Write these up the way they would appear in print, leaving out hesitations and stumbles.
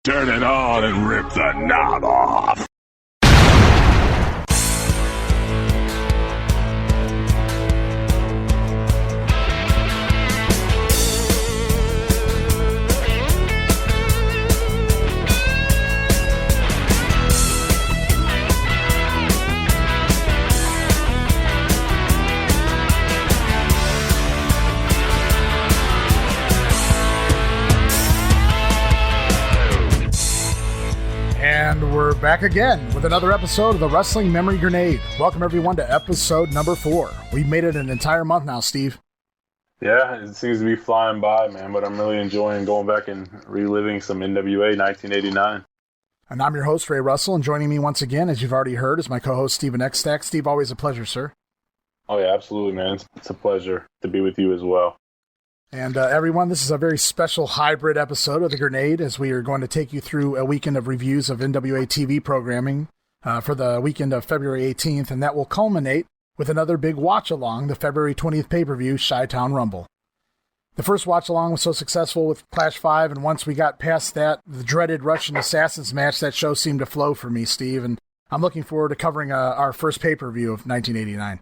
Turn it on and rip the knob off. And we're back again with another episode of the Wrestling Memory Grenade. Welcome everyone to episode number 4. We've made it an entire month now, Steve. Yeah, it seems to be flying by, man, but I'm really enjoying going back and reliving some NWA 1989. And I'm your host, Ray Russell, and joining me once again, as you've already heard, is my co-host, Steven Eckstat. Steve, always a pleasure, sir. Oh, yeah, absolutely, man. It's a pleasure to be with you as well. And everyone, this is a very special hybrid episode of The Grenade, as we are going to take you through a weekend of reviews of NWA TV programming for the weekend of February 18th, and that will culminate with another big watch-along, the February 20th pay-per-view, Chi-Town Rumble. The first watch-along was so successful with Clash 5, and once we got past that, the dreaded Russian Assassins match, that show seemed to flow for me, Steve, and I'm looking forward to covering our first pay-per-view of 1989.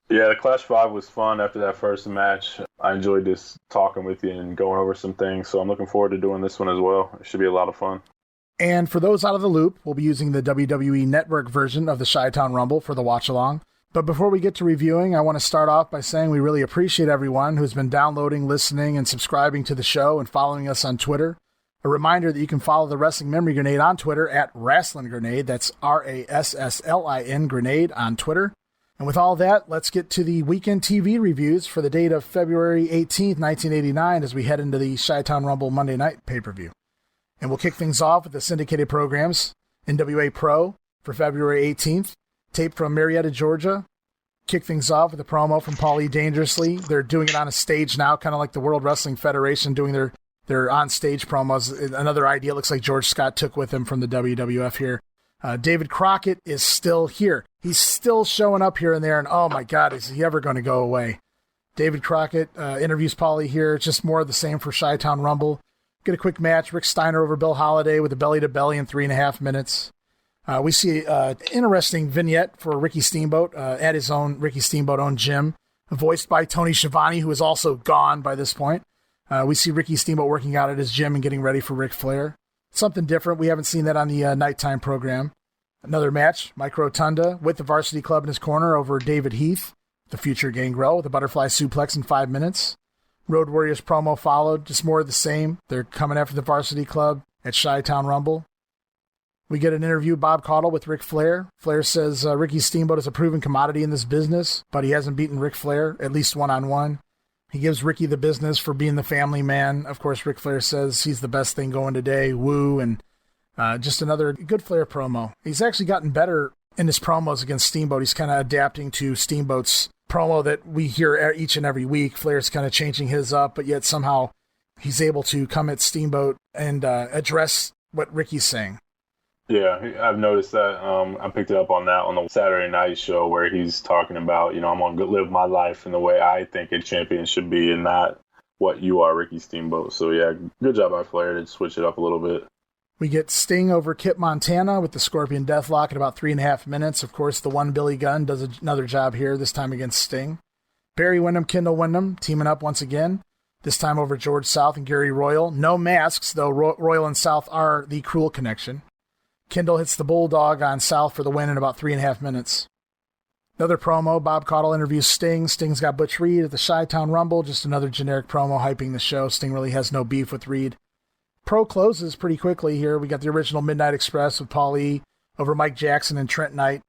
Yeah, the Clash 5 was fun after that first match. I enjoyed just talking with you and going over some things, so I'm looking forward to doing this one as well. It should be a lot of fun. And for those out of the loop, we'll be using the WWE Network version of the Chi-Town Rumble for the watch-along. But before we get to reviewing, I want to start off by saying we really appreciate everyone who's been downloading, listening, and subscribing to the show and following us on Twitter. A reminder that you can follow the Wrestling Memory Grenade on Twitter at Rasslin Grenade. That's RASSLIN Grenade on Twitter. And with all that, let's get to the weekend TV reviews for the date of February 18th, 1989, as we head into the Chi-Town Rumble Monday night pay-per-view. And we'll kick things off with the syndicated programs. NWA Pro for February 18th, taped from Marietta, Georgia. Kick things off with a promo from Paulie Dangerously. They're doing it on a stage now, kind of like the World Wrestling Federation doing their on-stage promos. Another idea looks like George Scott took with him from the WWF here. David Crocket is still here. He's still showing up here and there, and oh my God, is he ever going to go away? David Crocket interviews Paulie here. It's just more of the same for Chi-Town Rumble. Get a quick match. Rick Steiner over Bill Holliday with a belly-to-belly in 3.5 minutes. We see an interesting vignette for Ricky Steamboat at his own Ricky Steamboat-owned gym, voiced by Tony Schiavone, who is also gone by this point. We see Ricky Steamboat working out at his gym and getting ready for Ric Flair. Something different. We haven't seen that on the nighttime program. Another match, Mike Rotunda with the Varsity Club in his corner over David Heath, the future Gangrel, with a butterfly suplex in 5 minutes. Road Warriors promo followed, just more of the same. They're coming after the Varsity Club at Chi-Town Rumble. We get an interview with Bob Caudle with Ric Flair. Flair says Ricky Steamboat is a proven commodity in this business, but he hasn't beaten Ric Flair, at least one-on-one. He gives Ricky the business for being the family man. Of course, Ric Flair says he's the best thing going today, woo, and just another good Flair promo. He's actually gotten better in his promos against Steamboat. He's kind of adapting to Steamboat's promo that we hear each and every week. Flair's kind of changing his up, but yet somehow he's able to come at Steamboat and address what Ricky's saying. Yeah, I've noticed that. I picked it up on that on the Saturday night show where he's talking about, I'm going to live my life in the way I think a champion should be and not what you are, Ricky Steamboat. So, yeah, good job by Flair to switch it up a little bit. We get Sting over Kip Montana with the Scorpion Deathlock in about 3.5 minutes. Of course, the one Billy Gunn does another job here, this time against Sting. Barry Windham, Kendall Windham teaming up once again, this time over George South and Gary Royal. No masks, though Royal and South are the Cruel Connection. Kendall hits the Bulldog on South for the win in about 3.5 minutes. Another promo, Bob Caudle interviews Sting. Sting's got Butch Reed at the Chi-Town Rumble, just another generic promo hyping the show. Sting really has no beef with Reed. Pro closes pretty quickly here. We got the original Midnight Express with Paul E. over Mike Jackson and Trent Knight.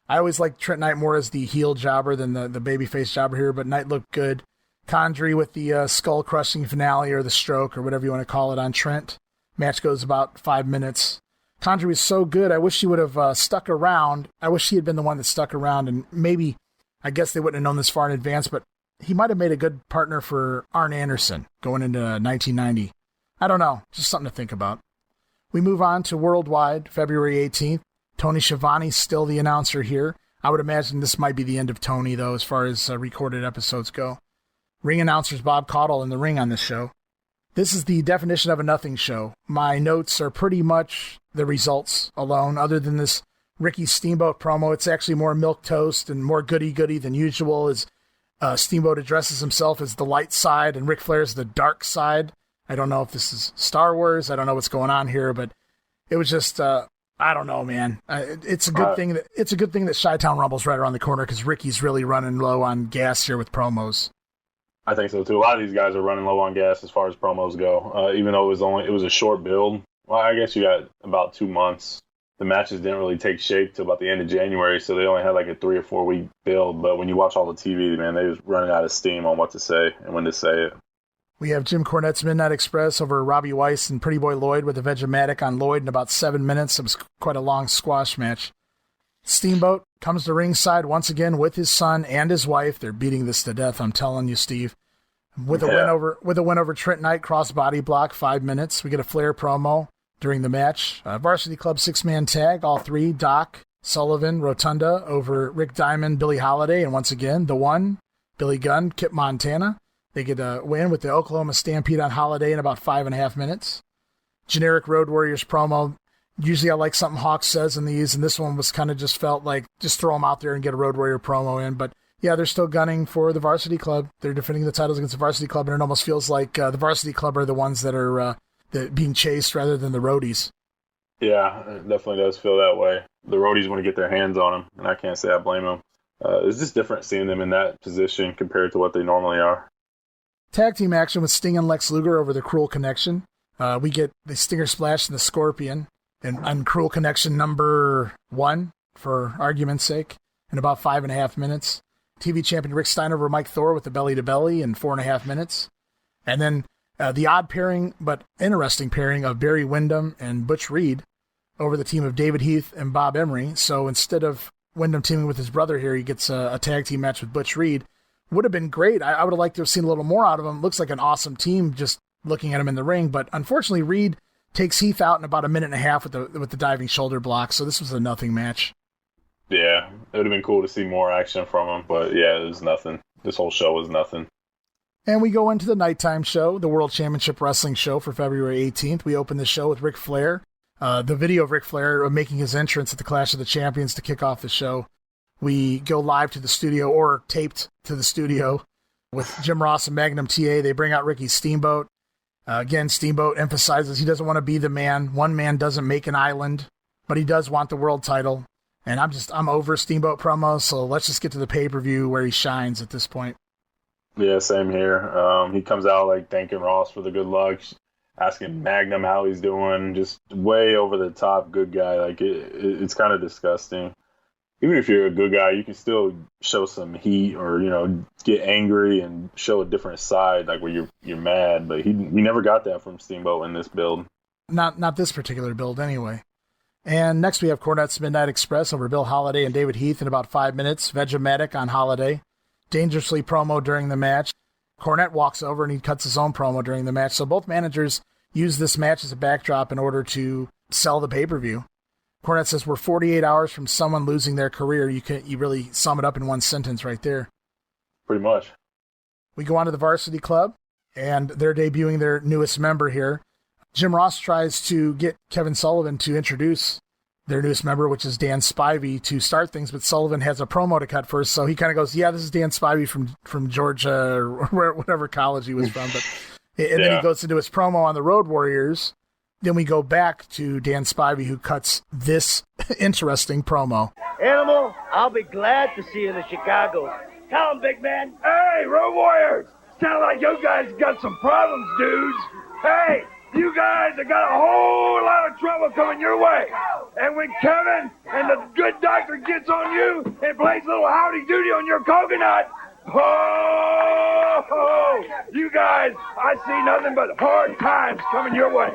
I always like Trent Knight more as the heel jobber than the babyface jobber here, but Knight looked good. Condrey with the skull-crushing finale or the stroke or whatever you want to call it on Trent. Match goes about 5 minutes. Condrey was so good, I wish he would have stuck around. I wish he had been the one that stuck around, and maybe, I guess they wouldn't have known this far in advance, but he might have made a good partner for Arn Anderson going into 1990. I don't know, just something to think about. We move on to Worldwide, February 18th. Tony Schiavone's still the announcer here. I would imagine this might be the end of Tony, though, as far as recorded episodes go. Ring announcers Bob Caudle in the ring on this show. This is the definition of a nothing show. My notes are pretty much the results alone, other than this Ricky Steamboat promo. It's actually more milquetoast and more goody-goody than usual, as Steamboat addresses himself as the light side and Ric Flair is the dark side. I don't know if this is Star Wars. I don't know what's going on here, but it was just, I don't know, man. It's a good thing that Chi-Town Rumble's right around the corner, because Ricky's really running low on gas here with promos. I think so too. A lot of these guys are running low on gas as far as promos go. Even though it was a short build. Well, I guess you got about 2 months. The matches didn't really take shape till about the end of January, so they only had like a 3 or 4 week build. But when you watch all the TV, man, they was running out of steam on what to say and when to say it. We have Jim Cornette's Midnight Express over Robbie Weiss and Pretty Boy Lloyd with a Vegematic on Lloyd in about 7 minutes. It was quite a long squash match. Steamboat comes to ringside once again with his son and his wife. They're beating this to death, I'm telling you, Steve. With a win over Trent Knight, crossbody block, 5 minutes. We get a Flair promo during the match. Varsity Club 6-man tag, all three, Doc, Sullivan, Rotunda over Rick Diamond, Billy Holiday, and once again, the one, Billy Gunn, Kip Montana. They get a win with the Oklahoma Stampede on Holiday in about 5.5 minutes. Generic Road Warriors promo. Usually I like something Hawk says in these, and this one was kind of just felt like just throw them out there and get a Road Warrior promo in. But yeah, they're still gunning for the Varsity Club. They're defending the titles against the Varsity Club, and it almost feels like the Varsity Club are the ones that are being chased rather than the roadies. Yeah, it definitely does feel that way. The roadies want to get their hands on them, and I can't say I blame them. It's just different seeing them in that position compared to what they normally are. Tag team action with Sting and Lex Luger over the Cruel Connection. We get the Stinger Splash and the Scorpion and Cruel Connection number 1, for argument's sake, in about 5.5 minutes. TV champion Rick Steiner over Mike Thor with the belly-to-belly in 4.5 minutes. And then the odd pairing, but interesting pairing of Barry Windham and Butch Reed over the team of David Heath and Bob Emery. So instead of Windham teaming with his brother here, he gets a tag team match with Butch Reed. Would have been great. I would have liked to have seen a little more out of him. Looks like an awesome team just looking at him in the ring. But unfortunately, Reed takes Heath out in about 1.5 minutes with the diving shoulder block. So this was a nothing match. Yeah, it would have been cool to see more action from him. But yeah, it was nothing. This whole show was nothing. And we go into the nighttime show, the World Championship Wrestling show for February 18th. We open the show with Ric Flair. The video of Ric Flair making his entrance at the Clash of the Champions to kick off the show. We go live to the studio, or taped to the studio, with Jim Ross and Magnum TA. They bring out Ricky Steamboat. Again, Steamboat emphasizes he doesn't want to be the man. One man doesn't make an island, but he does want the world title. And I'm over Steamboat promos, so let's just get to the pay-per-view where he shines at this point. Yeah, same here. He comes out like thanking Ross for the good luck, asking Magnum how he's doing, just way over the top good guy. Like it's kind of disgusting. Even if you're a good guy, you can still show some heat or, get angry and show a different side, like where you're mad. But we never got that from Steamboat in this build. Not this particular build, anyway. And next we have Cornette's Midnight Express over Bill Holiday and David Heath in about 5 minutes. Vegematic on Holiday. Dangerously promo during the match. Cornette walks over and he cuts his own promo during the match. So both managers use this match as a backdrop in order to sell the pay-per-view. Cornette says we're 48 hours from someone losing their career. You really sum it up in one sentence right there. Pretty much. We go on to the Varsity Club, and they're debuting their newest member here. Jim Ross tries to get Kevin Sullivan to introduce their newest member, which is Dan Spivey, to start things, but Sullivan has a promo to cut first, so he kind of goes, yeah, this is Dan Spivey from Georgia, or whatever college he was from. Then he goes into his promo on the Road Warriors. Then we go back to Dan Spivey, who cuts this interesting promo. Animal, I'll be glad to see you in the Chicago. Tell him, big man. Hey, Road Warriors. Sound like you guys got some problems, dudes. Hey, you guys have got a whole lot of trouble coming your way. And when Kevin and the good doctor gets on you and plays a little howdy doody on your coconut, you guys, I see nothing but hard times coming your way.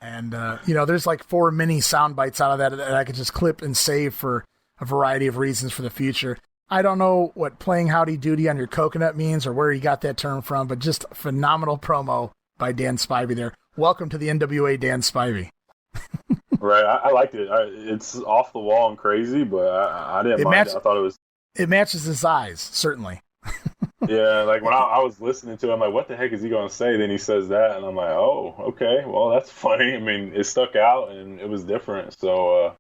And, there's like 4 mini sound bites out of that I could just clip and save for a variety of reasons for the future. I don't know what playing howdy doody on your coconut means or where he got that term from, but just a phenomenal promo by Dan Spivey there. Welcome to the NWA, Dan Spivey. Right. I liked it. It's off the wall and crazy, but I didn't mind it. I thought it was... It matches his eyes, certainly. Yeah, like when I was listening to it, I'm like, what the heck is he going to say? Then he says that, and I'm like, oh, okay, well, that's funny. I mean, it stuck out, and it was different. So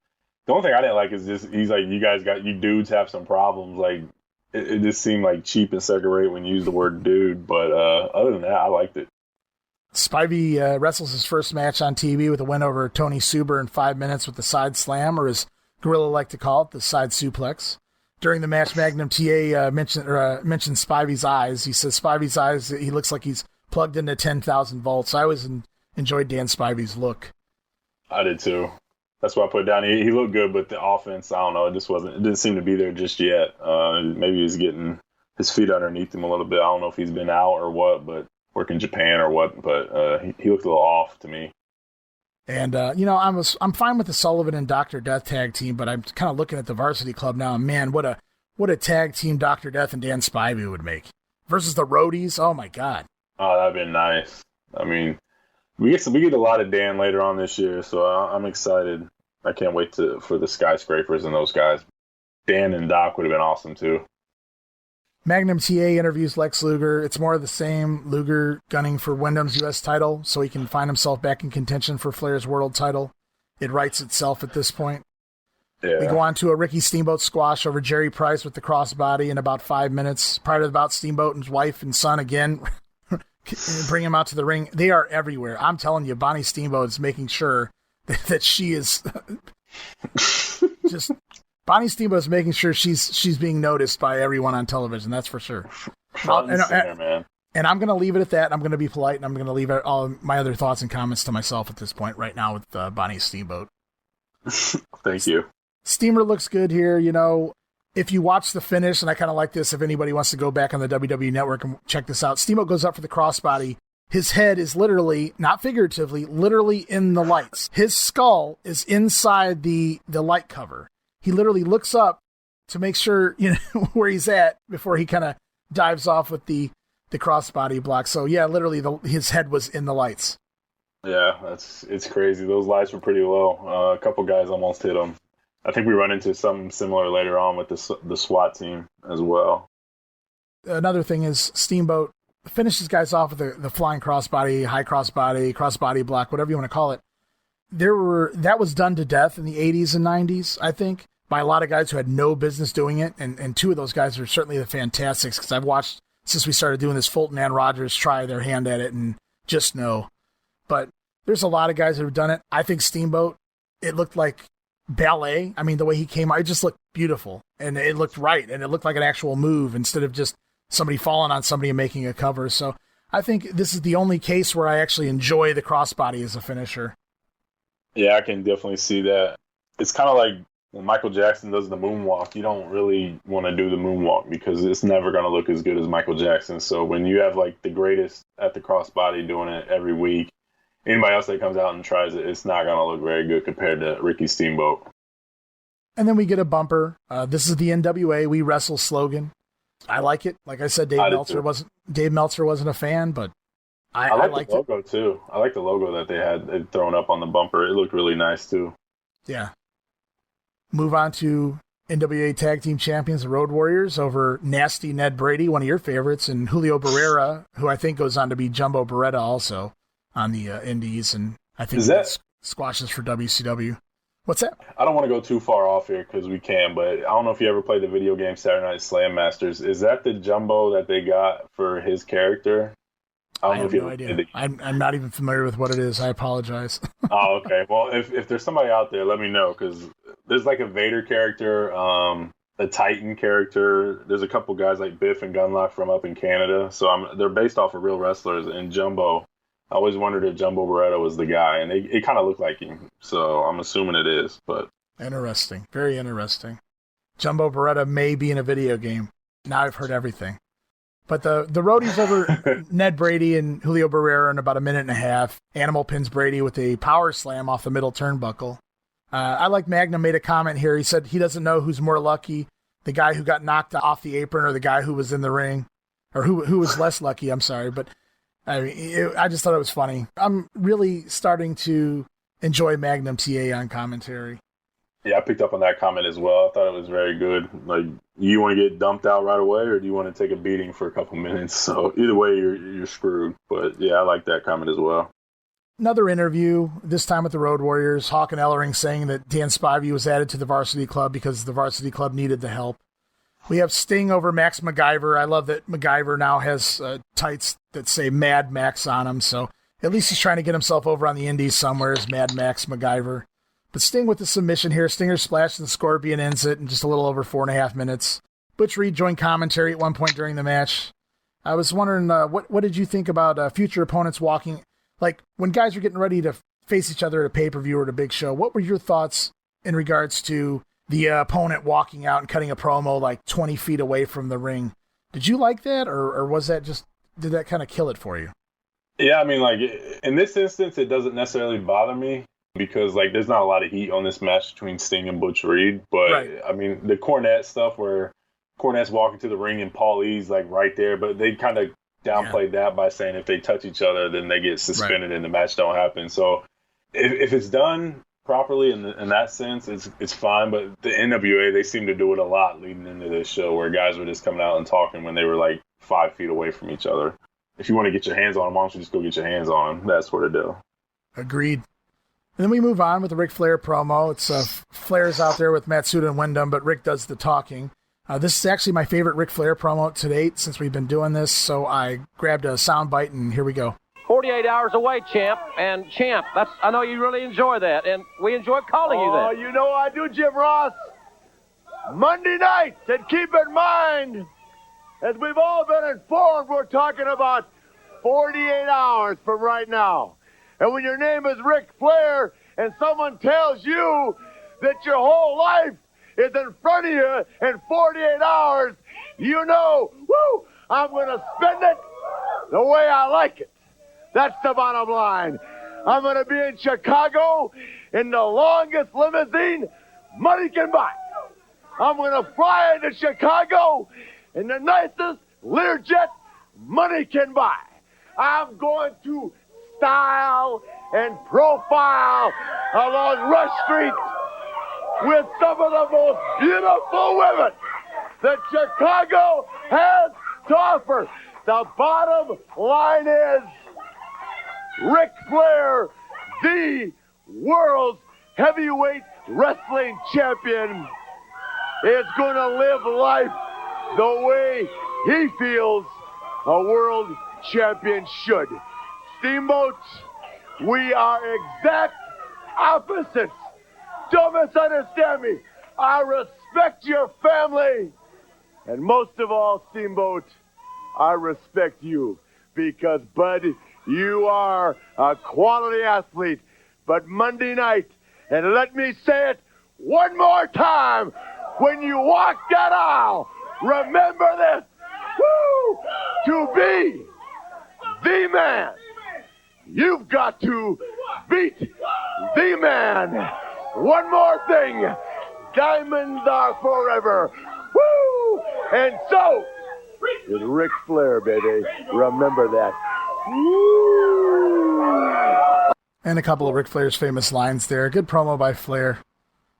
the only thing I didn't like is just, he's like, you dudes have some problems. Like, it just seemed like cheap and second rate when you use the word dude. But other than that, I liked it. Spivey wrestles his first match on TV with a win over Tony Suber in 5 minutes with the side slam, or as Gorilla like to call it, the side suplex. During the match, Magnum TA mentioned Spivey's eyes. He says Spivey's eyes, he looks like he's plugged into 10,000 volts. I always enjoyed Dan Spivey's look. I did too. That's why I put it down. He looked good, but the offense, I don't know, it didn't seem to be there just yet. Maybe he's getting his feet underneath him a little bit. I don't know if he's been out or what, but working Japan or what, but he looked a little off to me. And, I'm fine with the Sullivan and Dr. Death tag team, but I'm kind of looking at the Varsity Club now, and man, what a tag team Dr. Death and Dan Spivey would make. Versus the Roadies, oh my God. Oh, that'd been nice. I mean, we get a lot of Dan later on this year, so I'm excited. I can't wait for the Skyscrapers and those guys. Dan and Doc would have been awesome, too. Magnum TA interviews Lex Luger. It's more of the same. Luger gunning for Windham's U.S. title so he can find himself back in contention for Flair's world title. It writes itself at this point. Yeah. We go on to a Ricky Steamboat squash over Jerry Price with the crossbody in about 5 minutes. Prior to the bout, Steamboat and his wife and son again bring him out to the ring. They are everywhere. I'm telling you, Bonnie Steamboat is making sure that she is just... Bonnie Steamboat is making sure she's being noticed by everyone on television. That's for sure. Man. And I'm going to leave it at that. I'm going to be polite, and I'm going to leave all my other thoughts and comments to myself at this point right now with Bonnie Steamboat. Thank you. Steamer looks good here. You know, if you watch the finish, and I kind of like this, if anybody wants to go back on the WWE Network and check this out, Steamboat goes up for the crossbody. His head is literally, not figuratively, literally in the lights. His skull is inside the light cover. He literally looks up to make sure, where he's at before he kind of dives off with the crossbody block. So yeah, literally his head was in the lights. Yeah, it's crazy. Those lights were pretty low. A couple guys almost hit them. I think we run into something similar later on with the SWAT team as well. Another thing is Steamboat finishes guys off with the flying crossbody, high crossbody block, whatever you want to call it. That was done to death in the 80s and 90s, I think, by a lot of guys who had no business doing it, and two of those guys are certainly the Fantastics, because I've watched, since we started doing this, Fulton and Rogers try their hand at it and just know. But there's a lot of guys that have done it. I think Steamboat, it looked like ballet. I mean, the way he came out, it just looked beautiful, and it looked right, and it looked like an actual move instead of just somebody falling on somebody and making a cover. So I think this is the only case where I actually enjoy the crossbody as a finisher. Yeah, I can definitely see that. It's kind of like when Michael Jackson does the moonwalk. You don't really want to do the moonwalk because it's never going to look as good as Michael Jackson. So when you have like the greatest at the crossbody doing it every week, anybody else that comes out and tries it, it's not going to look very good compared to Ricky Steamboat. And then we get a bumper. This is the NWA We Wrestle slogan. I like it. Like I said, Dave Meltzer wasn't a fan, but I liked the logo too. I like the logo that they had thrown up on the bumper. It looked really nice too. Yeah. Move on to NWA Tag Team Champions, the Road Warriors, over Nasty Ned Brady, one of your favorites, and Julio Barrera, who I think goes on to be Jumbo Beretta also on the Indies, and I think that squashes for WCW. What's that? I don't want to go too far off here because we can, but I don't know if you ever played the video game Saturday Night Slam Masters. Is that the Jumbo that they got for his character? I have no idea. I'm not even familiar with what it is. I apologize. Oh, okay. Well, if there's somebody out there, let me know, because there's like a Vader character, a Titan character. There's a couple guys like Biff and Gunlock from up in Canada. So they're based off of real wrestlers. And Jumbo, I always wondered if Jumbo Beretta was the guy, and it kind of looked like him. So I'm assuming it is. But interesting. Very interesting. Jumbo Beretta may be in a video game. Now I've heard everything. But the roadies over Ned Brady and Julio Barrera in about a minute and a half. Animal pins Brady with a power slam off the middle turnbuckle. I like Magnum made a comment here. He said he doesn't know who's more lucky, the guy who got knocked off the apron or the guy who was in the ring, or who was less lucky. I'm sorry, but I just thought it was funny. I'm really starting to enjoy Magnum TA on commentary. Yeah, I picked up on that comment as well. I thought it was very good. Like, You want to get dumped out right away, or do you want to take a beating for a couple minutes? So either way, you're screwed. But yeah, I like that comment as well. Another interview, this time with the Road Warriors. Hawk and Ellering saying that Dan Spivey was added to the Varsity Club because the Varsity Club needed the help. We have Sting over Max MacGyver. I love that MacGyver now has tights that say Mad Max on them, so at least he's trying to get himself over on the indies somewhere as Mad Max MacGyver. But Sting with the submission here. Stinger splash the Scorpion ends it in just a little over 4.5 minutes. Butch Reed joined commentary at one point during the match. I was wondering, what did you think about future opponents walking? Like, when guys are getting ready to face each other at a pay-per-view or at a big show, what were your thoughts in regards to the opponent walking out and cutting a promo like 20 feet away from the ring? Did you like that, or was that just, did that kind of kill it for you? Yeah, I mean, like, in this instance, it doesn't necessarily bother me because, like, there's not a lot of heat on this match between Sting and Butch Reed. But, right. I mean, the Cornette stuff where Cornette's walking to the ring and Paul E's, like, right there, but they kind of downplayed that by saying if they touch each other, then they get suspended and the match don't happen. So if it's done properly in that sense, it's fine. But the NWA, they seem to do it a lot leading into this show where guys were just coming out and talking when they were like 5 feet away from each other. If you want to get your hands on them, why don't you just go get your hands on them? That's what it do. Agreed. And then we move on with the Ric Flair promo. It's Flair's out there with Matsuda and Windham, but Rick does the talking. This is actually my favorite Ric Flair promo to date since we've been doing this, so I grabbed a sound bite, and here we go. 48 hours away, champ. And champ, I know you really enjoy that, and we enjoy calling you that. Oh, you know I do, Jim Ross. Monday night, and keep in mind, as we've all been informed, we're talking about 48 hours from right now. And when your name is Ric Flair, and someone tells you that your whole life is in front of you in 48 hours, you know, woo, I'm going to spend it the way I like it. That's the bottom line. I'm going to be in Chicago in the longest limousine money can buy. I'm going to fly into Chicago in the nicest Learjet money can buy. I'm going to style and profile along Rush Street with some of the most beautiful women that Chicago has to offer. The bottom line is Ric Flair, the world's heavyweight wrestling champion, is going to live life the way he feels a world champion should. Steamboat, we are exact opposites. Don't misunderstand me. I respect your family. And most of all, Steamboat, I respect you. Because, bud, you are a quality athlete. But Monday night, and let me say it one more time, when you walk that aisle, remember this. Woo! To be the man, you've got to beat the man. One more thing. Diamonds are forever. Woo! And so, is Ric Flair, baby. Remember that. Woo! And a couple of Ric Flair's famous lines there. Good promo by Flair.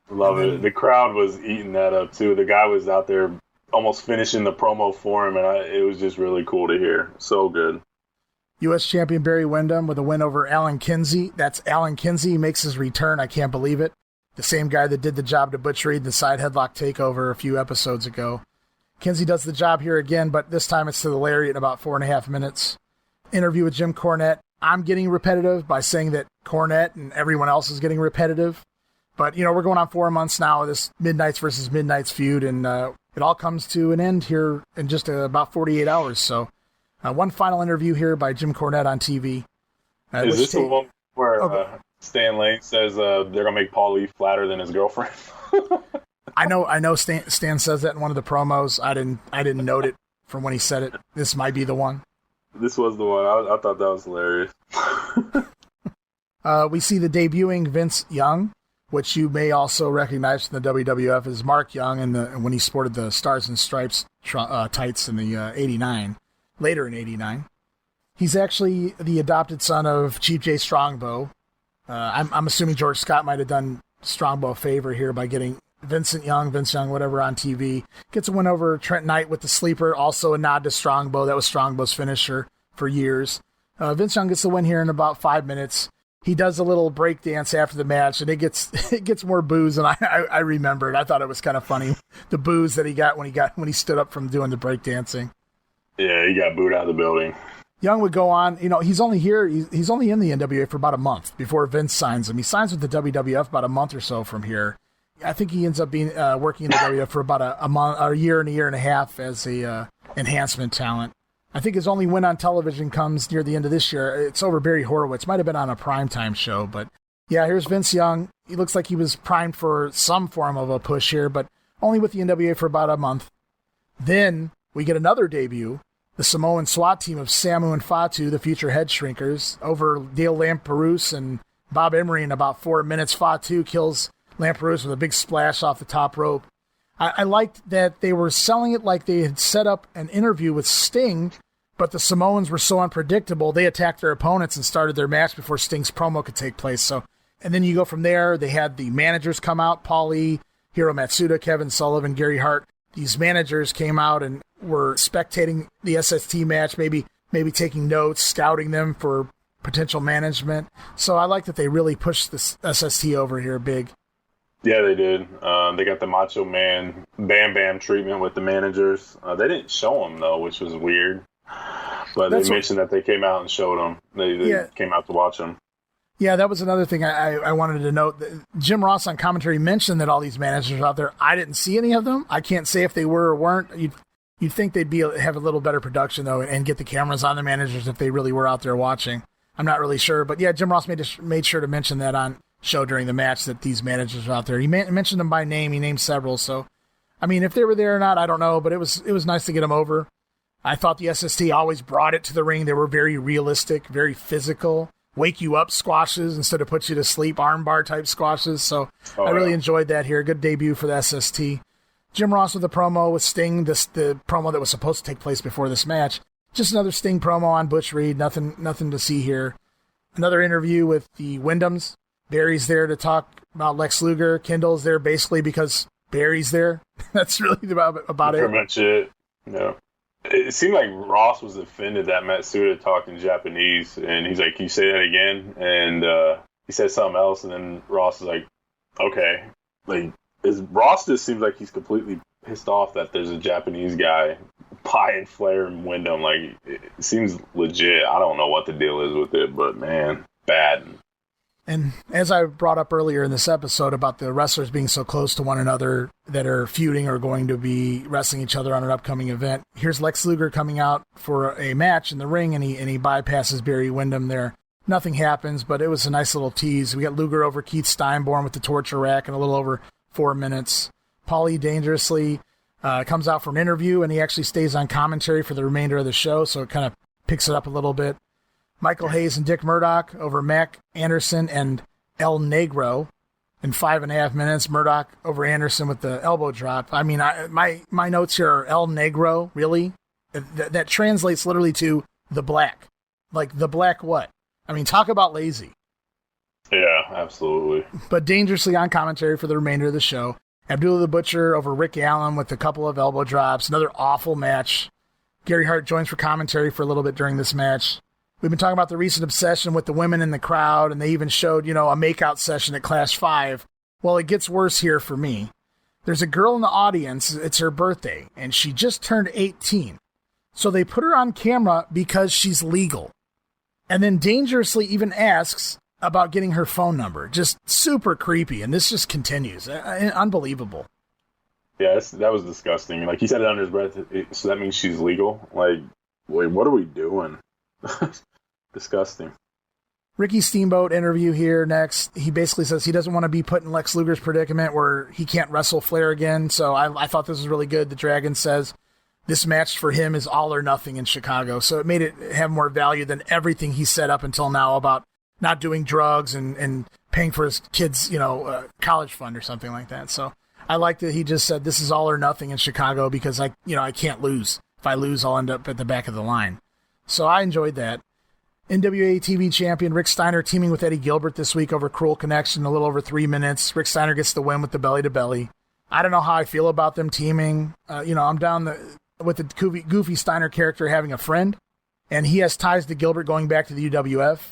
Love it. The crowd was eating that up, too. The guy was out there almost finishing the promo for him, and it was just really cool to hear. So good. U.S. champion Barry Windham with a win over Alan Kinsey. That's Alan Kinsey makes his return. I can't believe it. The same guy that did the job to Butch Reed, the side headlock takeover a few episodes ago. Kinsey does the job here again, but this time it's to the lariat in about 4.5 minutes. Interview with Jim Cornette. I'm getting repetitive by saying that Cornette and everyone else is getting repetitive. But, you know, we're going on 4 months now of this Midnights versus Midnights feud, and it all comes to an end here in just about 48 hours. So one final interview here by Jim Cornette on TV. Is this the one where Stan Lane says they're going to make Paul Lee flatter than his girlfriend? I know Stan says that in one of the promos. I didn't note it from when he said it. This might be the one. This was the one. I thought that was hilarious. We see the debuting Vince Young, which you may also recognize from the WWF as Mark Young when he sported the Stars and Stripes tights in the 89, later in 89. He's actually the adopted son of Chief J. Strongbow. I'm assuming George Scott might have done Strongbow a favor here by getting Vince Young, whatever, on TV. Gets a win over Trent Knight with the sleeper, also a nod to Strongbow. That was Strongbow's finisher for years. Vince Young gets the win here in about 5 minutes. He does a little break dance after the match, and it gets more boos than I remembered. I thought it was kind of funny, the boos that he got when he stood up from doing the break dancing. Yeah, he got booed out of the building. Young would go on. He's only here. He's only in the NWA for about a month before Vince signs him. He signs with the WWF about a month or so from here. I think he ends up being working in the WWF for about a year and a half as a enhancement talent. I think his only win on television comes near the end of this year. It's over Barry Horowitz. Might have been on a primetime show, but yeah, here's Vince Young. He looks like he was primed for some form of a push here, but only with the NWA for about a month. Then we get another debut, the Samoan SWAT team of Samu and Fatu, the future head shrinkers, over Dale Lamperouse and Bob Emery in about 4 minutes. Fatu kills Lamperouse with a big splash off the top rope. I liked that they were selling it like they had set up an interview with Sting, but the Samoans were so unpredictable, they attacked their opponents and started their match before Sting's promo could take place. And then you go from there. They had the managers come out, Paulie, Hiro Matsuda, Kevin Sullivan, Gary Hart. These managers came out and were spectating the SST match, maybe taking notes, scouting them for potential management. So I like that they really pushed this SST over here big. Yeah, they did. They got the Macho Man Bam Bam treatment with the managers. They didn't show them, though, which was weird. But they mentioned that they came out and showed them. They came out to watch them. Yeah, that was another thing I wanted to note. Jim Ross on commentary mentioned that all these managers are out there. I didn't see any of them. I can't say if they were or weren't. You'd think they'd have a little better production, though, and get the cameras on the managers if they really were out there watching. I'm not really sure. But, yeah, Jim Ross made sure to mention that on show during the match that these managers are out there. He mentioned them by name. He named several. So, I mean, if they were there or not, I don't know. But it was nice to get them over. I thought the SST always brought it to the ring. They were very realistic, very physical. Wake you up squashes instead of put you to sleep, armbar type squashes. So I really enjoyed that here. Good debut for the SST. Jim Ross with the promo with Sting, the promo that was supposed to take place before this match. Just another Sting promo on Butch Reed. Nothing to see here. Another interview with the Windhams. Barry's there to talk about Lex Luger. Kendall's there basically because Barry's there. That's really about it. Pretty much it. Yeah. It seemed like Ross was offended that Matsuda talked in Japanese, and he's like, "Can you say that again?" And he said something else, and then Ross is like, "Okay." Like, Ross just seems like he's completely pissed off that there's a Japanese guy buying Flair and Windham. Like, it seems legit. I don't know what the deal is with it, but man, bad. And as I brought up earlier in this episode about the wrestlers being so close to one another that are feuding or going to be wrestling each other on an upcoming event, here's Lex Luger coming out for a match in the ring, and he bypasses Barry Windham there. Nothing happens, but it was a nice little tease. We got Luger over Keith Steinborn with the torture rack in a little over 4 minutes. Paulie dangerously comes out for an interview, and he actually stays on commentary for the remainder of the show, so it kind of picks it up a little bit. Michael Hayes and Dick Murdoch over Mac Anderson and El Negro in 5.5 minutes. Murdoch over Anderson with the elbow drop. I mean, my notes here are El Negro, really? That translates literally to the black. Like, the black what? I mean, talk about lazy. Yeah, absolutely. But dangerously on commentary for the remainder of the show. Abdullah the Butcher over Rick Allen with a couple of elbow drops. Another awful match. Gary Hart joins for commentary for a little bit during this match. We've been talking about the recent obsession with the women in the crowd, and they even showed, a makeout session at Clash 5. Well, it gets worse here for me. There's a girl in the audience, it's her birthday, and she just turned 18. So they put her on camera because she's legal. And then dangerously even asks about getting her phone number. Just super creepy, and this just continues. Unbelievable. Yeah, that was disgusting. Like, he said it under his breath, so that means she's legal? Like, wait, what are we doing? Disgusting. Ricky Steamboat interview here next. He basically says he doesn't want to be put in Lex Luger's predicament where he can't wrestle Flair again. So I thought this was really good. The Dragon says this match for him is all or nothing in Chicago. So it made it have more value than everything he said up until now about not doing drugs and paying for his kids, college fund or something like that. So I like that he just said this is all or nothing in Chicago because I can't lose. If I lose, I'll end up at the back of the line. So I enjoyed that. NWA TV champion Rick Steiner teaming with Eddie Gilbert this week over Cruel Connection, a little over 3 minutes. Rick Steiner gets the win with the belly-to-belly. I don't know how I feel about them teaming. I'm down with the goofy Steiner character having a friend, and he has ties to Gilbert going back to the UWF.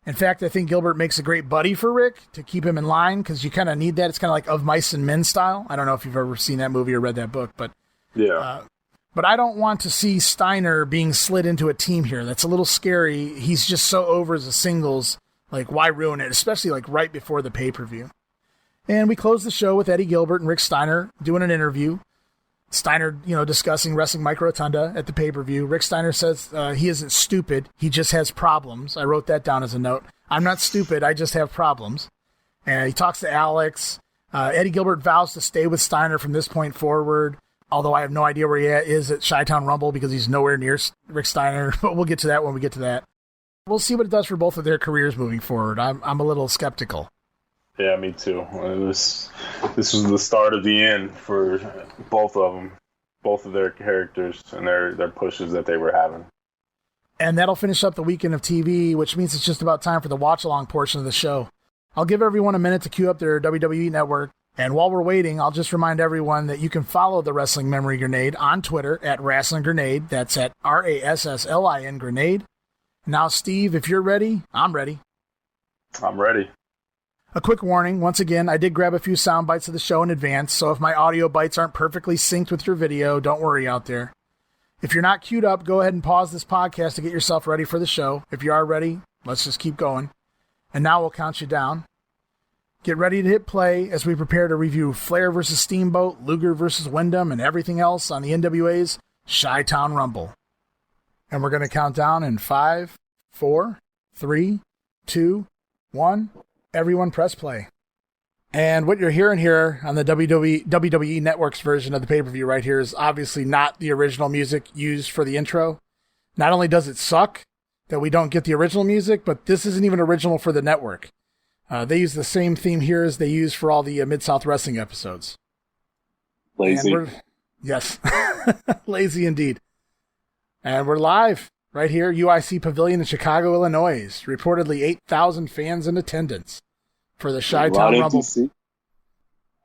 In fact, I think Gilbert makes a great buddy for Rick to keep him in line, because you kind of need that. It's kind of like Of Mice and Men style. I don't know if you've ever seen that movie or read that book, but yeah. But I don't want to see Steiner being slid into a team here. That's a little scary. He's just so over as a singles. Like, why ruin it? Especially like right before the pay-per-view. And we close the show with Eddie Gilbert and Rick Steiner doing an interview. Steiner, discussing wrestling Mike Rotunda at the pay-per-view. Rick Steiner says he isn't stupid. He just has problems. I wrote that down as a note. I'm not stupid. I just have problems. And he talks to Alex. Eddie Gilbert vows to stay with Steiner from this point forward, although I have no idea where he is at Chi-Town Rumble because he's nowhere near Rick Steiner. But we'll get to that when we get to that. We'll see what it does for both of their careers moving forward. I'm a little skeptical. Yeah, me too. This was the start of the end for both of them, both of their characters and their pushes that they were having. And that'll finish up the weekend of TV, which means it's just about time for the watch-along portion of the show. I'll give everyone a minute to queue up their WWE Network, and while we're waiting, I'll just remind everyone that you can follow the Wrestling Memory Grenade on Twitter at Wrestling Grenade. That's at RASSLIN Grenade. Now, Steve, if you're ready, I'm ready. I'm ready. A quick warning, once again, I did grab a few sound bites of the show in advance, so if my audio bites aren't perfectly synced with your video, don't worry out there. If you're not queued up, go ahead and pause this podcast to get yourself ready for the show. If you are ready, let's just keep going. And now we'll count you down. Get ready to hit play as we prepare to review Flair vs. Steamboat, Luger vs. Windham, and everything else on the NWA's Chi-Town Rumble. And we're going to count down in 5, 4, 3, 2, 1. Everyone press play. And what you're hearing here on the WWE Network's version of the pay-per-view right here is obviously not the original music used for the intro. Not only does it suck that we don't get the original music, but this isn't even original for the network. They use the same theme here as they use for all the Mid-South Wrestling episodes. Lazy. Yes. Lazy indeed. And we're live right here, UIC Pavilion in Chicago, Illinois. Reportedly 8,000 fans in attendance for the Chi-Town Rumble.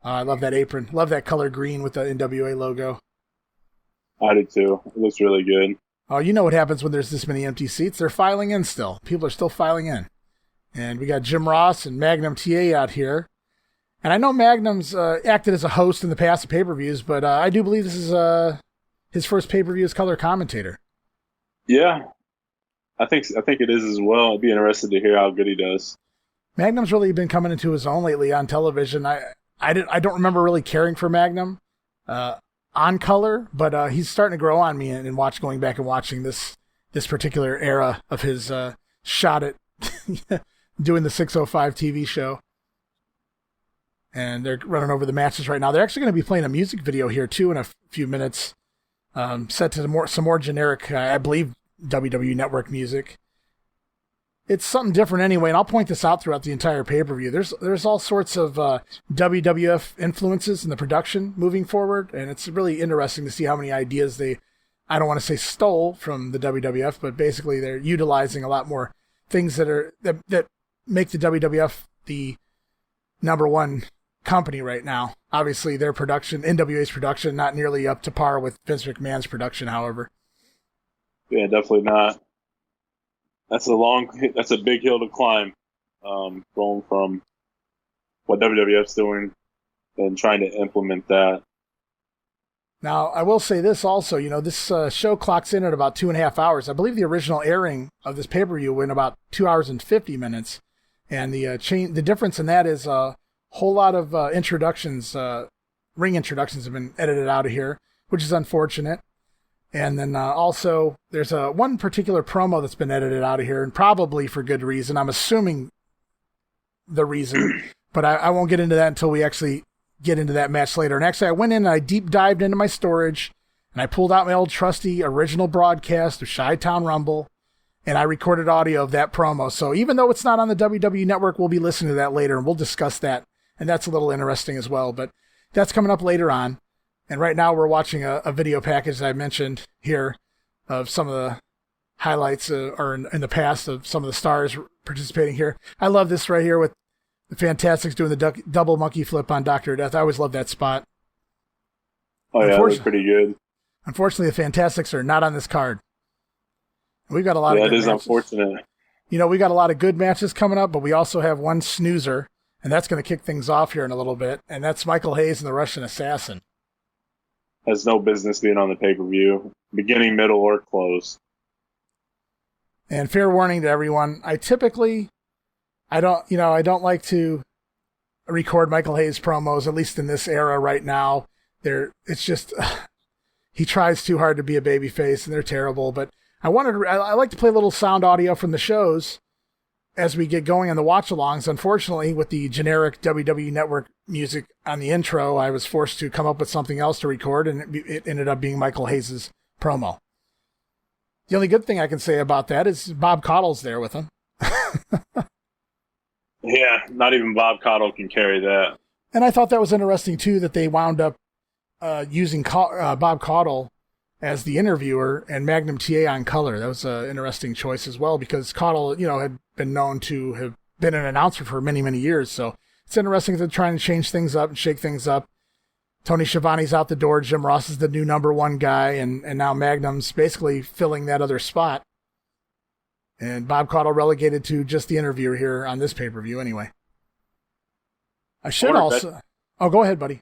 I love that apron. Love that color green with the NWA logo. I do too. It looks really good. Oh, you know what happens when there's this many empty seats? They're filing in still. People are still filing in. And we got Jim Ross and Magnum TA out here. And I know Magnum's acted as a host in the past of pay-per-views, but I do believe this is his first pay-per-view as color commentator. Yeah, I think it is as well. I'd be interested to hear how good he does. Magnum's really been coming into his own lately on television. I don't remember really caring for Magnum on color, but he's starting to grow on me and going back and watching this particular era of his shot at doing the 605 TV show. And they're running over the matches right now. They're actually going to be playing a music video here too in a few minutes. Set to some more generic, I believe, WWE Network music. It's something different anyway, and I'll point this out throughout the entire pay-per-view. There's all sorts of WWF influences in the production moving forward, and it's really interesting to see how many ideas they, I don't want to say stole from the WWF, but basically they're utilizing a lot more things that make the WWF the number one company right now. Obviously their production, NWA's production, not nearly up to par with Vince McMahon's production, however. Yeah, definitely not. That's a big hill to climb, going from what WWF's doing and trying to implement that. Now, I will say this also, this show clocks in at about 2.5 hours. I believe the original airing of this pay-per-view went about 2 hours and 50 minutes. And the difference in that is a whole lot of introductions, ring introductions have been edited out of here, which is unfortunate. And then also there's one particular promo that's been edited out of here, and probably for good reason. I'm assuming the reason, but I won't get into that until we actually get into that match later. And actually I went in and I deep dived into my storage and I pulled out my old trusty original broadcast of Chi-Town Rumble, and I recorded audio of that promo. So even though it's not on the WWE Network, we'll be listening to that later and we'll discuss that. And that's a little interesting as well, but that's coming up later on. And right now we're watching a video package that I mentioned here of some of the highlights or in the past of some of the stars participating here. I love this right here with the Fantastics doing the double monkey flip on Dr. Death. I always love that spot. Oh, yeah, it was pretty good. Unfortunately, the Fantastics are not on this card. We've got a lot of good matches. That is unfortunate. You know, we got a lot of good matches coming up, but we also have one snoozer, and that's going to kick things off here in a little bit, and that's Michael Hayes and the Russian Assassin. Has no business being on the pay-per-view, beginning, middle, or close. And fair warning to everyone, I don't like to record Michael Hayes promos, at least in this era right now. It's just, he tries too hard to be a babyface, and they're terrible, but I like to play a little sound audio from the shows as we get going on the watch-alongs. Unfortunately, with the generic WWE Network music on the intro, I was forced to come up with something else to record, and it ended up being Michael Hayes' promo. The only good thing I can say about that is Bob Caudle's there with him. Yeah, not even Bob Caudle can carry that. And I thought that was interesting, too, that they wound up using Bob Caudle as the interviewer and Magnum TA on color. That was an interesting choice as well, because Caudle, had been known to have been an announcer for many, many years. So it's interesting that they're trying to change things up and shake things up. Tony Schiavone's out the door. Jim Ross is the new number one guy, and now Magnum's basically filling that other spot. And Bob Caudle relegated to just the interviewer here on this pay-per-view anyway. I should also... Oh, go ahead, buddy.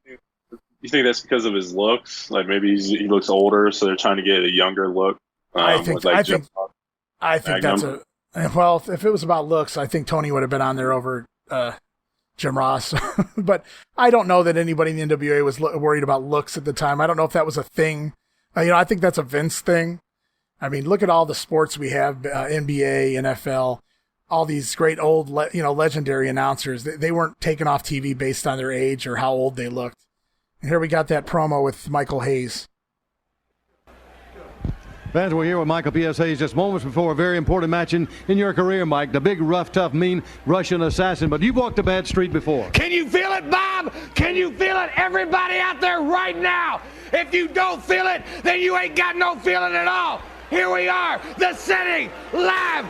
You think that's because of his looks? Like maybe he looks older, so they're trying to get a younger look. I think that's well. If it was about looks, I think Tony would have been on there over Jim Ross. But I don't know that anybody in the NWA was worried about looks at the time. I don't know if that was a thing. I think that's a Vince thing. I mean, look at all the sports we have: NBA, NFL, all these great old, legendary announcers. They weren't taken off TV based on their age or how old they looked. And here we got that promo with Michael Hayes. Fans, we're here with Michael P.S. Hayes just moments before a very important match in your career, Mike. The big, rough, tough, mean Russian assassin. But you've walked a bad street before. Can you feel it, Bob? Can you feel it? Everybody out there right now. If you don't feel it, then you ain't got no feeling at all. Here we are, the setting, live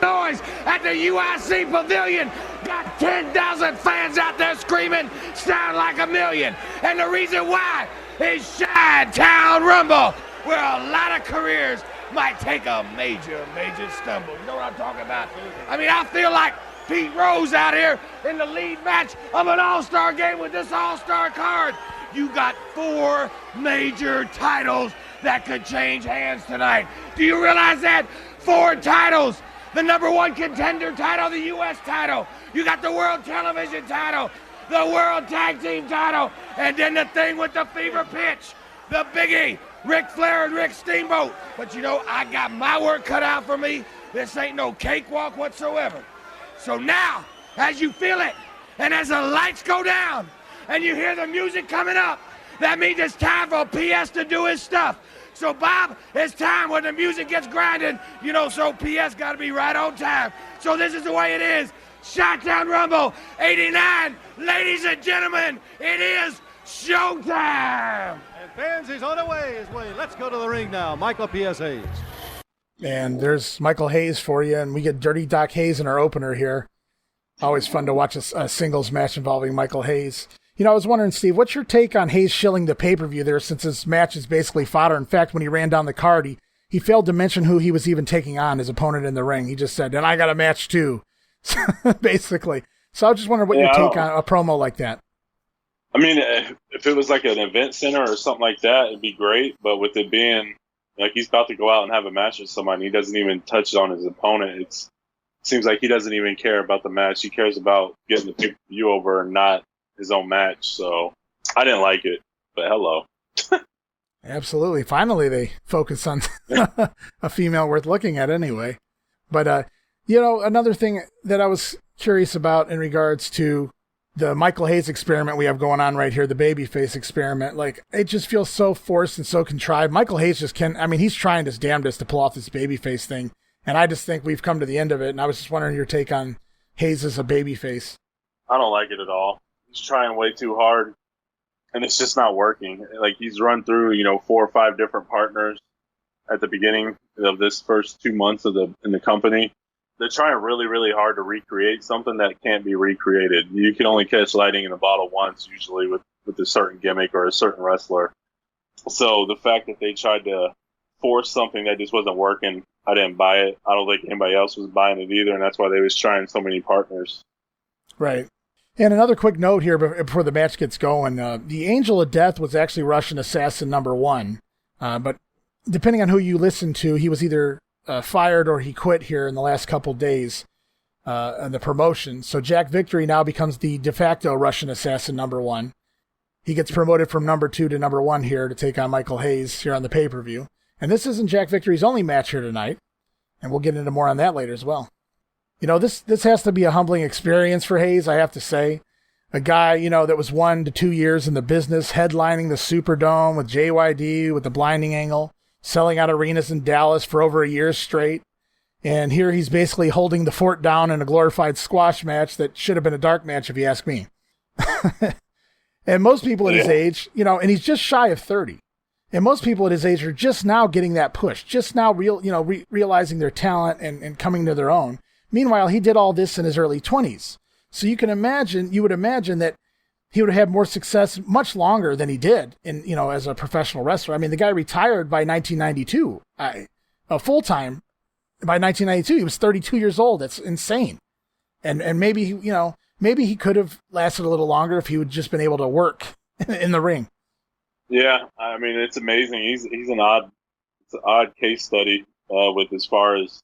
noise at the UIC Pavilion. Got 10,000 fans out there screaming, sound like a million. And the reason why is Chi-Town Rumble, where a lot of careers might take a major stumble. You know what I'm talking about? I mean, I feel like Pete Rose out here in the lead match of an all-star game with this all-star card. You got 4 major titles that could change hands tonight. Do you realize that? 4 titles. The number 1 contender title, the U.S. title. You got the World Television title, the World Tag Team title, and then the thing with the fever pitch, the biggie, Ric Flair and Rick Steamboat. But I got my work cut out for me. This ain't no cakewalk whatsoever. So now, as you feel it, and as the lights go down, and you hear the music coming up, that means it's time for PS to do his stuff. So, Bob, it's time when the music gets grinding, so PS got to be right on time. So this is the way it is. Chi-Town Rumble 89. Ladies and gentlemen, it is showtime. And fans, he's on his way. Let's go to the ring now. Michael P.S. Hayes. And there's Michael Hayes for you, and we get Dirty Doc Hayes in our opener here. Always fun to watch a singles match involving Michael Hayes. I was wondering, Steve, what's your take on Hayes shilling the pay-per-view there, since his match is basically fodder? In fact, when he ran down the card, he failed to mention who he was even taking on, his opponent in the ring. He just said, and I got a match too, basically. So I was just wondering what your take on a promo like that. I mean, if it was like an event center or something like that, it'd be great. But with it being like he's about to go out and have a match with somebody, he doesn't even touch on his opponent. It seems like he doesn't even care about the match. He cares about getting the pay-per-view over and not his own match. So I didn't like it, but hello. Absolutely. Finally, they focus on a female worth looking at anyway. But, another thing that I was curious about in regards to the Michael Hayes experiment we have going on right here, the babyface experiment, like, it just feels so forced and so contrived. Michael Hayes he's trying his damnedest to pull off this babyface thing. And I just think we've come to the end of it. And I was just wondering your take on Hayes as a babyface. I don't like it at all. He's trying way too hard, and it's just not working. Like, he's run through, 4 or 5 different partners at the beginning of this first 2 months in the company. They're trying really, really hard to recreate something that can't be recreated. You can only catch lightning in a bottle once, usually, with with a certain gimmick or a certain wrestler. So the fact that they tried to force something that just wasn't working, I didn't buy it. I don't think anybody else was buying it either, and that's why they was trying so many partners. Right. And another quick note here before the match gets going. The Angel of Death was actually Russian Assassin #1. But depending on who you listen to, he was either fired or he quit here in the last couple days in the promotion. So Jack Victory now becomes the de facto Russian Assassin #1. He gets promoted from #2 to #1 here to take on Michael Hayes here on the pay-per-view. And this isn't Jack Victory's only match here tonight. And we'll get into more on that later as well. You know, this has to be a humbling experience for Hayes, I have to say. A guy, you know, that was 1 to 2 years in the business, headlining the Superdome with JYD, with the Blinding Angle, selling out arenas in Dallas for over a year straight. And here he's basically holding the fort down in a glorified squash match that should have been a dark match if you ask me. And most people at his age, you know, and he's just shy of 30. And most people at his age are just now getting that push, just now realizing their talent and coming to their own. Meanwhile, he did all this in his early 20s. So you would imagine that he would have had more success much longer than he did as a professional wrestler. I mean, the guy retired by 1992, full-time by 1992. He was 32 years old. That's insane. And maybe he could have lasted a little longer if he would just been able to work in the ring. Yeah, I mean, it's amazing. He's an odd case study with as far as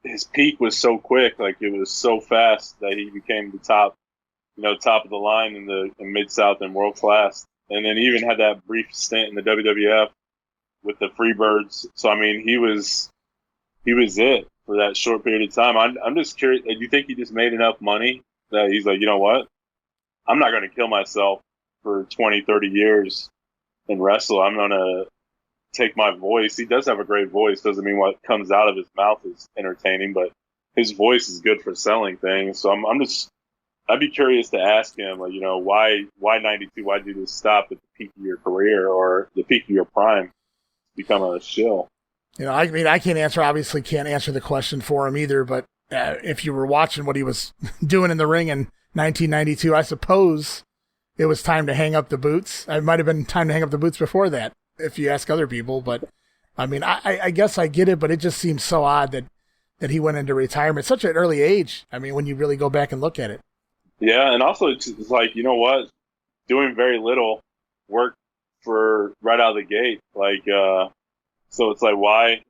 his peak was so quick, like it was so fast that he became the top of the line in Mid-South and world class. And then he even had that brief stint in the WWF with the Freebirds. So, I mean, he was it for that short period of time. I'm just curious, do you think he just made enough money that he's like, you know what? I'm not going to kill myself for 20, 30 years and wrestle. I'm going to take my voice. He does have a great voice. Doesn't mean what comes out of his mouth is entertaining, but his voice is good for selling things. So I'd be curious to ask him, like, why 92? Why did you just stop at the peak of your career or the peak of your prime, become a shill? I mean, I can't answer the question for him either, but if you were watching what he was doing in the ring in 1992, I suppose it was time to hang up the boots. It might have been time to hang up the boots before that, if you ask other people. But, I mean, I guess I get it, but it just seems so odd that he went into retirement at such an early age. I mean, when you really go back and look at it. Yeah, and also it's like, you know what? Doing very little worked for right out of the gate. Like, so it's like, why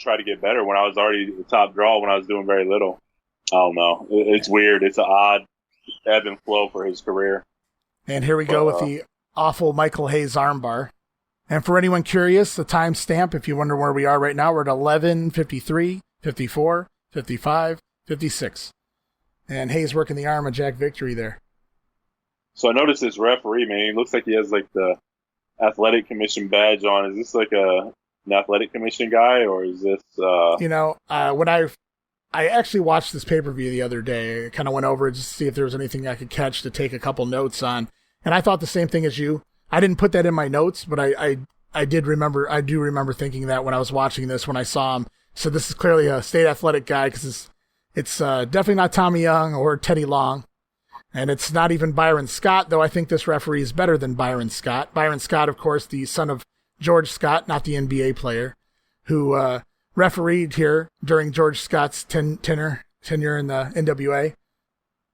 try to get better when I was already the top draw when I was doing very little? I don't know. It's weird. It's an odd ebb and flow for his career. And here we go with the awful Michael Hayes armbar. And for anyone curious, the timestamp, if you wonder where we are right now, we're at 11:53, 54, 55, 56. And Hayes working the arm of Jack Victory there. So I noticed this referee, man. He looks like he has like the athletic commission badge on. Is this like an athletic commission guy, or is this? When I actually watched this pay-per-view the other day, I kind of went over it just to see if there was anything I could catch to take a couple notes on, and I thought the same thing as you. I didn't put that in my notes, but I do remember thinking that when I was watching this, when I saw him. So this is clearly a state athletic guy, because it's definitely not Tommy Young or Teddy Long. And it's not even Byron Scott, though I think this referee is better than Byron Scott. Byron Scott, of course, the son of George Scott, not the NBA player, who refereed here during George Scott's tenure in the NWA.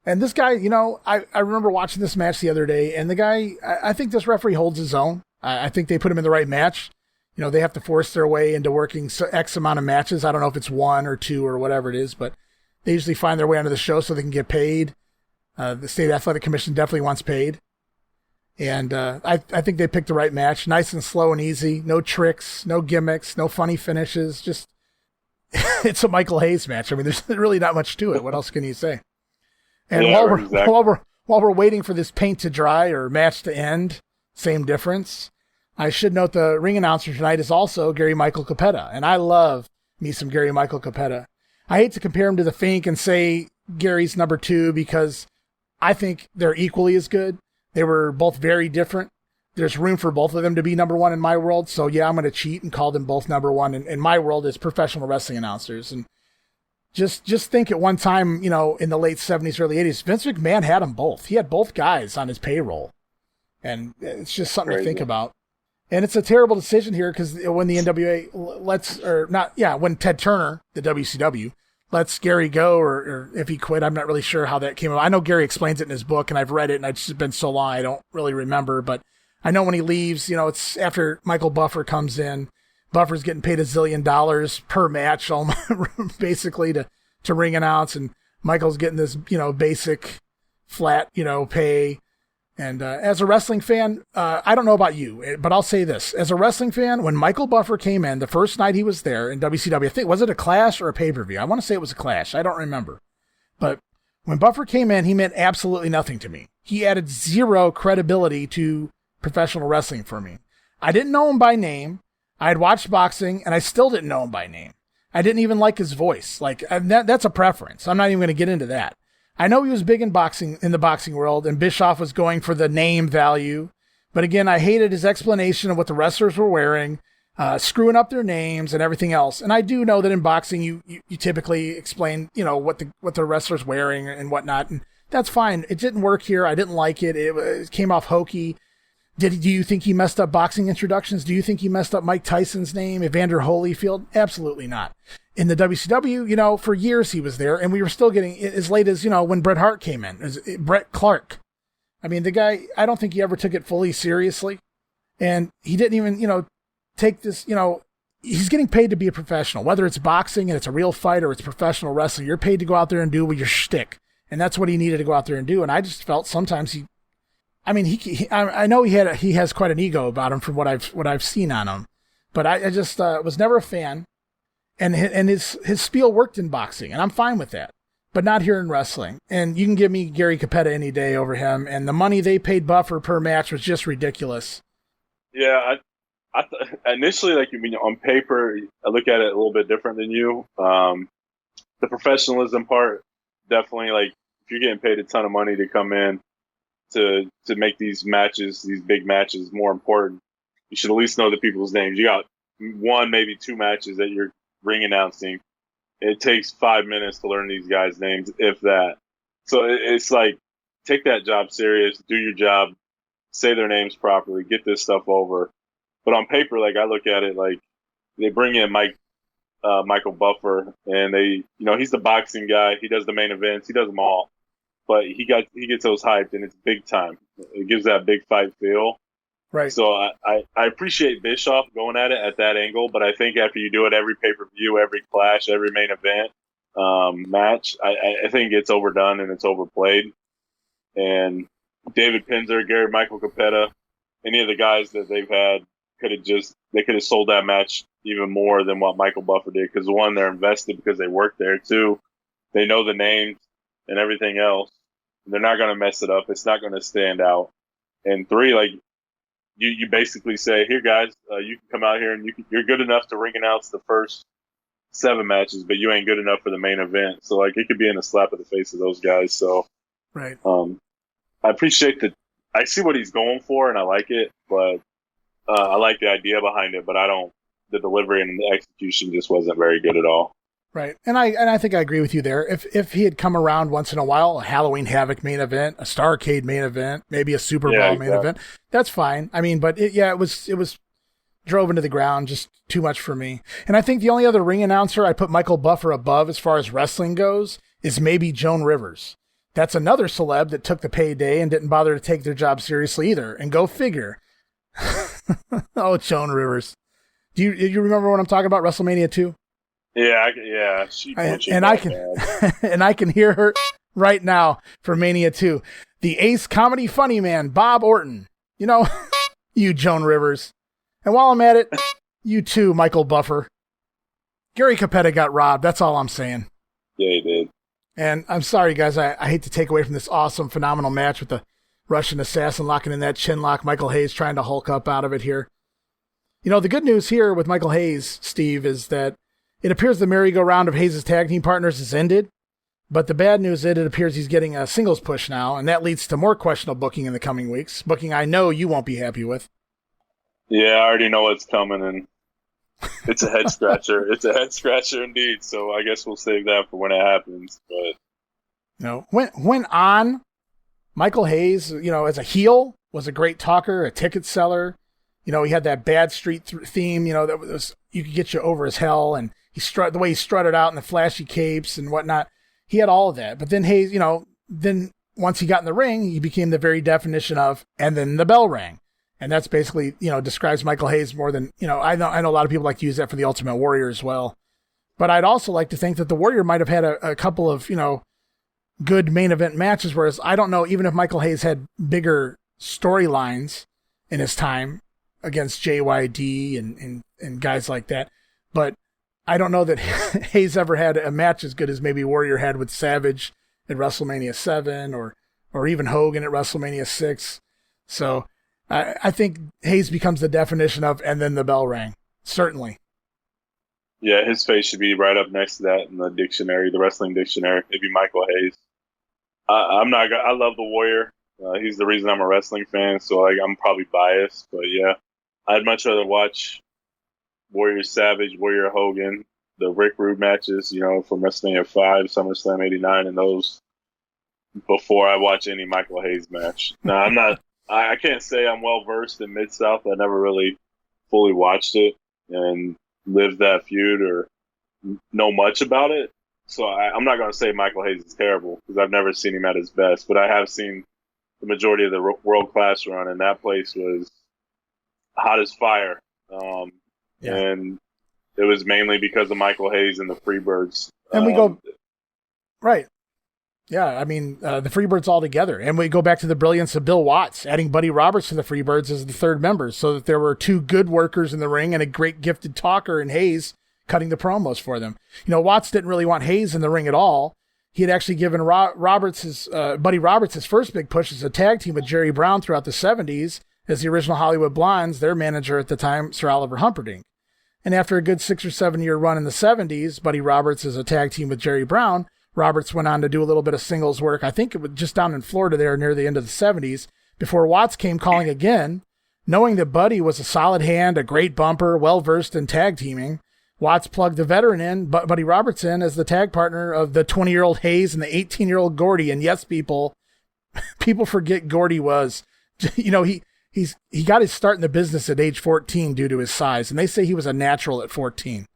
And this guy, I remember watching this match the other day, and the guy, I think this referee holds his own. I think they put him in the right match. They have to force their way into working X amount of matches. I don't know if it's 1 or 2 or whatever it is, but they usually find their way onto the show so they can get paid. The State Athletic Commission definitely wants paid. And I think they picked the right match. Nice and slow and easy. No tricks, no gimmicks, no funny finishes. Just, it's a Michael Hayes match. I mean, there's really not much to it. What else can you say? And while we're waiting for this paint to dry or match to end, same difference. I should note the ring announcer tonight is also Gary Michael Capetta. And I love me some Gary Michael Capetta. I hate to compare him to the Fink and say Gary's number 2 because I think they're equally as good. They were both very different. There's room for both of them to be number 1 in my world. So yeah, I'm going to cheat and call them both number 1 in my world as professional wrestling announcers. And just think at one time, in the late 70s, early 80s, Vince McMahon had them both. He had both guys on his payroll. And it's just something to think about. And it's a terrible decision here because when the NWA when Ted Turner, the WCW, lets Gary go, or if he quit, I'm not really sure how that came about. I know Gary explains it in his book, and I've read it, and it's just been so long I don't really remember. But I know when he leaves, it's after Michael Buffer comes in. Buffer's getting paid $1 zillion per match, basically to ring announce, and Michael's getting this basic flat pay. And as a wrestling fan, I don't know about you, but I'll say this. As a wrestling fan, when Michael Buffer came in, the first night he was there in WCW, I think, was it a Clash or a pay-per-view? I want to say it was a Clash. I don't remember. But when Buffer came in, he meant absolutely nothing to me. He added zero credibility to professional wrestling for me. I didn't know him by name. I had watched boxing, and I still didn't know him by name. I didn't even like his voice. That's a preference. I'm not even going to get into that. I know he was big in boxing, in the boxing world, and Bischoff was going for the name value. But again, I hated his explanation of what the wrestlers were wearing, screwing up their names and everything else. And I do know that in boxing, you typically explain, what the wrestler's wearing and whatnot. And that's fine. It didn't work here. I didn't like it. It came off hokey. Do you think he messed up boxing introductions? Do you think he messed up Mike Tyson's name, Evander Holyfield? Absolutely not. In the WCW, for years he was there, and we were still getting, as late as, when Bret Hart came in, Bret Clark. I mean, the guy, I don't think he ever took it fully seriously, and he didn't even, take this, he's getting paid to be a professional, whether it's boxing and it's a real fight or it's professional wrestling. You're paid to go out there and do your shtick, and that's what he needed to go out there and do, and I just felt sometimes I know he has quite an ego about him from what I've seen on him, but I just was never a fan. And his spiel worked in boxing, and I'm fine with that, but not here in wrestling. And you can give me Gary Capetta any day over him, and the money they paid Buffer per match was just ridiculous. Yeah, I initially, on paper, I look at it a little bit different than you. The professionalism part, definitely, if you're getting paid a ton of money to come in to make these matches, these big matches, more important, you should at least know the people's names. You got one, maybe two matches that you're ring announcing. It takes 5 minutes to learn these guys' names, if that. So it's take that job serious, do your job, say their names properly, get this stuff over. But on paper, I look at it they bring in Michael Buffer, and he's the boxing guy. He does the main events. He does them all. But he gets those hyped, and it's big time. It gives that big fight feel. Right. So I appreciate Bischoff going at it at that angle, but I think after you do it every pay-per-view, every Clash, every main event match, I think it's overdone and it's overplayed. And David Pinzer, Gary Michael Capetta, any of the guys that they've had could have sold that match even more than what Michael Buffer did. Because one, they're invested because they work there. Two, they know the names and everything else. They're not going to mess it up. It's not going to stand out. And three, you basically say, here, guys, you can come out here and you're good enough to ring announce the first 7 matches, but you ain't good enough for the main event. So, it could be in a slap of the face of those guys. So, right. I appreciate I see what he's going for, and I like it, but I like the idea behind it, but the delivery and the execution just wasn't very good at all. Right. And I think I agree with you there. If he had come around once in a while, a Halloween Havoc main event, a Starrcade main event, maybe a Super Bowl main event, that's fine. I mean, but it was drove into the ground, just too much for me. And I think the only other ring announcer I put Michael Buffer above as far as wrestling goes is maybe Joan Rivers. That's another celeb that took the payday and didn't bother to take their job seriously either. And go figure. Oh, Joan Rivers. Do you remember what I'm talking about? WrestleMania 2? Yeah. I can hear her right now for Mania 2. The ace comedy funny man, Bob Orton. You Joan Rivers. And while I'm at it, you too, Michael Buffer. Gary Capetta got robbed. That's all I'm saying. Yeah, he did. And I'm sorry, guys. I hate to take away from this awesome, phenomenal match with the Russian assassin locking in that chin lock. Michael Hayes trying to Hulk up out of it here. The good news here with Michael Hayes, Steve, is that it appears the merry-go-round of Hayes' tag team partners has ended, but the bad news is it appears he's getting a singles push now, and that leads to more questionable booking in the coming weeks, booking I know you won't be happy with. Yeah, I already know what's coming, and it's a head-scratcher. It's a head-scratcher indeed, so I guess we'll save that for when it happens. But when on Michael Hayes, as a heel, was a great talker, a ticket seller. You know, he had that bad street theme, you know, that was, you could get you over as hell. And the way he strutted out in the flashy capes and whatnot, he had all of that. But then Hayes, you know, then once he got in the ring, he became the very definition of, and then the bell rang. And that's basically, you know, describes Michael Hayes more than, you know, I know a lot of people like to use that for the Ultimate Warrior as well. But I'd also like to think that the Warrior might have had a couple of, you know, good main event matches, whereas I don't know, even if Michael Hayes had bigger storylines in his time against JYD and guys like that, but I don't know that Hayes ever had a match as good as maybe Warrior had with Savage at WrestleMania 7 or even Hogan at WrestleMania 6. So I think Hayes becomes the definition of, and then the bell rang. Certainly. Yeah, his face should be right up next to that in the dictionary, the wrestling dictionary. It'd be Michael Hayes. I love the Warrior. He's the reason I'm a wrestling fan, so I'm probably biased. But yeah, I'd much rather watch Warrior Savage, Warrior Hogan, the Rick Rude matches, you know, from WrestleMania 5, SummerSlam 89, and those before I watch any Michael Hayes match. Now, I can't say I'm well versed in Mid-South. I never really fully watched it and lived that feud or know much about it. So I'm not going to say Michael Hayes is terrible because I've never seen him at his best, but I have seen the majority of the World Class run, and that place was hot as fire. And it was mainly because of Michael Hayes and the Freebirds. And we go, right. Yeah, I mean, the Freebirds all together. And we go back to the brilliance of Bill Watts, adding Buddy Roberts to the Freebirds as the third member, so that there were two good workers in the ring and a great gifted talker in Hayes cutting the promos for them. You know, Watts didn't really want Hayes in the ring at all. He had actually given Buddy Roberts his first big push as a tag team with Jerry Brown throughout the 70s as the original Hollywood Blondes, their manager at the time, Sir Oliver Humperdinck. And after a good 6 or 7 year run in the 70s, Buddy Roberts as a tag team with Jerry Brown, Roberts went on to do a little bit of singles work. I think it was just down in Florida there near the end of the 70s, before Watts came calling again. Knowing that Buddy was a solid hand, a great bumper, well-versed in tag teaming, Watts plugged the veteran in, Buddy Roberts in, as the tag partner of the 20-year-old Hayes and the 18-year-old Gordy. And yes, people forget Gordy was, you know, he got his start in the business at age 14 due to his size, and they say he was a natural at 14.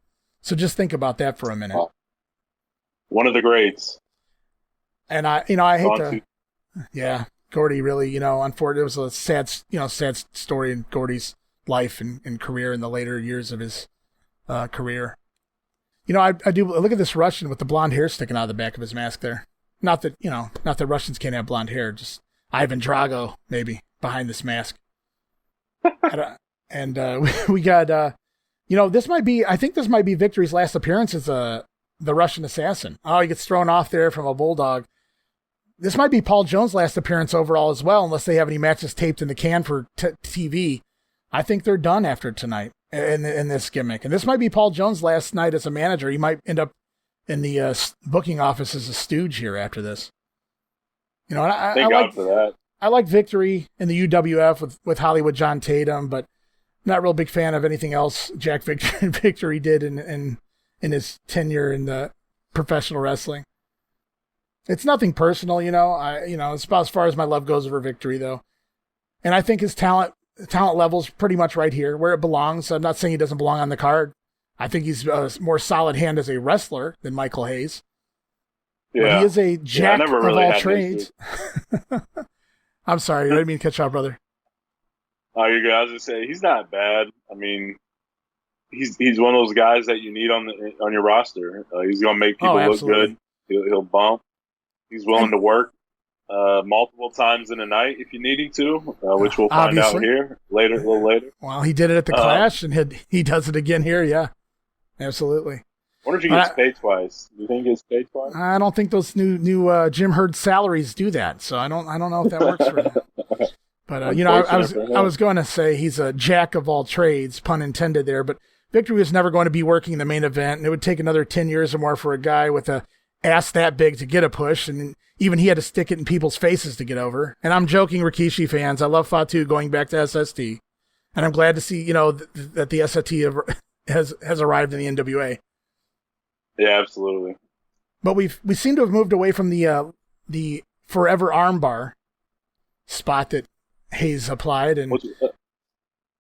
So just think about that for a minute. One of the greats. And I hate to, yeah, Gordy really, you know, unfortunately, it was a sad story in Gordy's life and career in the later years of his career. You know, I do look at this Russian with the blonde hair sticking out of the back of his mask there. Not that Russians can't have blonde hair, just Ivan Drago maybe behind this mask. And we got, I think this might be Victory's last appearance as the Russian assassin. Oh, he gets thrown off there from a bulldog. This might be Paul Jones' last appearance overall as well, unless they have any matches taped in the can for TV. I think they're done after tonight in this gimmick. And this might be Paul Jones' last night as a manager. He might end up in the booking office as a stooge here after this. You know, Thank God for that. I like Victory in the UWF with Hollywood John Tatum, but not a real big fan of anything else Jack Victory did in his tenure in the professional wrestling. It's nothing personal, as far as my love goes over Victory, though. And I think his talent level's pretty much right here where it belongs. I'm not saying he doesn't belong on the card. I think he's a more solid hand as a wrestler than Michael Hayes. Yeah. But he is a jack of all trades. I'm sorry, I didn't mean to cut you off, brother. Oh, you're good. I was just saying he's not bad. I mean, he's one of those guys that you need on your roster. He's going to make people look good. He'll bump. He's willing to work multiple times in a night if you need him to, which we'll find out here a little later. Well, he did it at the Clash, and he does it again here. Yeah, absolutely. I wonder if he gets paid twice. Do you think he gets paid twice? I don't think those new Jim Herd salaries do that, so I don't know if that works for him. But I was going to say he's a jack of all trades, pun intended there. But Victory was never going to be working the main event, and it would take another 10 years or more for a guy with a ass that big to get a push, and even he had to stick it in people's faces to get over. And I'm joking, Rikishi fans. I love Fatu going back to SST, and I'm glad to see that the SST has arrived in the NWA. Yeah, absolutely. But we seem to have moved away from the forever armbar spot that Hayes applied, and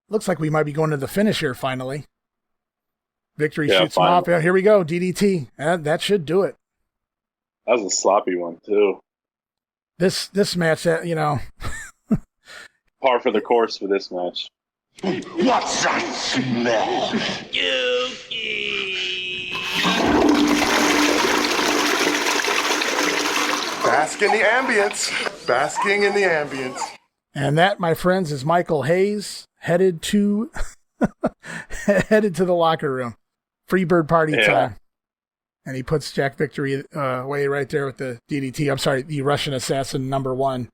looks like we might be going to the finish here finally. Victory shoots him off. Yeah, here we go, DDT. That should do it. That was a sloppy one, too. This match, Par for the course for this match. What's that smell? Basking in the ambience. And that, my friends, is Michael Hayes headed to the locker room. Freebird party time. And he puts Jack Victory away right there with the DDT. I'm sorry, the Russian Assassin #1.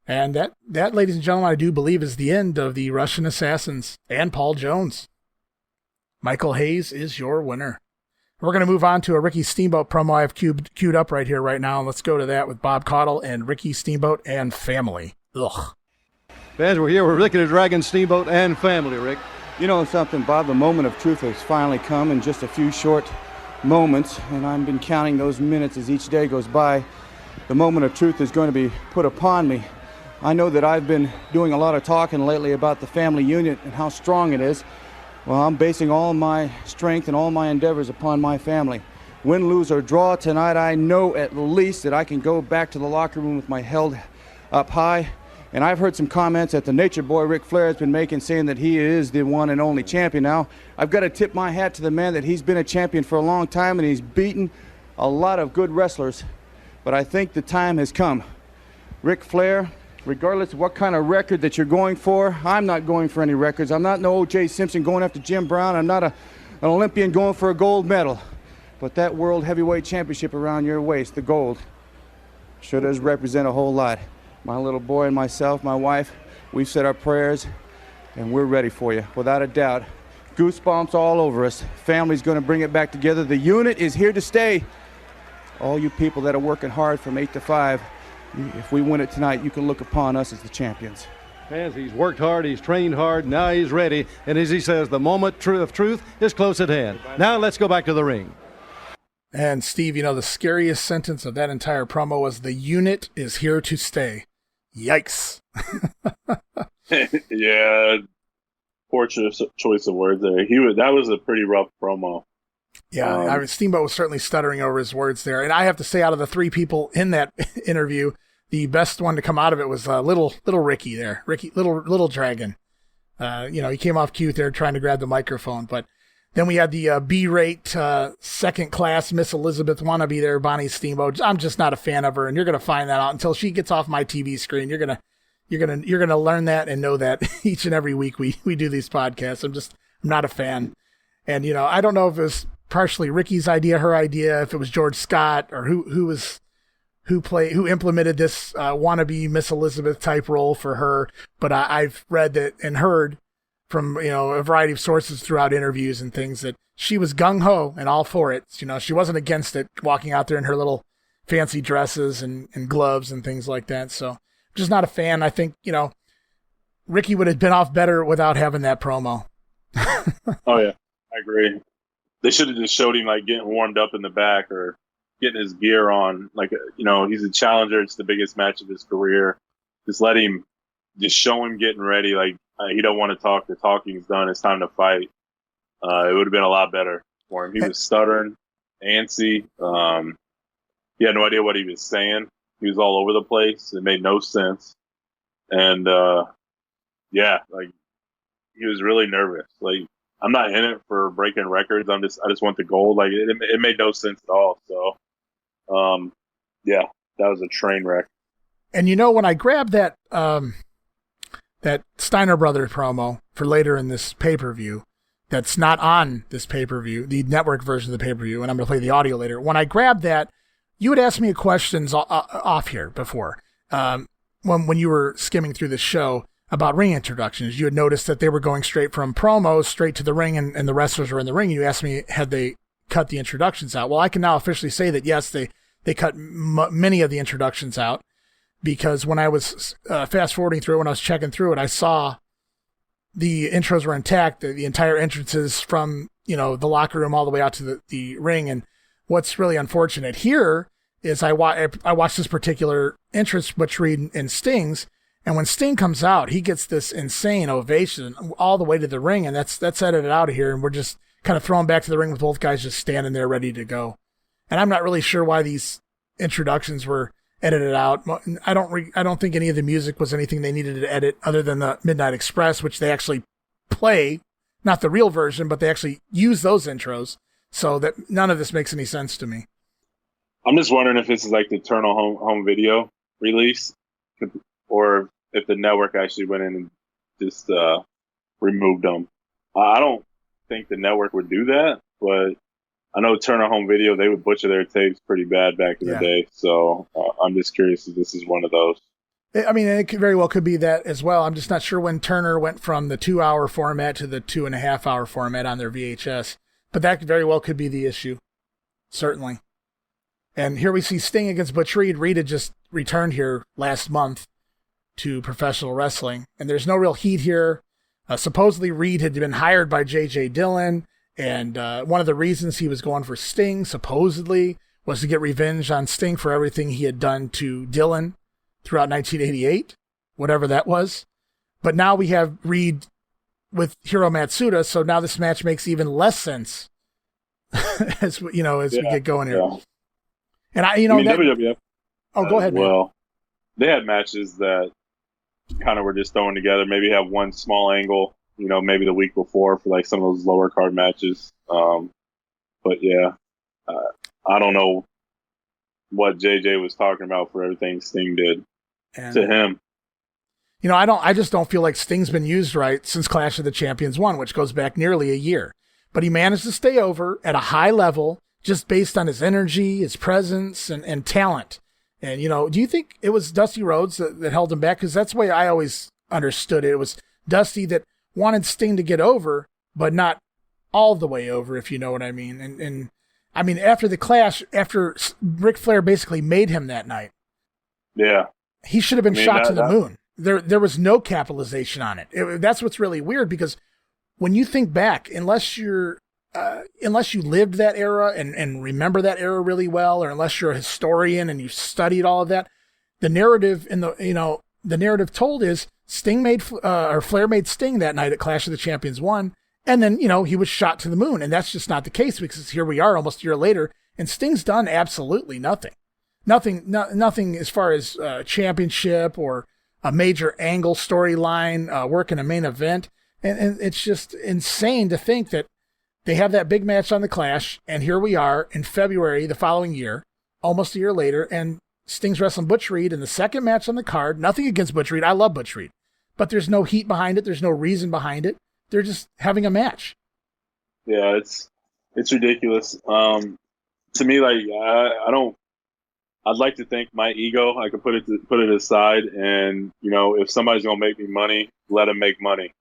And that, ladies and gentlemen, I do believe is the end of the Russian Assassins and Paul Jones. Michael Hayes is your winner. We're going to move on to a Ricky Steamboat promo I have queued up right here, right now. Let's go to that with Bob Caudle and Ricky Steamboat and family. Ugh. Fans, we're here with Ricky the Dragon Steamboat and family, Rick. You know something, Bob? The moment of truth has finally come in just a few short moments, and I've been counting those minutes as each day goes by. The moment of truth is going to be put upon me. I know that I've been doing a lot of talking lately about the family unit and how strong it is. Well, I'm basing all my strength and all my endeavors upon my family. Win, lose, or draw tonight, I know at least that I can go back to the locker room with my head up high. And I've heard some comments that the Nature Boy Ric Flair has been making, saying that he is the one and only champion now. I've got to tip my hat to the man that he's been a champion for a long time, and he's beaten a lot of good wrestlers. But I think the time has come. Ric Flair, regardless of what kind of record that you're going for, I'm not going for any records. I'm not no O.J. Simpson going after Jim Brown. I'm not an Olympian going for a gold medal. But that World Heavyweight Championship around your waist, the gold, sure does represent a whole lot. My little boy and myself, my wife, we've said our prayers, and we're ready for you, without a doubt. Goosebumps all over us. Family's going to bring it back together. The unit is here to stay. All you people that are working hard from 8 to 5, if we win it tonight, you can look upon us as the champions. Fans, he's worked hard, he's trained hard, now he's ready, and as he says, the moment of truth is close at hand. Now let's go back to the ring. And Steve, the scariest sentence of that entire promo was, the unit is here to stay. Yikes. Yeah, poor choice of words there. That was a pretty rough promo. Yeah, Steamboat was certainly stuttering over his words there. And I have to say, out of the three people in that interview, the best one to come out of it was little Ricky there. Little Dragon. He came off cute there trying to grab the microphone. But then we had the B-rate second class Miss Elizabeth wannabe there, Bonnie Steamboat. I'm just not a fan of her, and you're going to find that out until she gets off my TV screen. You're gonna learn that and know that each and every week we do these podcasts. I'm not a fan. And I don't know if it was partially Ricky's idea, her idea, if it was George Scott or who implemented this wannabe Miss Elizabeth type role for her. But I've read that and heard from a variety of sources throughout interviews and things that she was gung-ho and all for it. She wasn't against it, walking out there in her little fancy dresses and gloves and things like that. So I'm just not a fan. I think Ricky would have been off better without having that promo. Oh yeah, I agree. They should have just showed him getting warmed up in the back or getting his gear on. He's a challenger. It's the biggest match of his career. Just show him getting ready. He don't want to talk. The talking's done. It's time to fight. It would have been a lot better for him. He was stuttering, antsy. He had no idea what he was saying. He was all over the place. It made no sense. And, he was really nervous. I'm not in it for breaking records. I just want the gold. It made no sense at all. So, that was a train wreck. And when I grabbed that Steiner Brothers promo for later in this pay-per-view, that's not on this pay-per-view, the network version of the pay-per-view, and I'm going to play the audio later. When I grabbed that, you had asked me questions off here before, when you were skimming through the show about ring introductions. You had noticed that they were going straight from promos straight to the ring, and the wrestlers were in the ring. You asked me, had they cut the introductions out? Well, I can now officially say that, yes, they cut many of the introductions out, because when I was fast-forwarding through it, when I was checking through it, I saw the intros were intact, the entire entrances from, the locker room all the way out to the ring. And what's really unfortunate here is I watched this particular entrance, Butch Reed and Sting's, And when Sting comes out, he gets this insane ovation all the way to the ring, and that's edited out of here, and we're just kind of thrown back to the ring with both guys just standing there ready to go. And I'm not really sure why these introductions were edited out. I don't think any of the music was anything they needed to edit other than the Midnight Express, which they actually play, not the real version, but they actually use those intros, so that none of this makes any sense to me. I'm just wondering if this is like the eternal home video release, or if the network actually went in and just removed them. I don't think the network would do that, but I know Turner Home Video, they would butcher their tapes pretty bad back in the day. So I'm just curious if this is one of those. I mean, it very well could be that as well. I'm just not sure when Turner went from the 2-hour format to the 2.5-hour format on their VHS. But that very well could be the issue. Certainly. And here we see Sting against Butch Reed. Reed had just returned here last month to professional wrestling. And there's no real heat here. Supposedly Reed had been hired by J.J. Dillon. And one of the reasons he was going for Sting, supposedly, was to get revenge on Sting for everything he had done to Dillon throughout 1988, whatever that was. But now we have Reed with Hiro Matsuda, so now this match makes even less sense as we get going here. Yeah. And WWF. Oh, go ahead. Well, they had matches that kind of were just thrown together. Maybe have one small angle, maybe the week before for like some of those lower card matches. But yeah, I don't know what JJ was talking about for everything Sting did to him. I just don't feel like Sting's been used right since Clash of the Champions 1, which goes back nearly a year. But he managed to stay over at a high level just based on his energy, his presence, and talent. And, do you think it was Dusty Rhodes that held him back? Because that's the way I always understood it. It was Dusty that wanted Sting to get over, but not all the way over, if you know what I mean. And I mean, after the Clash, after Ric Flair basically made him that night, he should have been shot to the moon. There was no capitalization on it. That's what's really weird, because when you think back, unless you lived that era and remember that era really well, or unless you're a historian and you studied all of that, the narrative the narrative told is Flair made Sting that night at Clash of the Champions 1, and then he was shot to the moon, and that's just not the case, because here we are almost a year later, and Sting's done absolutely nothing as far as championship or a major angle storyline, work in a main event, and it's just insane to think that they have that big match on the Clash, and here we are in February the following year, almost a year later, and Sting's wrestling Butch Reed in the second match on the card. Nothing against Butch Reed. I love Butch Reed. But there's no heat behind it. There's no reason behind it. They're just having a match. Yeah, it's ridiculous. To me, like, I'd like to think my ego, I could put it aside, and, if somebody's going to make me money, let them make money.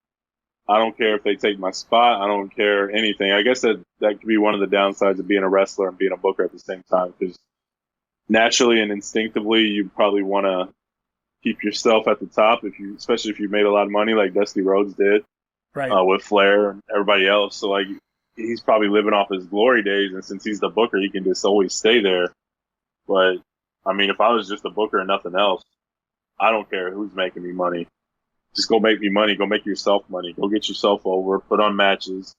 I don't care if they take my spot. I don't care anything. I guess that could be one of the downsides of being a wrestler and being a booker at the same time, because naturally and instinctively, you probably want to keep yourself at the top, especially if you made a lot of money like Dusty Rhodes did, right? With Flair and everybody else. So like, he's probably living off his glory days, and since he's the booker, he can just always stay there. But I mean, if I was just a booker and nothing else, I don't care who's making me money. Just go make me money. Go make yourself money. Go get yourself over. Put on matches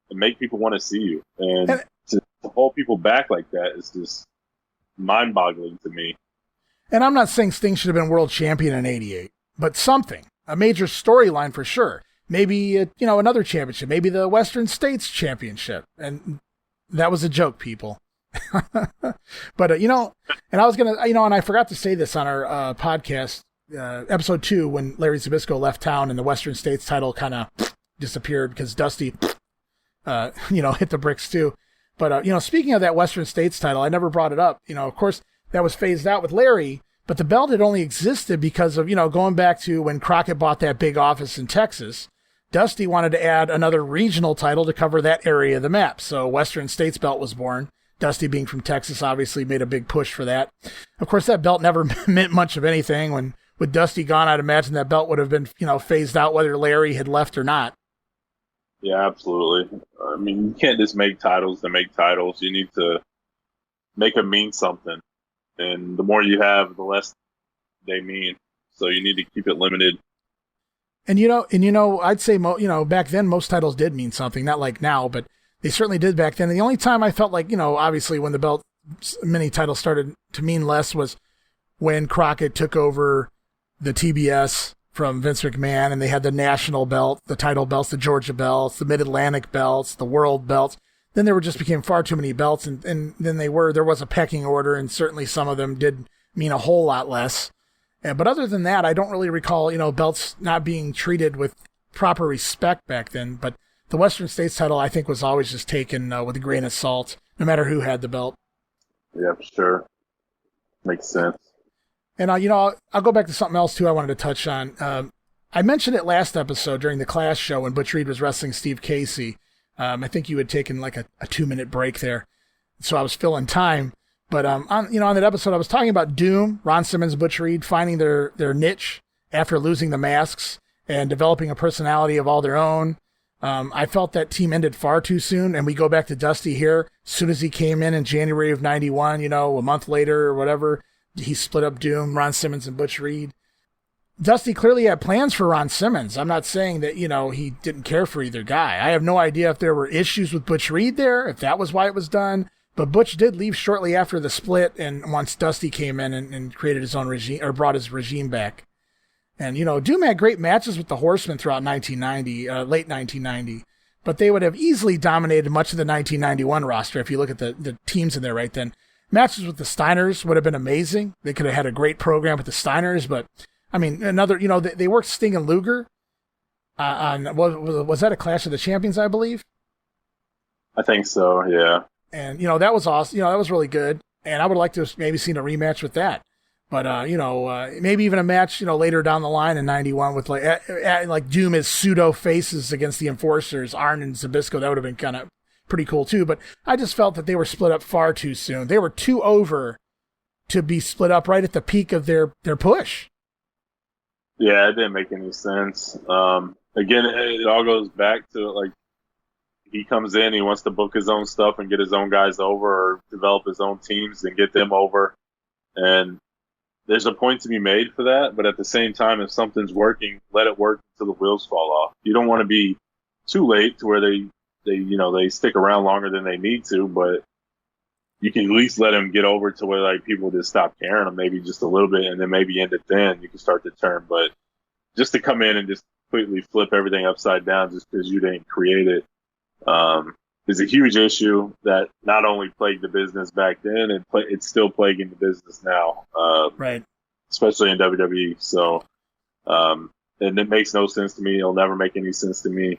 and make people want to see you. And to hold people back like that is just mind-boggling to me. And I'm not saying Sting should have been world champion in '88, but something, a major storyline for sure. Maybe another championship. Maybe the Western States Championship. And that was a joke, people. But and I was gonna, and I forgot to say this on our podcast. Episode 2, when Larry Zbyszko left town and the Western States title kind of disappeared because Dusty, hit the bricks too. But, speaking of that Western States title, I never brought it up. Of course, that was phased out with Larry, but the belt had only existed because of, going back to when Crocket bought that big office in Texas. Dusty wanted to add another regional title to cover that area of the map. So Western States belt was born. Dusty, being from Texas, obviously made a big push for that. Of course, that belt never meant much of anything. With Dusty gone, I'd imagine that belt would have been, phased out whether Larry had left or not. Yeah, absolutely. I mean, you can't just make titles to make titles. You need to make them mean something. And the more you have, the less they mean. So you need to keep it limited. And I'd say back then most titles did mean something, not like now, but they certainly did back then. And the only time I felt like, obviously when the belt mini title started to mean less was when Crocket took over the TBS from Vince McMahon, and they had the national belt, the title belts, the Georgia belts, the Mid-Atlantic belts, the world belts. Then there just became far too many belts, and then there was a pecking order, and certainly some of them did mean a whole lot less. But other than that, I don't really recall, belts not being treated with proper respect back then. But the Western States title, I think, was always just taken with a grain of salt, no matter who had the belt. Yeah, for sure. Makes sense. And, I'll go back to something else, too, I wanted to touch on. I mentioned it last episode during the Clash show when Butch Reed was wrestling Steve Casey. I think you had taken like a 2-minute break there. So I was filling time. But on that episode, I was talking about Doom, Ron Simmons, Butch Reed finding their niche after losing the masks and developing a personality of all their own. I felt that team ended far too soon, and we go back to Dusty here. As soon as he came in January of 91, a month later or whatever, he split up Doom, Ron Simmons, and Butch Reed. Dusty clearly had plans for Ron Simmons. I'm not saying that, he didn't care for either guy. I have no idea if there were issues with Butch Reed there, if that was why it was done. But Butch did leave shortly after the split, and once Dusty came in and created his own regime, or brought his regime back. And, Doom had great matches with the Horsemen throughout 1990, late 1990. But they would have easily dominated much of the 1991 roster if you look at the teams in there right then. Matches with the Steiners would have been amazing. They could have had a great program with the Steiners, but... I mean, they worked Sting and Luger was that a Clash of the Champions, I believe? I think so, yeah. And, that was awesome. That was really good. And I would like to have maybe seen a rematch with that. But, maybe even a match, later down the line in 91 with like Doom as pseudo faces against the Enforcers, Arn and Zbyszko. That would have been kind of pretty cool too. But I just felt that they were split up far too soon. They were too over to be split up right at the peak of their push. Yeah, it didn't make any sense. Again, it all goes back to, like, he comes in, he wants to book his own stuff and get his own guys over or develop his own teams and get them over. And there's a point to be made for that, but at the same time, if something's working, let it work until the wheels fall off. You don't want to be too late to where they stick around longer than they need to, but you can at least let them get over to where, like, people just stop caring them maybe just a little bit, and then maybe end it then. You can start to turn. But just to come in and just completely flip everything upside down just because you didn't create it is a huge issue that not only plagued the business back then, it's still plaguing the business now. Right. Especially in WWE. So, and it makes no sense to me. It'll never make any sense to me.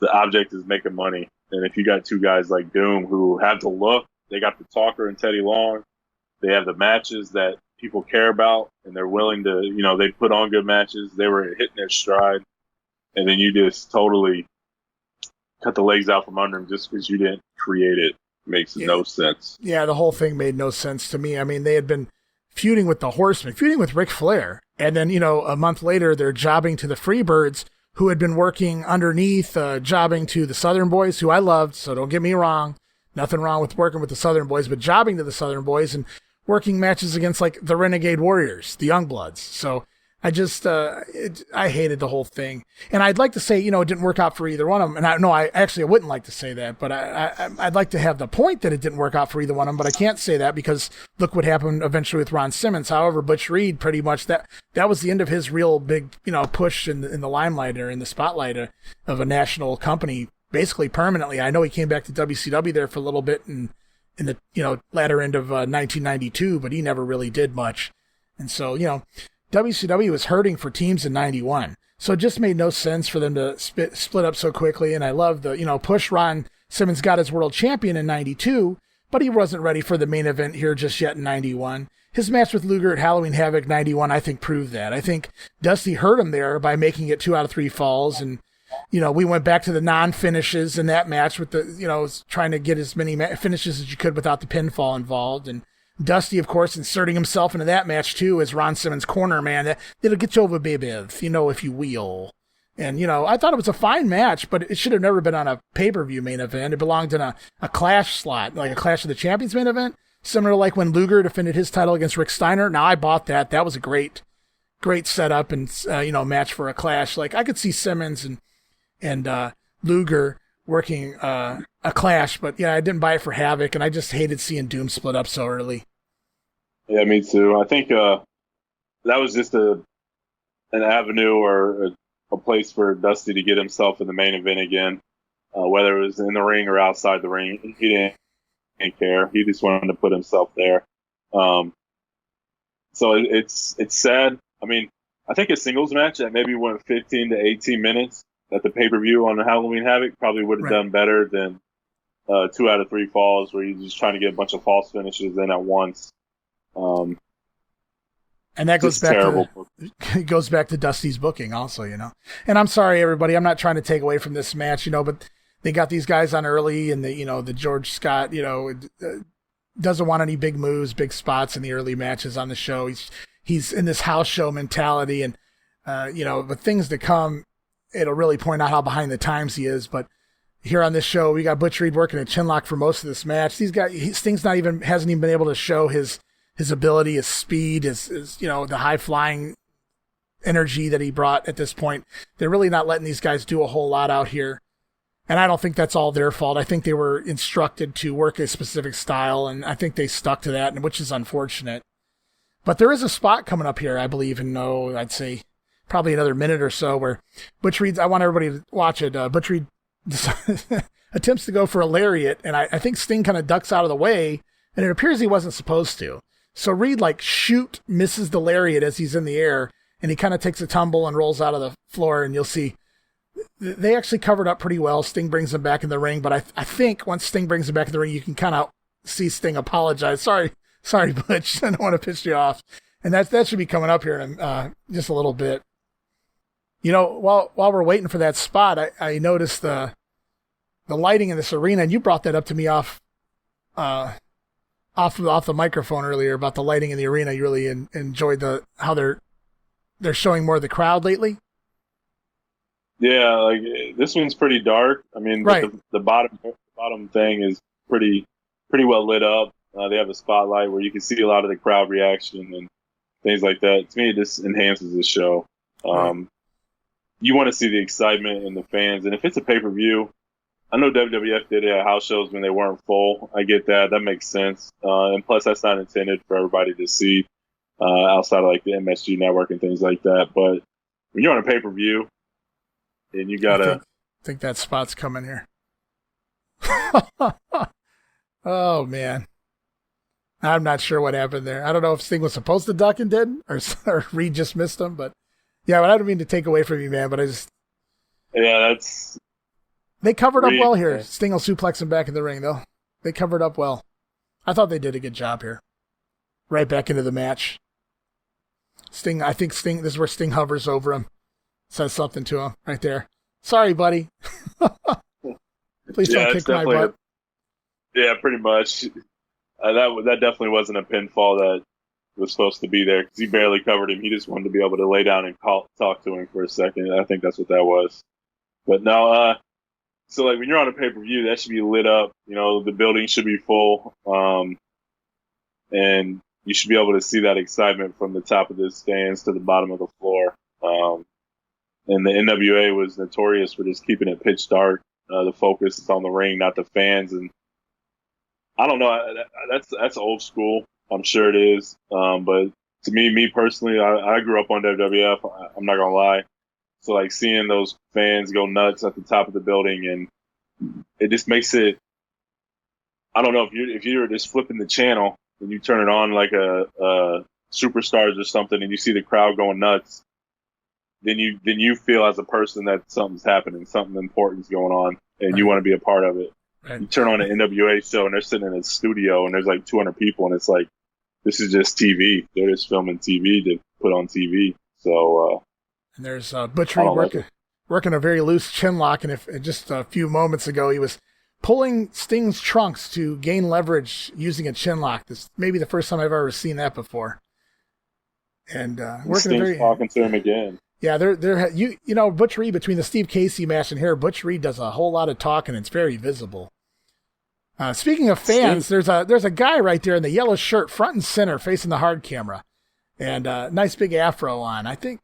The object is making money. And if you got two guys like Doom who have the look, they got the talker and Teddy Long. They have the matches that people care about, and they're willing to, they put on good matches. They were hitting their stride. And then you just totally cut the legs out from under them just because you didn't create it. Makes no sense. Yeah, the whole thing made no sense to me. I mean, they had been feuding with the Horsemen, feuding with Ric Flair. And then, a month later, they're jobbing to the Freebirds, who had been working underneath, jobbing to the Southern Boys, who I loved, so don't get me wrong. Nothing wrong with working with the Southern Boys, but jobbing to the Southern Boys and working matches against, like, the Renegade Warriors, the Youngbloods. So I just, I hated the whole thing. And I'd like to say, it didn't work out for either one of them. And I wouldn't like to say that, but I'd like to have the point that it didn't work out for either one of them, but I can't say that because look what happened eventually with Ron Simmons. However, Butch Reed, pretty much that was the end of his real big, push in the limelight or in the spotlight of a national company. Basically permanently. I know he came back to WCW there for a little bit in the latter end of 1992, but he never really did much. And so WCW was hurting for teams in 91, so it just made no sense for them to split up so quickly. And I love the push. Ron Simmons got his world champion in 92, but he wasn't ready for the main event here just yet in 91. His match with Luger at Halloween Havoc 91, I think, proved that. I think Dusty hurt him there by making it 2 out of 3 falls. And we went back to the non-finishes in that match with the, trying to get as many finishes as you could without the pinfall involved. And Dusty, of course, inserting himself into that match, too, as Ron Simmons' corner man. That'll get you over, baby, if you will. And, I thought it was a fine match, but it should have never been on a pay-per-view main event. It belonged in a Clash slot, like a Clash of the Champions main event, similar to like when Luger defended his title against Rick Steiner. Now, I bought that. That was a great great setup and match for a clash. Like I could see Simmons and Luger working a clash, but I didn't buy it for Havoc, and I just hated seeing Doom split up so early. Yeah, me too. I think that was just an avenue or a place for Dusty to get himself in the main event again, whether it was in the ring or outside the ring. He didn't care. He just wanted to put himself there. So it's sad. I mean, I think a singles match that maybe went 15 to 18 minutes at the pay-per-view on the Halloween Havoc probably would have done better than 2 out of 3 falls where you're just trying to get a bunch of false finishes in at once. And that goes back to Dusty's booking also, And I'm sorry, everybody. I'm not trying to take away from this match, but they got these guys on early, and the George Scott, doesn't want any big moves, big spots in the early matches on the show. He's in this house show mentality, and but things to come, it'll really point out how behind the times he is. But here on this show, we got Butch Reed working a chinlock for most of this match. Sting's hasn't even been able to show his ability, his speed, his the high flying energy that he brought at this point. They're really not letting these guys do a whole lot out here. And I don't think that's all their fault. I think they were instructed to work a specific style, and I think they stuck to that, which is unfortunate. But there is a spot coming up here, I believe, I'd say probably another minute or so, where Butch Reed, I want everybody to watch it, Butch Reed attempts to go for a lariat, and I think Sting kind of ducks out of the way, and it appears he wasn't supposed to. So Reed, misses the lariat as he's in the air, and he kind of takes a tumble and rolls out of the floor, and you'll see they actually covered up pretty well. Sting brings him back in the ring, but I think once Sting brings him back in the ring, you can kind of see Sting apologize. Sorry, Butch. I don't want to piss you off. And that should be coming up here in just a little bit. While we're waiting for that spot, I noticed the lighting in this arena, and you brought that up to me off the microphone earlier about the lighting in the arena. You really enjoyed how they're showing more of the crowd lately. Yeah, this one's pretty dark. I mean, right. the bottom thing is pretty well lit up. They have a spotlight where you can see a lot of the crowd reaction and things like that. To me, this enhances the show. You want to see the excitement in the fans, and if it's a pay-per-view, I know WWF did it at house shows when they weren't full. I get that. That makes sense. And plus, that's not intended for everybody to see outside of the MSG network and things like that. But when you're on a pay-per-view, and you gotta... I think that spot's coming here. Oh, man. I'm not sure what happened there. I don't know if Sting was supposed to duck and didn't, or Reed just missed him. But yeah, I don't mean to take away from you, man, but I just... Yeah, that's... They covered up well here. Sting will suplex him back in the ring, though. They covered up well. I thought they did a good job here. Right back into the match. I think Sting, this is where Sting hovers over him. Says something to him right there. Sorry, buddy. Please don't kick my butt. Yeah, pretty much. That definitely wasn't a pinfall that was supposed to be there because he barely covered him. He just wanted to be able to lay down and talk to him for a second. I think that's what that was. But no, so when you're on a pay-per-view, that should be lit up. The building should be full. And you should be able to see that excitement from the top of the stands to the bottom of the floor. And the NWA was notorious for just keeping it pitch dark. The focus is on the ring, not the fans. And I don't know. That's old school. I'm sure it is. But to me personally, I grew up on WWF. I'm not gonna lie. So seeing those fans go nuts at the top of the building, and it just makes it. I don't know if you're just flipping the channel and you turn it on like a Superstars or something, and you see the crowd going nuts. Then you feel as a person that something's happening, something important's going on, and you want to be a part of it. Right. You turn on an NWA show, and they're sitting in a studio, and there's 200 people, and it's this is just TV. They're just filming TV to put on TV. So, and there's Butch Reed working a very loose chin lock, and if just a few moments ago he was pulling Sting's trunks to gain leverage using a chin lock. This may be the first time I've ever seen that before. And Sting's talking to him again. Yeah, Butch Reed, between the Steve Casey match and here, Butch Reed does a whole lot of talking. It's very visible. Speaking of fans, there's a guy right there in the yellow shirt, front and center, facing the hard camera. And nice big afro on. I think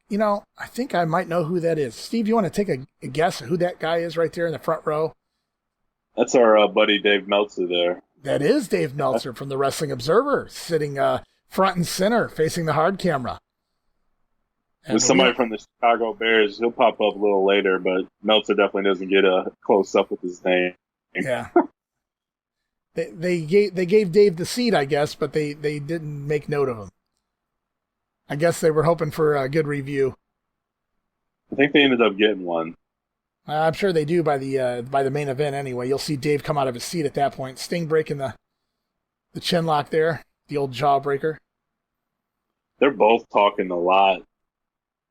I might know who that is. Steve, you want to take a guess at who that guy is right there in the front row? That's our buddy Dave Meltzer there. That is Dave Meltzer from the Wrestling Observer, sitting front and center, facing the hard camera. And with somebody from the Chicago Bears, he'll pop up a little later, but Meltzer definitely doesn't get a close up with his name. Yeah. They gave Dave the seat, I guess, but they didn't make note of him. I guess they were hoping for a good review. I think they ended up getting one. I'm sure they do by the main event anyway. You'll see Dave come out of his seat at that point. Sting breaking the chin lock there, the old jawbreaker. They're both talking a lot.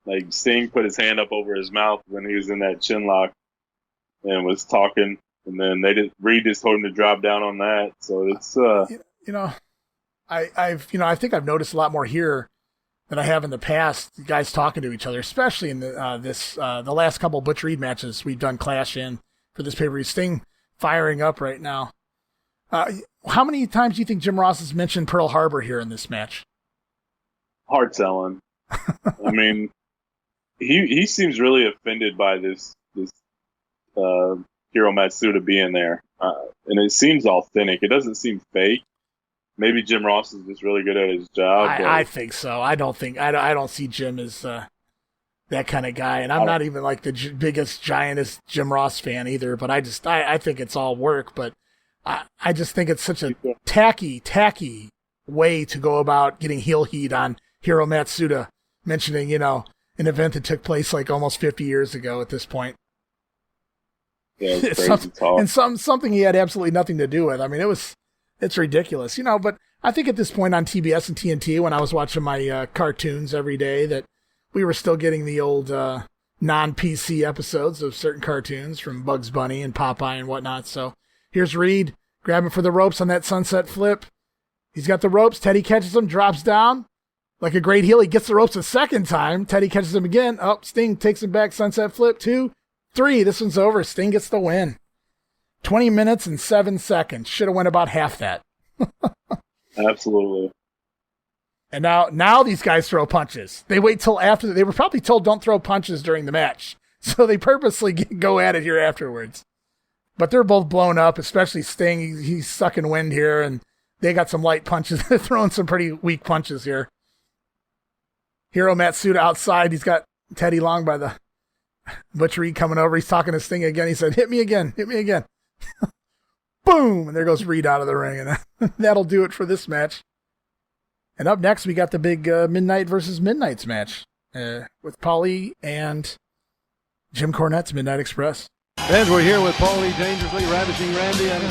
Like Sting put his hand up over his mouth when he was in that chin lock and was talking, and then Reed just told him to drop down on that. So it's I think I've noticed a lot more here than I have in the past, guys talking to each other, especially in the last couple of Butch Reed matches we've done Clash in for this pay-per-view. Sting firing up right now. How many times do you think Jim Ross has mentioned Pearl Harbor here in this match? Hard selling. I mean, he seems really offended by this Hiro Matsuda being there, and it seems authentic. It doesn't seem fake. Maybe Jim Ross is just really good at his job. I think so. I don't see Jim as that kind of guy, and I'm not even like the biggest giantest Jim Ross fan either. But I think it's all work. But I just think it's such a tacky way to go about getting heel heat on Hiro Matsuda, mentioning an event that took place like almost 50 years ago at this point. Yeah, it's crazy talk. And something he had absolutely nothing to do with. I mean, it's ridiculous, but I think at this point on TBS and TNT, when I was watching my cartoons every day, that we were still getting the old non-PC episodes of certain cartoons from Bugs Bunny and Popeye and whatnot. So here's Reed grabbing for the ropes on that sunset flip. He's got the ropes. Teddy catches him, drops down. Like a great heel, he gets the ropes a second time. Teddy catches him again. Oh, Sting takes him back, sunset flip. 2, 3. This one's over. Sting gets the win. 20 minutes and 7 seconds. Should have went about half that. Absolutely. And now these guys throw punches. They wait till after. They were probably told don't throw punches during the match. So they purposely go at it here afterwards. But they're both blown up, especially Sting. He's sucking wind here, and they got some light punches. They're throwing some pretty weak punches here. Hiro Matsuda outside. He's got Teddy Long by the Butch Reed coming over. He's talking to Sting again. He said, hit me again. Boom! And there goes Reed out of the ring. And that'll do it for this match. And up next, we got the big Midnight versus Midnights match with Paulie and Jim Cornette's Midnight Express. Fans, we're here with Paulie Dangerously, Ravishing Randy, and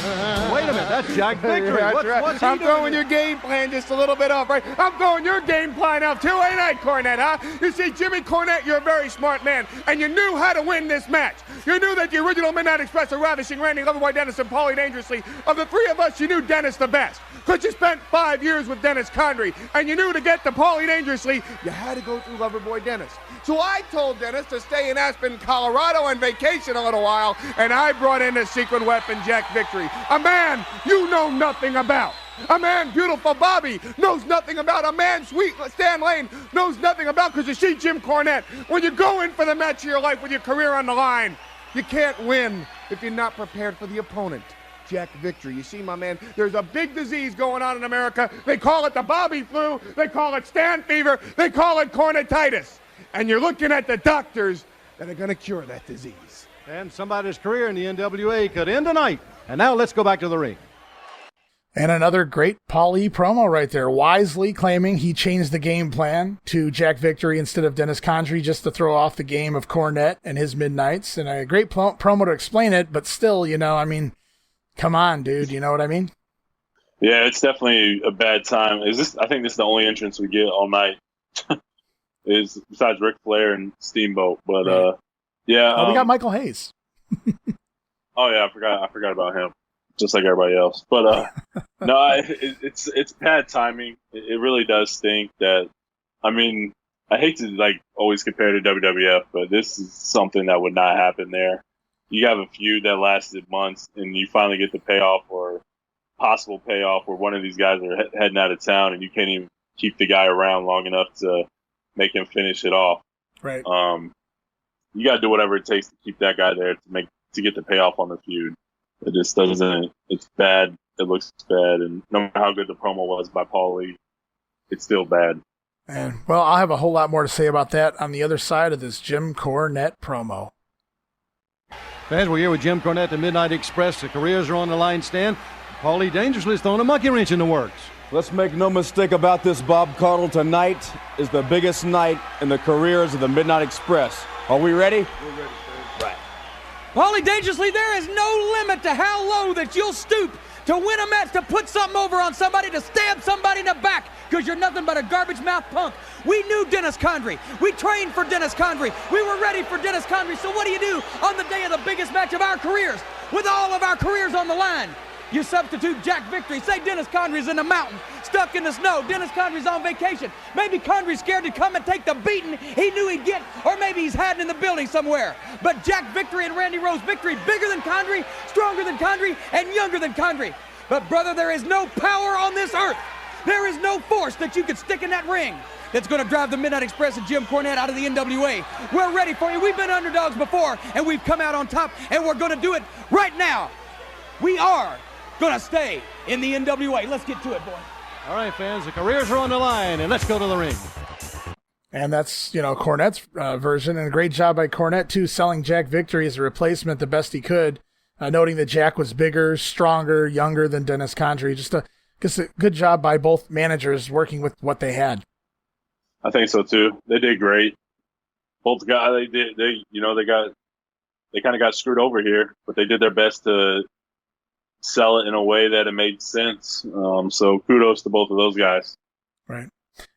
wait a minute, that's Jack Victory. What's I'm throwing your game plan just a little bit off, right? I'm throwing your game plan off too, ain't I, Cornette, huh? You see, Jimmy Cornette, you're a very smart man, and you knew how to win this match. You knew that the original Midnight Express of Ravishing Randy, Loverboy Dennis, and Paulie Dangerously, of the three of us, you knew Dennis the best. Because you spent 5 years with Dennis Condrey, and you knew to get to Paulie Dangerously, you had to go through Loverboy Dennis. So I told Dennis to stay in Aspen, Colorado on vacation a little while, and I brought in the secret weapon, Jack Victory. A man you know nothing about. A man beautiful Bobby knows nothing about. A man sweet Stan Lane knows nothing about, because you see, Jim Cornette, when you go in for the match of your life with your career on the line, you can't win if you're not prepared for the opponent. Jack Victory. You see, my man, there's a big disease going on in America. They call it the Bobby flu. They call it Stan fever. They call it cornetitis. And you're looking at the doctors that are going to cure that disease. And somebody's career in the NWA could end tonight. And now let's go back to the ring. And another great Paulie promo right there, wisely claiming he changed the game plan to Jack Victory instead of Dennis Condrey just to throw off the game of Cornette and his Midnights. And a great promo to explain it, but still, come on, dude. You know what I mean? Yeah, it's definitely a bad time. I think this is the only entrance we get all night. Is besides Ric Flair and Steamboat, but right. Yeah. We got Michael Hayes. Oh yeah, I forgot about him, just like everybody else. But no, it's bad timing. It really does stink. That I hate to always compare to WWF, but this is something that would not happen there. You have a feud that lasted months, and you finally get the payoff or possible payoff where one of these guys are heading out of town, and you can't even keep the guy around long enough to make him finish it off. Right. You got to do whatever it takes to keep that guy there to get the payoff on the feud. It just doesn't. It's bad. It looks bad, and no matter how good the promo was by Paul Lee, it's still bad. And well, I'll have a whole lot more to say about that on the other side of this Jim Cornette promo. Fans, we're here with Jim Cornette, the Midnight Express. The careers are on the line, Stan. Paulie dangerously is throwing a monkey wrench in the works. Let's make no mistake about this, Bob Caudle. Tonight is the biggest night in the careers of the Midnight Express. Are we ready? We're ready, sir. Right. Paulie dangerously, there is no limit to how low that you'll stoop to win a match, to put something over on somebody, to stab somebody in the back, because you're nothing but a garbage mouth punk. We knew Dennis Condrey. We trained for Dennis Condrey. We were ready for Dennis Condrey. So what do on the day of the biggest match of our careers, with all of our careers on the line? You substitute Jack Victory. Say Dennis Condrey's in the mountain, stuck in the snow. Dennis Condrey's on vacation. Maybe Condrey's scared to come and take the beating he knew he'd get, or maybe he's hiding in the building somewhere. But Jack Victory and Randy Rose Victory, bigger than Condrey, stronger than Condrey, and younger than Condrey. But brother, there is no power on this earth. There is no force that you could stick in that ring that's going to drive the Midnight Express and Jim Cornette out of the NWA. We're ready for you. We've been underdogs before, and we've come out on top, and we're going to do it right now. We are going to stay in the NWA. Let's get to it, boy. All right, fans, the careers are on the line, and let's go to the ring. And that's, Cornette's version, and a great job by Cornette, too, selling Jack Victory as a replacement the best he could, noting that Jack was bigger, stronger, younger than Dennis Condrey. Just a good job by both managers working with what they had. I think so, too. They did great. Both guys, they kind of got screwed over here, but they did their best to sell it in a way that it made sense. So kudos to both of those guys. Right.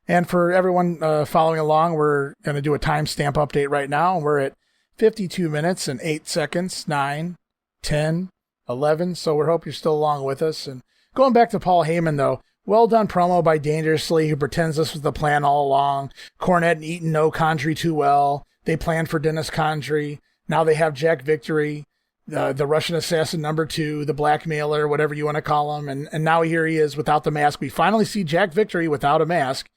And for everyone following along, we're going to do a timestamp update right now. We're at 52 minutes and 8 seconds, 9, 10, 11. So we hope you're still along with us. And going back to Paul Heyman, though, well done promo by Dangerously, who pretends this was the plan all along. Cornette and Eaton know Condrey too well. They planned for Dennis Condrey. Now they have Jack Victory, the Russian assassin number 2, the blackmailer, whatever you want to call him. And now here he is without the mask. We finally see Jack Victory without a mask.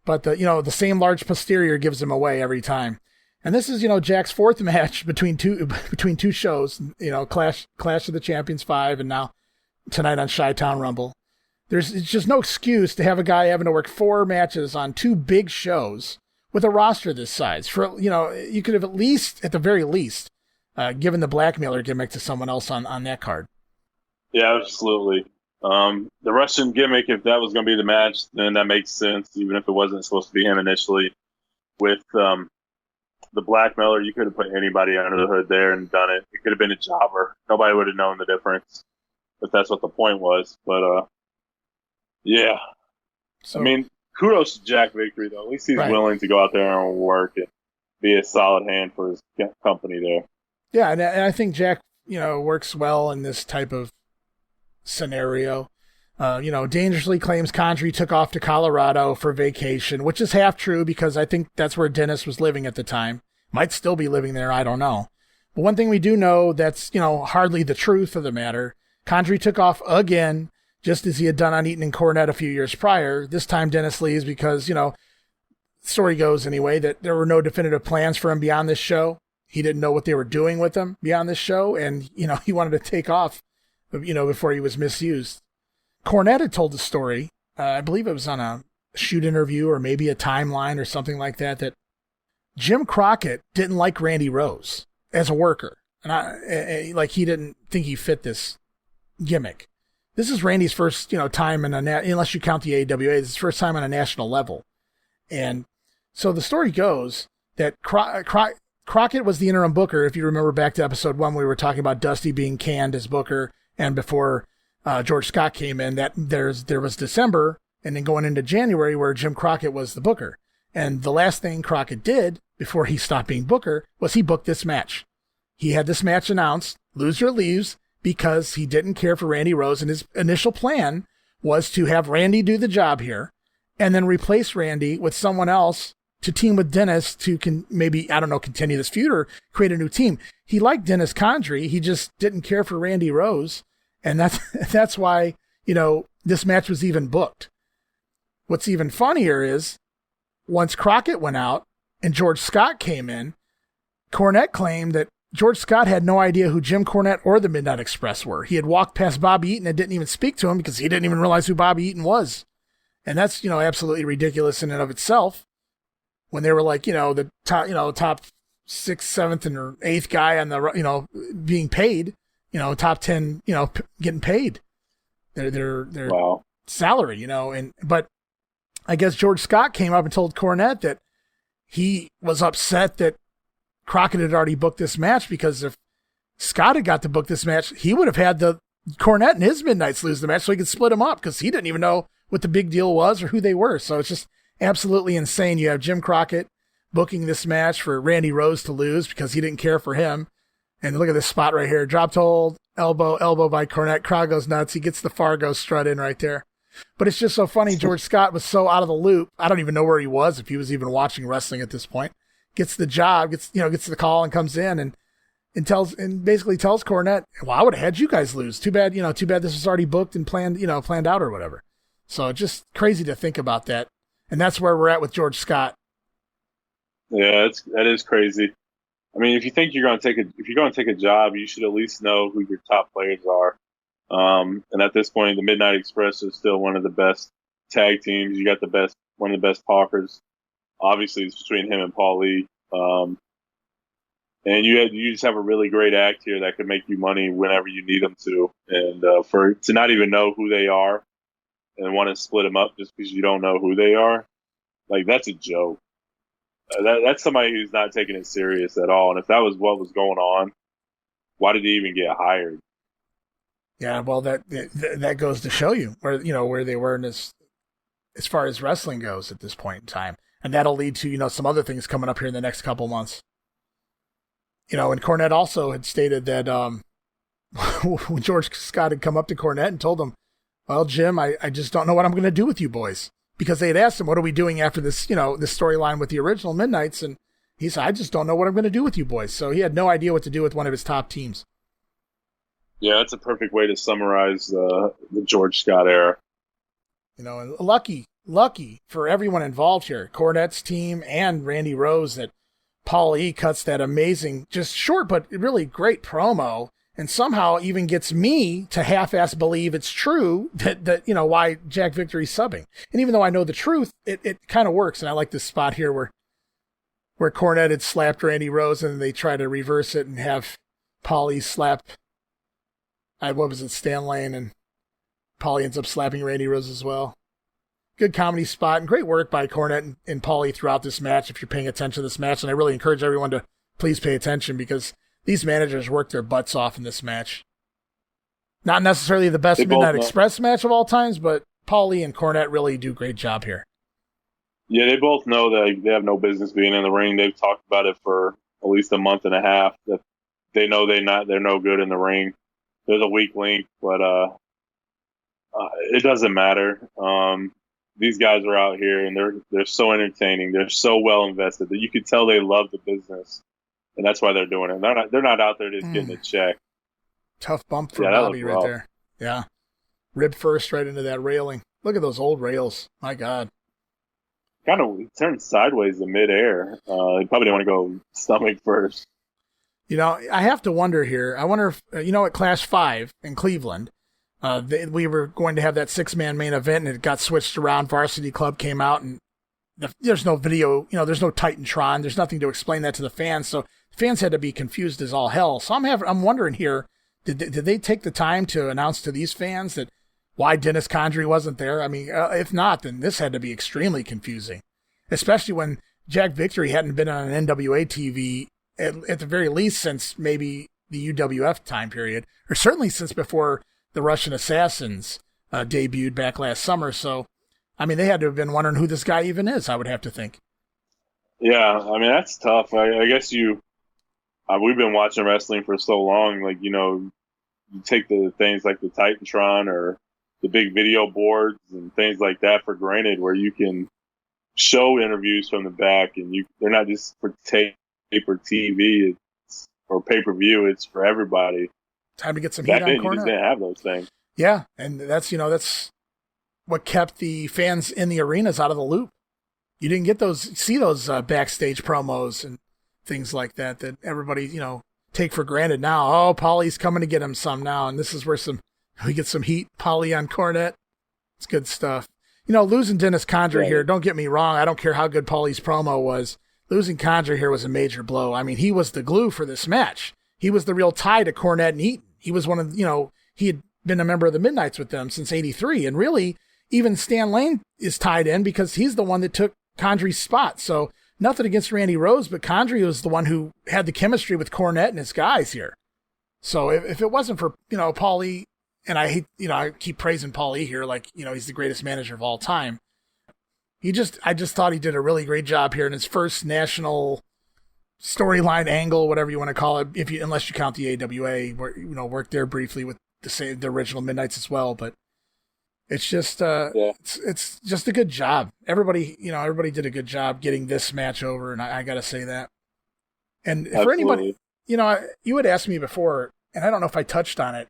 But the same large posterior gives him away every time. And this is, Jack's 4th match between two shows, Clash of the Champions 5 and now tonight on Chi-Town Rumble. It's just no excuse to have a guy having to work 4 matches on 2 big shows with a roster this size. You could have at the very least, given the blackmailer gimmick to someone else on that card. Yeah, absolutely. The Russian gimmick, if that was going to be the match, then that makes sense, even if it wasn't supposed to be him initially. With the blackmailer, you could have put anybody under the hood there and done it. It could have been a jobber. Nobody would have known the difference if that's what the point was. But, yeah. So, kudos to Jack Victory, though. At least he's willing to go out there and work and be a solid hand for his company there. Yeah, and I think Jack, works well in this type of scenario. Dangerously claims Condrey took off to Colorado for vacation, which is half true because I think that's where Dennis was living at the time. Might still be living there, I don't know. But one thing we do know that's, hardly the truth of the matter. Condrey took off again, just as he had done on Eaton and Cornette a few years prior. This time Dennis leaves because, story goes anyway, that there were no definitive plans for him beyond this show. He didn't know what they were doing with him beyond this show, and, he wanted to take off, before he was misused. Cornette had told the story, I believe it was on a shoot interview or maybe a timeline or something like that, that Jim Crocket didn't like Randy Rose as a worker. And he didn't think he fit this gimmick. This is Randy's first, time unless you count the AWA, it's his first time on a national level. And so the story goes that Crocket was the interim booker. If you remember back to episode 1, we were talking about Dusty being canned as booker. And before George Scott came in, that there was December and then going into January where Jim Crocket was the booker. And the last thing Crocket did before he stopped being booker was he booked this match. He had this match announced, loser leaves, because he didn't care for Randy Rose. And his initial plan was to have Randy do the job here and then replace Randy with someone else to team with Dennis to continue this feud or create a new team. He liked Dennis Condrey. He just didn't care for Randy Rose. And that's why, this match was even booked. What's even funnier is once Crocket went out and George Scott came in, Cornette claimed that George Scott had no idea who Jim Cornette or the Midnight Express were. He had walked past Bobby Eaton and didn't even speak to him because he didn't even realize who Bobby Eaton was. And that's, absolutely ridiculous in and of itself. When they were like, the top, top 6th, 7th, and 8th guy on the, being paid, top 10, getting paid their wow. salary, but I guess George Scott came up and told Cornette that he was upset that Crockett had already booked this match, because if Scott had got to book this match, he would have had the Cornette and his Midnights lose the match so he could split them up, because he didn't even know what the big deal was or who they were. So it's just absolutely insane. You have Jim Crockett booking this match for Randy Rose to lose because he didn't care for him. And look at this spot right here. Dropped hold, elbow by Cornette. Crowd goes nuts. He gets the Fargo strut in right there. But it's just so funny. George Scott was so out of the loop. I don't even know where he was, if he was even watching wrestling at this point. Gets the job, gets the call and comes in and basically tells Cornette, well, I would have had you guys lose. Too bad this was already booked and planned out or whatever. So just crazy to think about that. And that's where we're at with George Scott. Yeah, that is crazy. I mean, if you think you're going to take a job, you should at least know who your top players are. And at this point, the Midnight Express is still one of the best tag teams. You got one of the best talkers. Obviously, it's between him and Paul Lee. And you just have a really great act here that can make you money whenever you need them to. And to not even know who they are and want to split them up just because you don't know who they are, like, that's a joke. That's somebody who's not taking it serious at all. And if that was what was going on, why did he even get hired? Yeah, well, that goes to show you where they were in as far as wrestling goes at this point in time. And that'll lead to, some other things coming up here in the next couple months. And Cornette also had stated that when George Scott had come up to Cornette and told him, well, Jim, I just don't know what I'm going to do with you boys. Because they had asked him, what are we doing after this, this storyline with the original Midnights? And he said, I just don't know what I'm going to do with you boys. So he had no idea what to do with one of his top teams. Yeah, that's a perfect way to summarize the George Scott era. And lucky for everyone involved here, Cornette's team and Randy Rose, that Paul E cuts that amazing, just short but really great promo, and somehow even gets me to half-ass believe it's true that why Jack Victory's subbing. And even though I know the truth, it kind of works. And I like this spot here where Cornette had slapped Randy Rose and they try to reverse it and have Paulie slap, Stan Lane, and Paulie ends up slapping Randy Rose as well. Good comedy spot and great work by Cornette and Paulie throughout this match, if you're paying attention to this match. And I really encourage everyone to please pay attention, because these managers worked their butts off in this match. Not necessarily the best Midnight Express match of all times, but Paulie and Cornette really do a great job here. Yeah, they both know that they have no business being in the ring. They've talked about it for at least a month and a half, that they know they're no good in the ring. There's a weak link, but it doesn't matter. These guys are out here and they're so entertaining. They're so well invested that you can tell they love the business, and that's why they're doing it. They're not out there just getting a check. Tough bump for Bobby right there. Yeah, rib first right into that railing. Look at those old rails. My God. Kind of turned sideways in midair. He probably didn't want to go stomach first. I have to wonder here. I wonder if, at Clash 5 in Cleveland, we were going to have that 6-man main event, and it got switched around. Varsity Club came out, and there's no video, there's no Titantron. There's nothing to explain that to the fans. So the fans had to be confused as all hell. So I'm wondering here, did they take the time to announce to these fans that why Dennis Condrey wasn't there? I mean, if not, then this had to be extremely confusing, especially when Jack Victory hadn't been on an NWA TV at the very least since maybe the UWF time period, or certainly since before the Russian Assassins debuted back last summer. So, I mean, they had to have been wondering who this guy even is, I would have to think. Yeah, I mean, that's tough. I guess we've been watching wrestling for so long, like, you take the things like the Titantron or the big video boards and things like that for granted, where you can show interviews from the back, and they're not just for tape or TV or pay-per-view, it's for everybody. Time to get some heat on Cornette. You just didn't have those things. Yeah, and that's what kept the fans in the arenas out of the loop. You didn't get see those backstage promos and things like that everybody, take for granted now. Oh, Paulie's coming to get him some now, and this is where we get some heat. Paulie on Cornette. It's good stuff. Losing Dennis Condrey here, don't get me wrong, I don't care how good Paulie's promo was. Losing Condrey here was a major blow. I mean, he was the glue for this match. He was the real tie to Cornette and Eaton. He was one of, he had been a member of the Midnights with them since '83, and really, even Stan Lane is tied in because he's the one that took Condrey's spot. So nothing against Randy Rose, but Condrey was the one who had the chemistry with Cornette and his guys here. So if it wasn't for, Paulie, and I keep praising Paulie here, like, he's the greatest manager of all time. I just thought he did a really great job here in his first national storyline angle, whatever you want to call it, unless you count the AWA, where, worked there briefly with the original Midnights as well, but it's just it's just a good job. Everybody did a good job getting this match over, and I got to say that. And for anybody, you had asked me before, and I don't know if I touched on it.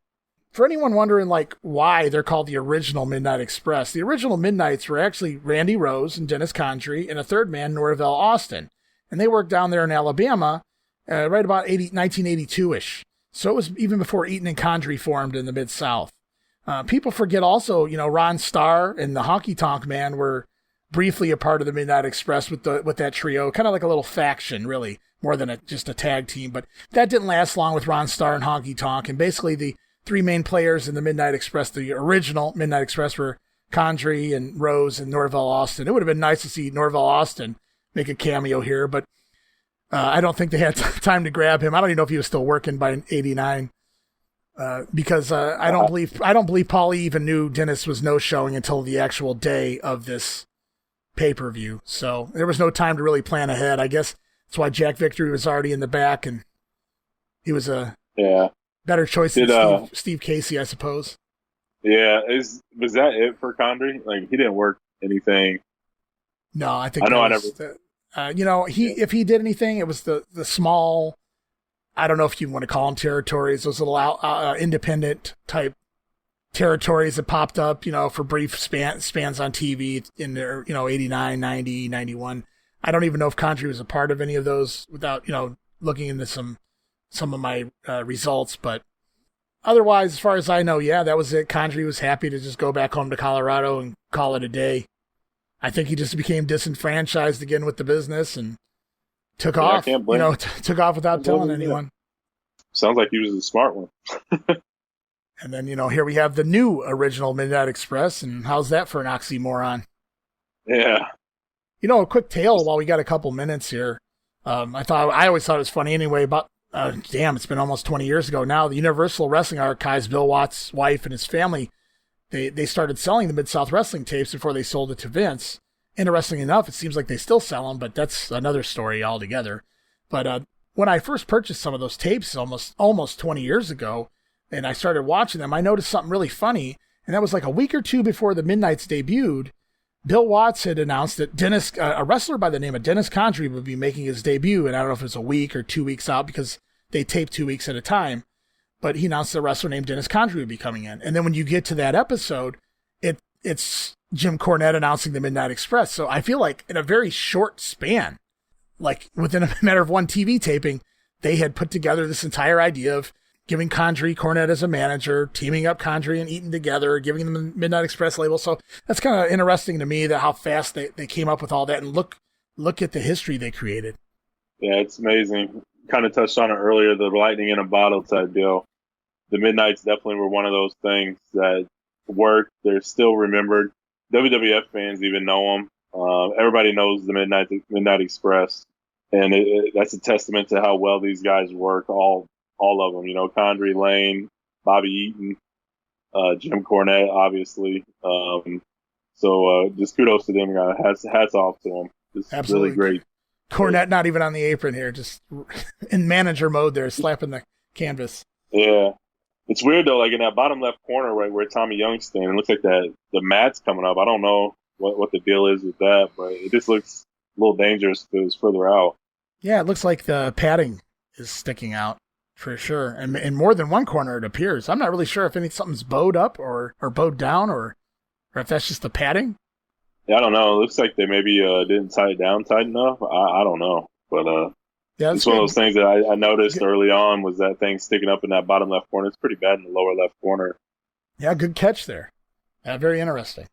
For anyone wondering like why they're called the original Midnight Express, the original Midnights were actually Randy Rose and Dennis Condrey and a third man, Norvell Austin, and they worked down there in Alabama, right about 1982-ish. So it was even before Eaton and Condrey formed in the Mid-South. People forget also, Ron Starr and the Honky Tonk Man were briefly a part of the Midnight Express with that trio, kind of like a little faction, really, more than just a tag team. But that didn't last long with Ron Starr and Honky Tonk. And basically the three main players in the Midnight Express, the original Midnight Express, were Condrey and Rose and Norvell Austin. It would have been nice to see Norvell Austin make a cameo here, but I don't think they had time to grab him. I don't even know if he was still working by '89. Because I don't believe Paulie even knew Dennis was no-showing until the actual day of this pay-per-view. So there was no time to really plan ahead. I guess that's why Jack Victory was already in the back, and he was a better choice than Steve Casey, I suppose. Yeah, was that it for Condrey? Like, he didn't work anything. No, I think if he did anything, it was the small. I don't know if you want to call them territories, those little independent type territories that popped up, for brief spans on TV in their, 89, 90, 91. I don't even know if Condrey was a part of any of those without, looking into some of my results. But otherwise, as far as I know, that was it. Condrey was happy to just go back home to Colorado and call it a day. I think he just became disenfranchised again with the business and took off, took off without telling anyone. Sounds like he was a smart one. And then, here we have the new original Midnight Express, and how's that for an oxymoron? Yeah. A quick tale while we got a couple minutes here. I always thought it was funny anyway, about, it's been almost 20 years ago now. The Universal Wrestling Archives, Bill Watts' wife and his family, they started selling the Mid-South Wrestling tapes before they sold it to Vince. Interesting enough, it seems like they still sell them, but that's another story altogether. But when I first purchased some of those tapes almost 20 years ago, and I started watching them, I noticed something really funny, and that was like a week or two before the Midnights debuted. Bill Watts had announced that a wrestler by the name of Dennis Condrey would be making his debut, and I don't know if it was a week or 2 weeks out because they tape 2 weeks at a time, but he announced a wrestler named Dennis Condrey would be coming in. And then when you get to that episode, it's Jim Cornette announcing the Midnight Express. So I feel like in a very short span, like within a matter of one TV taping, they had put together this entire idea of giving Cornette as a manager, teaming up Condrey and Eaton together, giving them the Midnight Express label. So that's kind of interesting to me that how fast they came up with all that, and look at the history they created. Yeah, it's amazing. Kind of touched on it earlier, the lightning in a bottle type deal. The Midnights definitely were one of those things that worked. They're still remembered. WWF fans even know them. Everybody knows the Midnight Express, and that's a testament to how well these guys work. All of them, Condrey, Lane, Bobby Eaton, Jim Cornette, obviously. So just kudos to them, guys. Hats off to them. It's Absolutely. Really great. Cornette not even on the apron here, just in manager mode there, slapping the canvas. Yeah. It's weird, though, like in that bottom left corner, right, where Tommy Young's standing, it looks like the mat's coming up. I don't know what the deal is with that, but it just looks a little dangerous if it was further out. Yeah, it looks like the padding is sticking out for sure. And in more than one corner, it appears. I'm not really sure if something's bowed up or bowed down, or or if that's just the padding. Yeah, I don't know. It looks like they maybe didn't tie it down tight enough. I don't know. But yeah, it's one of those things that I noticed early on was that thing sticking up in that bottom left corner. It's pretty bad in the lower left corner. Yeah, good catch there. Yeah, very interesting.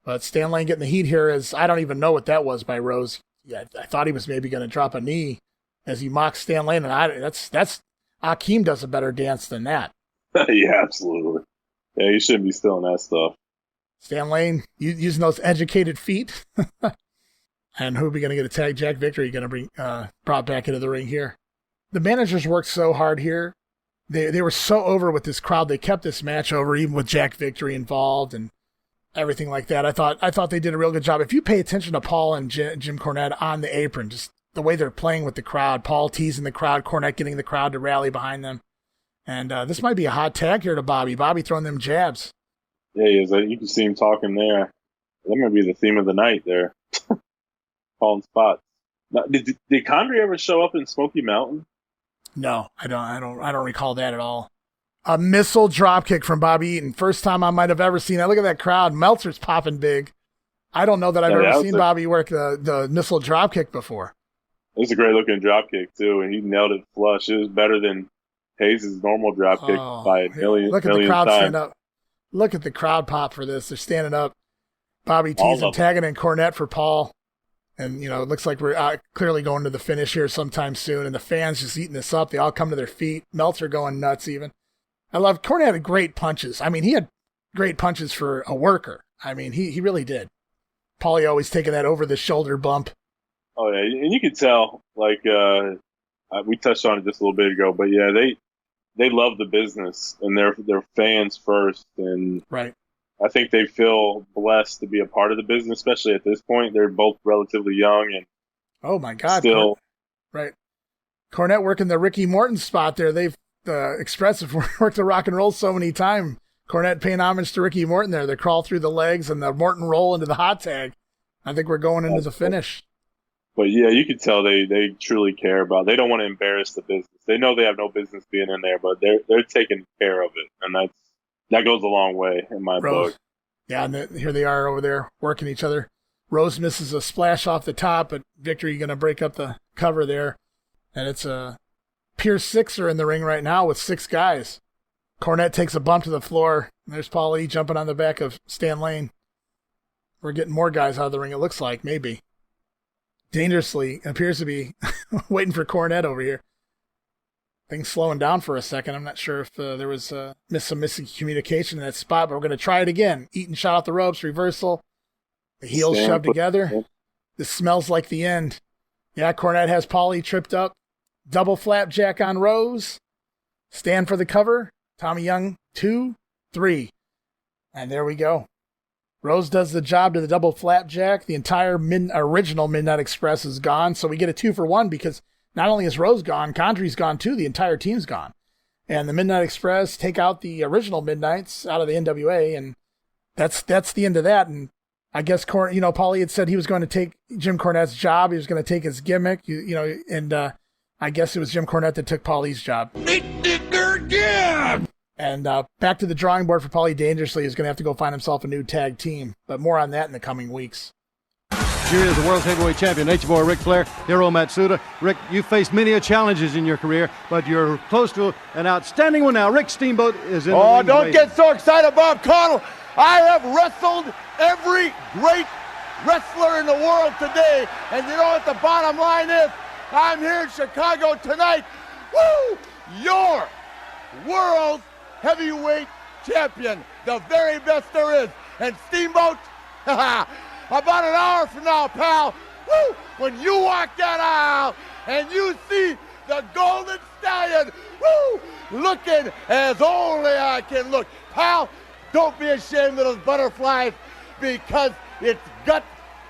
But Stan Lane getting the heat here is, I don't even know what that was by Rose. Yeah, I thought he was maybe going to drop a knee as he mocks Stan Lane, and that's Akeem does a better dance than that. Yeah, absolutely. Yeah, you shouldn't be stealing that stuff. Stan Lane using those educated feet. And who are we going to get a tag? Jack Victory going to bring brought back into the ring here. The managers worked so hard here. They were so over with this crowd. They kept this match over, even with Jack Victory involved and everything like that. I thought they did a real good job. If you pay attention to Paul and Jim Cornette on the apron, just the way they're playing with the crowd, Paul teasing the crowd, Cornette getting the crowd to rally behind them. And this might be a hot tag here to Bobby. Bobby throwing them jabs. Yeah, he is. You can see him talking there. That might be the theme of the night there. Calling spots. Now, did Condrey ever show up in Smoky Mountain? No, I don't recall that at all. A missile dropkick from Bobby Eaton. First time I might have ever seen that. Look at that crowd. Meltzer's popping big. I don't know that I've ever seen Bobby work the missile dropkick before. It was a great looking dropkick too, and he nailed it flush. It was better than Hayes' normal dropkick by a million. Look at the crowd stand up. Look at the crowd pop for this. They're standing up. Bobby teasing, tagging in Cornette for Paul. And, it looks like we're clearly going to the finish here sometime soon. And the fans just eating this up. They all come to their feet. Meltzer going nuts even. I love Cornette had great punches. I mean, he had great punches for a worker. I mean, he really did. Paulie always taking that over the shoulder bump. Oh, yeah. And you could tell, like, we touched on it just a little bit ago, but yeah, they love the business and they're fans first. And right. I think they feel blessed to be a part of the business, especially at this point. They're both relatively young and oh my God, still right. Cornette working the Ricky Morton spot there. They've Express have worked the rock and roll so many times. Cornette paying homage to Ricky Morton there. They crawl through the legs and the Morton roll into the hot tag. I think we're going into the finish. But yeah, you can tell they truly care about. They don't want to embarrass the business. They know they have no business being in there, but they're taking care of it, and that goes a long way in my book. Yeah, and here they are over there working each other. Rose misses a splash off the top, but Victory going to break up the cover there. And it's a Pierce Sixer in the ring right now with 6 guys. Cornette takes a bump to the floor. There's Paulie jumping on the back of Stan Lane. We're getting more guys out of the ring, it looks like, maybe. Dangerously appears to be waiting for Cornette over here. Things slowing down for a second. I'm not sure if there was some missing communication in that spot, but we're going to try it again. Eaton shot off the ropes, reversal. The heels shoved together. This smells like the end. Yeah, Cornette has Paulie tripped up. Double flapjack on Rose. Stand for the cover. Tommy Young, 2, 3. And there we go. Rose does the job to the double flapjack. The entire original Midnight Express is gone, so we get a 2-for-1 because not only is Rose gone, Condrey's gone too. The entire team's gone. And the Midnight Express take out the original Midnights out of the NWA, and that's the end of that. And I guess Paulie had said he was going to take Jim Cornette's job. He was going to take his gimmick, and I guess it was Jim Cornette that took Paulie's job. And back to the drawing board for Paulie Dangerously. He's going to have to go find himself a new tag team. But more on that in the coming weeks. Here is the World Heavyweight Champion, Nature Boy Ric Flair, Hiro Matsuda. Rick, you faced many challenges in your career, but you're close to an outstanding one now. Rick Steamboat is in the ring. Oh, don't get so excited, Bob Caudle. I have wrestled every great wrestler in the world today, and you know what the bottom line is? I'm here in Chicago tonight. Woo! Your World Heavyweight Champion, the very best there is. And Steamboat, about an hour from now, pal, woo, when you walk that aisle and you see the Golden Stallion, woo, looking as only I can look. Pal, don't be ashamed of those butterflies because it's gut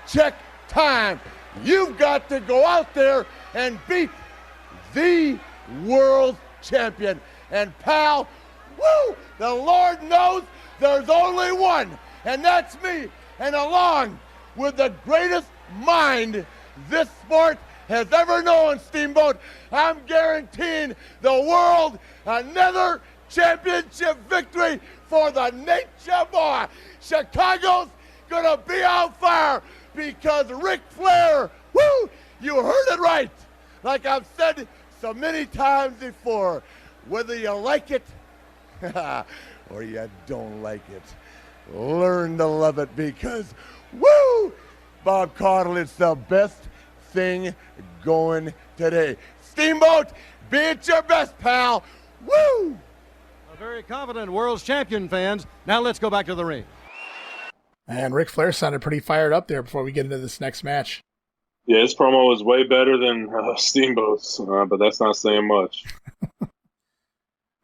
check time. You've got to go out there and beat the world champion. And pal, woo, the Lord knows there's only one, and that's me. And along with the greatest mind this sport has ever known, Steamboat, I'm guaranteeing the world another championship victory for the Nature Boy. Chicago's gonna be on fire because Ric Flair, woo, you heard it right. Like I've said so many times before, whether you like it or you don't like it, learn to love it because, woo, Bob Caudle, it's the best thing going today. Steamboat, be at your best, pal. Woo! A very confident world's champion, fans. Now let's go back to the ring. And Ric Flair sounded pretty fired up there before we get into this next match. Yeah, his promo was way better than Steamboat's, but that's not saying much.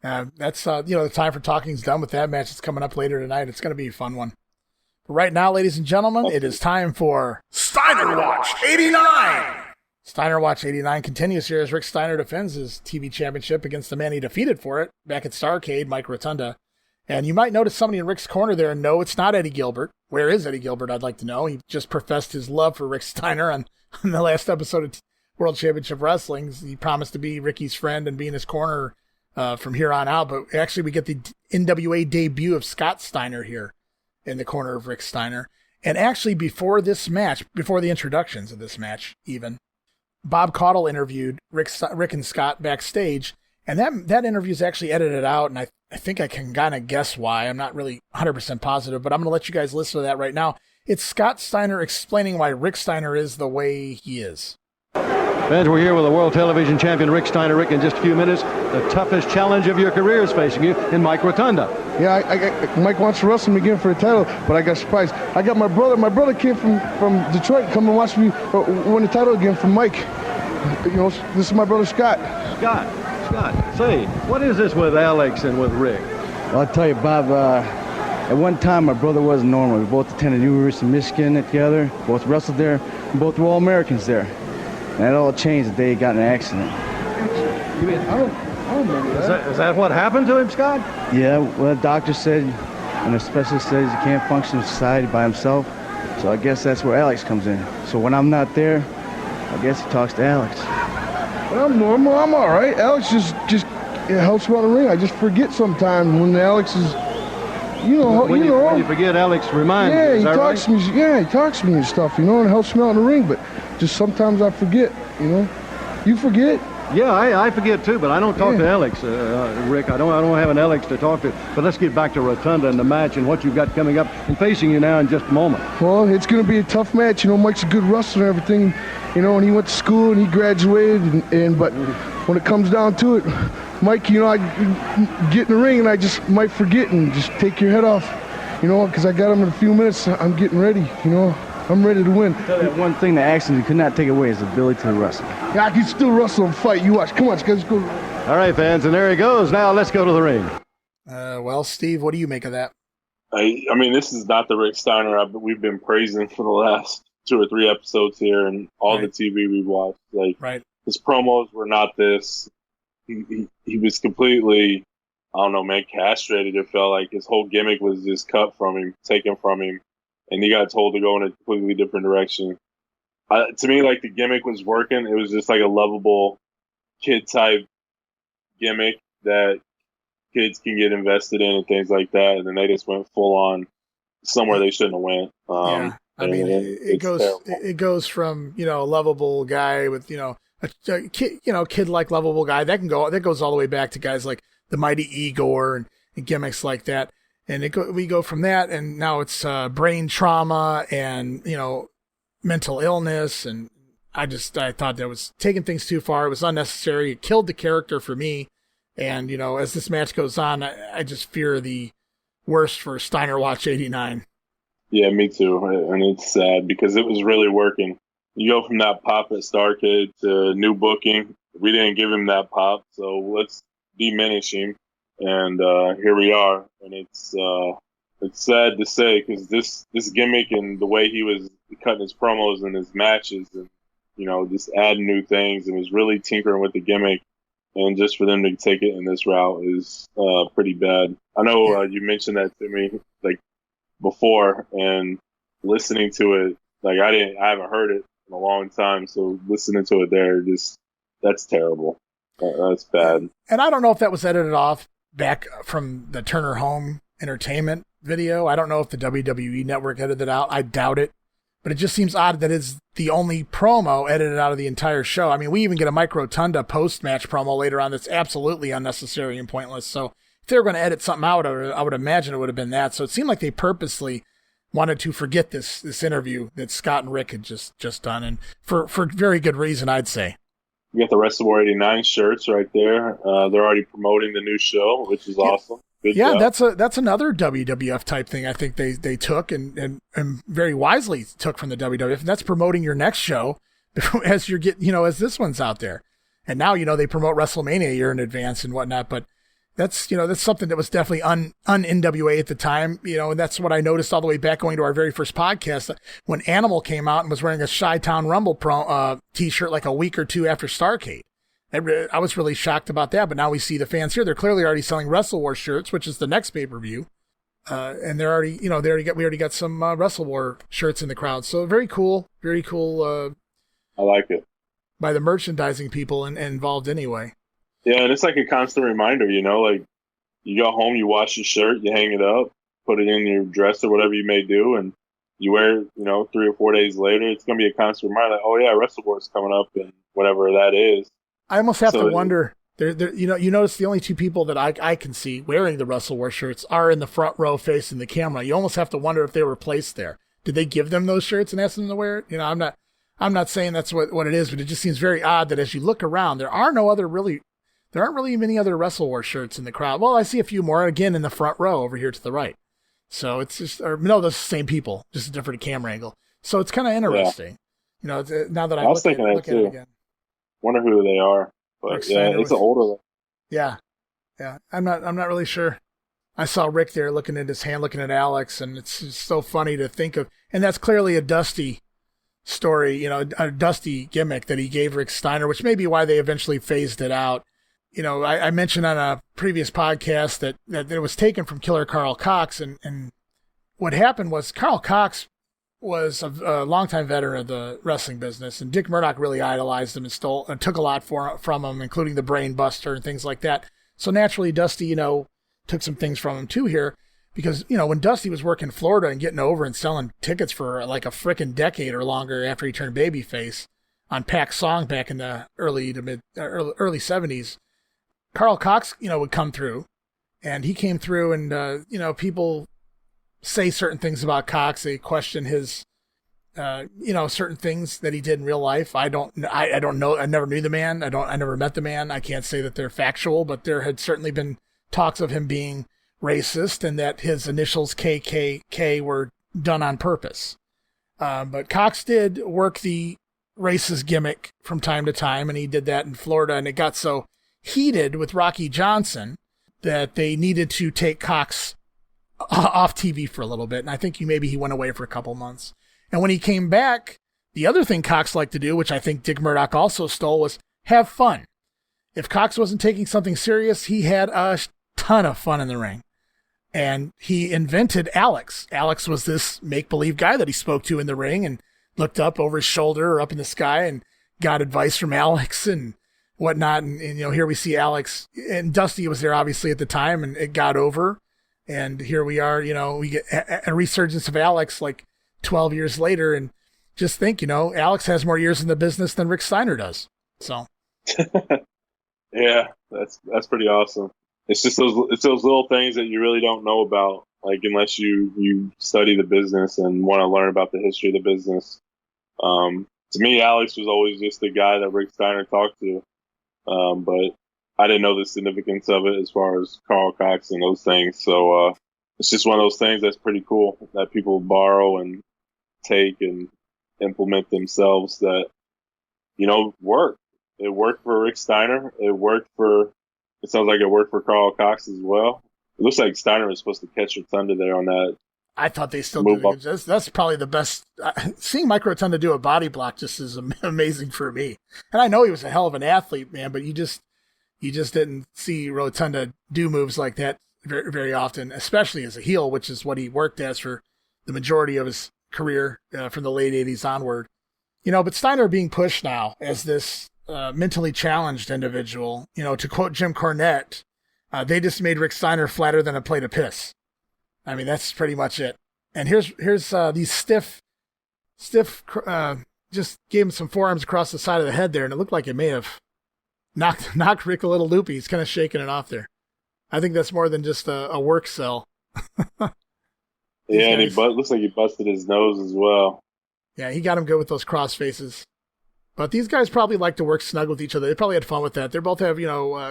That's the time for talking's done with that match. It's coming up later tonight. It's going to be a fun one. But right now, ladies and gentlemen, it is time for Steiner Watch 89! Steiner Watch 89 continues here as Rick Steiner defends his TV championship against the man he defeated for it back at Starrcade, Mike Rotunda. And you might notice somebody in Rick's corner there. No, it's not Eddie Gilbert. Where is Eddie Gilbert, I'd like to know. He just professed his love for Rick Steiner on the last episode of World Championship Wrestling. He promised to be Ricky's friend and be in his corner from here on out. But actually, we get the NWA debut of Scott Steiner here in the corner of Rick Steiner. And actually, before this match, before the introductions of this match even, Bob Caudle interviewed Rick and Scott backstage. And that interview is actually edited out, and I think I can kind of guess why. I'm not really 100% positive, but I'm going to let you guys listen to that right now. It's Scott Steiner explaining why Rick Steiner is the way he is. Fans, we're here with the World Television Champion Rick Steiner. Rick, in just a few minutes, the toughest challenge of your career is facing you in Mike Rotunda. Yeah, Mike wants to wrestle me again for a title, but I got surprised. I got my brother. My brother came from Detroit, come and watch me win the title again from Mike. You know, this is my brother Scott. Scott, say, what is this with Alex and with Rick? Well, I'll tell you, Bob, at one time my brother wasn't normal. We both attended University of Michigan together, both wrestled there, and both were all Americans there. And that all changed the day he got in an accident. I don't remember that. Is that what happened to him, Scott? Yeah, well, the doctor said, and the specialist says he can't function in society by himself. So I guess that's where Alex comes in. So when I'm not there, I guess he talks to Alex. Well, I'm normal. I'm all right. Alex just helps me on the ring. I just forget sometimes when Alex is, When you forget, Alex reminds you. He talks to me. Yeah, he talks to me and stuff, and helps me out in the ring. But just sometimes I forget, You forget? Yeah, I forget too, but I don't talk to Alex, Rick. I don't have an Alex to talk to. But let's get back to Rotunda and the match and what you've got coming up and facing you now in just a moment. Well, it's going to be a tough match. Mike's a good wrestler and everything, and he went to school and he graduated. But when it comes down to it, Mike, I get in the ring and I just might forget and just take your head off, because I got him in a few minutes. I'm getting ready, I'm ready to win. That one thing the accident could not take away is the ability to wrestle. Yeah, I can still wrestle and fight. You watch. Come on, let's go. All right, fans, and there he goes. Now let's go to the ring. Well, Steve, what do you make of that? I mean, this is not the Rick Steiner we've been praising for the last 2 or 3 episodes here and all the TV we've watched. His promos were not this. He was completely, I don't know, man, castrated. It felt like his whole gimmick was just cut from him, taken from him. And he got told to go in a completely different direction. To me, the gimmick was working. It was just like a lovable kid-type gimmick that kids can get invested in and things like that. And then they just went full-on somewhere they shouldn't have went. It goes from, a lovable guy with, a kid, kid-like lovable guy. That goes all the way back to guys like the Mighty Igor and gimmicks like that. And we go from that, and now it's brain trauma and, mental illness. And I thought that was taking things too far. It was unnecessary. It killed the character for me. And, as this match goes on, I just fear the worst for Steiner Watch 89. Yeah, me too. And it's sad because it was really working. You go from that pop at Starrcade to new booking. We didn't give him that pop, so let's diminish him. And here we are, and it's sad to say because this gimmick and the way he was cutting his promos and his matches and just adding new things and was really tinkering with the gimmick, and just for them to take it in this route is pretty bad. I know you mentioned that to me before, and listening to it I haven't heard it in a long time, so listening to it there, that's terrible. That's bad. And I don't know if that was edited off back from the Turner home entertainment video. I don't know if the WWE Network edited it out. I doubt it. But it just seems odd that it's the only promo edited out of the entire show. I mean, we even get a Mike Rotunda post-match promo later on that's absolutely unnecessary and pointless. So if they were going to edit something out, I would imagine it would have been that. So it seemed like they purposely wanted to forget this interview that Scott and Rick had just done, and for very good reason, I'd say. You got the Wrestle War 89 shirts right there. They're already promoting the new show, which is awesome. Good job. That's another WWF type thing I think they took and very wisely took from the WWF, and that's promoting your next show as you're getting, as this one's out there. And now, they promote WrestleMania a year in advance and whatnot, but that's something that was definitely un-NWA at the time, and that's what I noticed all the way back going to our very first podcast when Animal came out and was wearing a Chi-Town Rumble t-shirt like a week or two after Starrcade. I was really shocked about that, but now we see the fans here. They're clearly already selling Wrestle War shirts, which is the next pay-per-view. And they're already, we already got some Wrestle War shirts in the crowd. So very cool. I like it. By the merchandising people involved anyway. Yeah, and it's like a constant reminder, like you go home, you wash your shirt, you hang it up, put it in your dresser, whatever you may do, and you wear it, 3 or 4 days later. It's going to be a constant reminder, like, oh yeah, Wrestle War's coming up, and whatever that is. I almost have to wonder. You notice the only two people that I can see wearing the Wrestle War shirts are in the front row facing the camera. You almost have to wonder if they were placed there. Did they give them those shirts and ask them to wear it? I'm not saying that's what it is, but it just seems very odd that as you look around, there aren't really many other Wrestle War shirts in the crowd. Well, I see a few more again in the front row over here to the right. So it's just, those are the same people, just a different camera angle. So it's kind of interesting. Yeah. Now that I was thinking look at it again. Wonder who they are, but it's an older. Yeah, I'm not really sure. I saw Rick there looking at his hand, looking at Alex, and it's just so funny to think of. And that's clearly a Dusty story, a Dusty gimmick that he gave Rick Steiner, which may be why they eventually phased it out. I mentioned on a previous podcast that it was taken from Killer Carl Cox, and what happened was Carl Cox was a longtime veteran of the wrestling business, and Dick Murdoch really idolized him and took a lot from him, including the Brain Buster and things like that. So naturally, Dusty, took some things from him too here, because, when Dusty was working Florida and getting over and selling tickets for like a frickin' decade or longer after he turned babyface on Pac Song back in the early 70s, Carl Cox, would come through, and he came through, and, people say certain things about Cox. They question his, certain things that he did in real life. I don't know. I never knew the man. I never met the man. I can't say that they're factual, but there had certainly been talks of him being racist and that his initials KKK were done on purpose. But Cox did work the racist gimmick from time to time, and he did that in Florida, and it got so heated with Rocky Johnson that they needed to take Cox off TV for a little bit, and I think maybe he went away for a couple months. And when he came back, the other thing Cox liked to do, which I think Dick Murdoch also stole, was have fun. If Cox wasn't taking something serious, he had a ton of fun in the ring. And he invented Alex. Alex was this make-believe guy that he spoke to in the ring and looked up over his shoulder or up in the sky and got advice from Alex and whatnot. And here we see Alex, and Dusty was there obviously at the time, and it got over. And here we are, we get a resurgence of Alex like 12 years later. And just think, Alex has more years in the business than Rick Steiner does. So. Yeah, that's pretty awesome. It's just those little things that you really don't know about, like unless you study the business and want to learn about the history of the business. To me, Alex was always just the guy that Rick Steiner talked to. But I didn't know the significance of it as far as Carl Cox and those things. So it's just one of those things that's pretty cool that people borrow and take and implement themselves that, work. It worked for Rick Steiner. It sounds like it worked for Carl Cox as well. It looks like Steiner was supposed to catch Rotunda there on that. I thought they still do. That's probably the best. Seeing Mike Rotunda do a body block just is amazing for me. And I know he was a hell of an athlete, man, but you just didn't see Rotunda do moves like that very, very often, especially as a heel, which is what he worked as for the majority of his career from the late 80s onward. But Steiner being pushed now as this mentally challenged individual, to quote Jim Cornette, they just made Rick Steiner flatter than a plate of piss. I mean, that's pretty much it. And here's these stiff, just gave him some forearms across the side of the head there, and it looked like it may have knocked Rick a little loopy. He's kind of shaking it off there. I think that's more than just a work cell. Yeah, and looks like he busted his nose as well. Yeah, he got him good with those cross faces. But these guys probably like to work snug with each other. They probably had fun with that. They both have,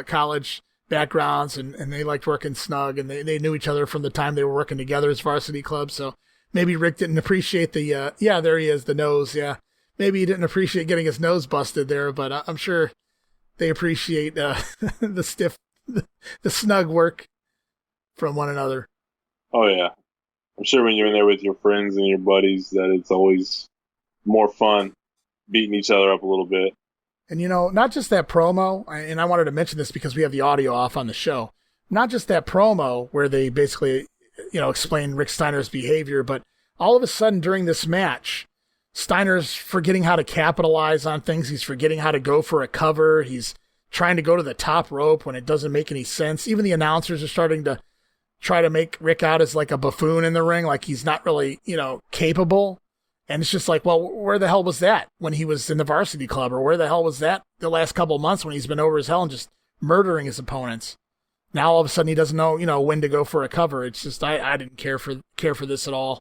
college backgrounds, and they liked working snug, and they knew each other from the time they were working together as Varsity Club. So maybe Rick didn't appreciate the, there he is, the nose, yeah. Maybe he didn't appreciate getting his nose busted there, but I'm sure they appreciate the snug work from one another. Oh, yeah. I'm sure when you're in there with your friends and your buddies that it's always more fun beating each other up a little bit. And, not just that promo, and I wanted to mention this because we have the audio off on the show, not just that promo where they basically, explain Rick Steiner's behavior, but all of a sudden during this match, Steiner's forgetting how to capitalize on things. He's forgetting how to go for a cover. He's trying to go to the top rope when it doesn't make any sense. Even the announcers are starting to try to make Rick out as like a buffoon in the ring, like he's not really, capable. And it's just like, well, where the hell was that when he was in the Varsity Club? Or where the hell was that the last couple of months when he's been over as hell and just murdering his opponents? Now all of a sudden he doesn't know, when to go for a cover. It's just, I didn't care for this at all.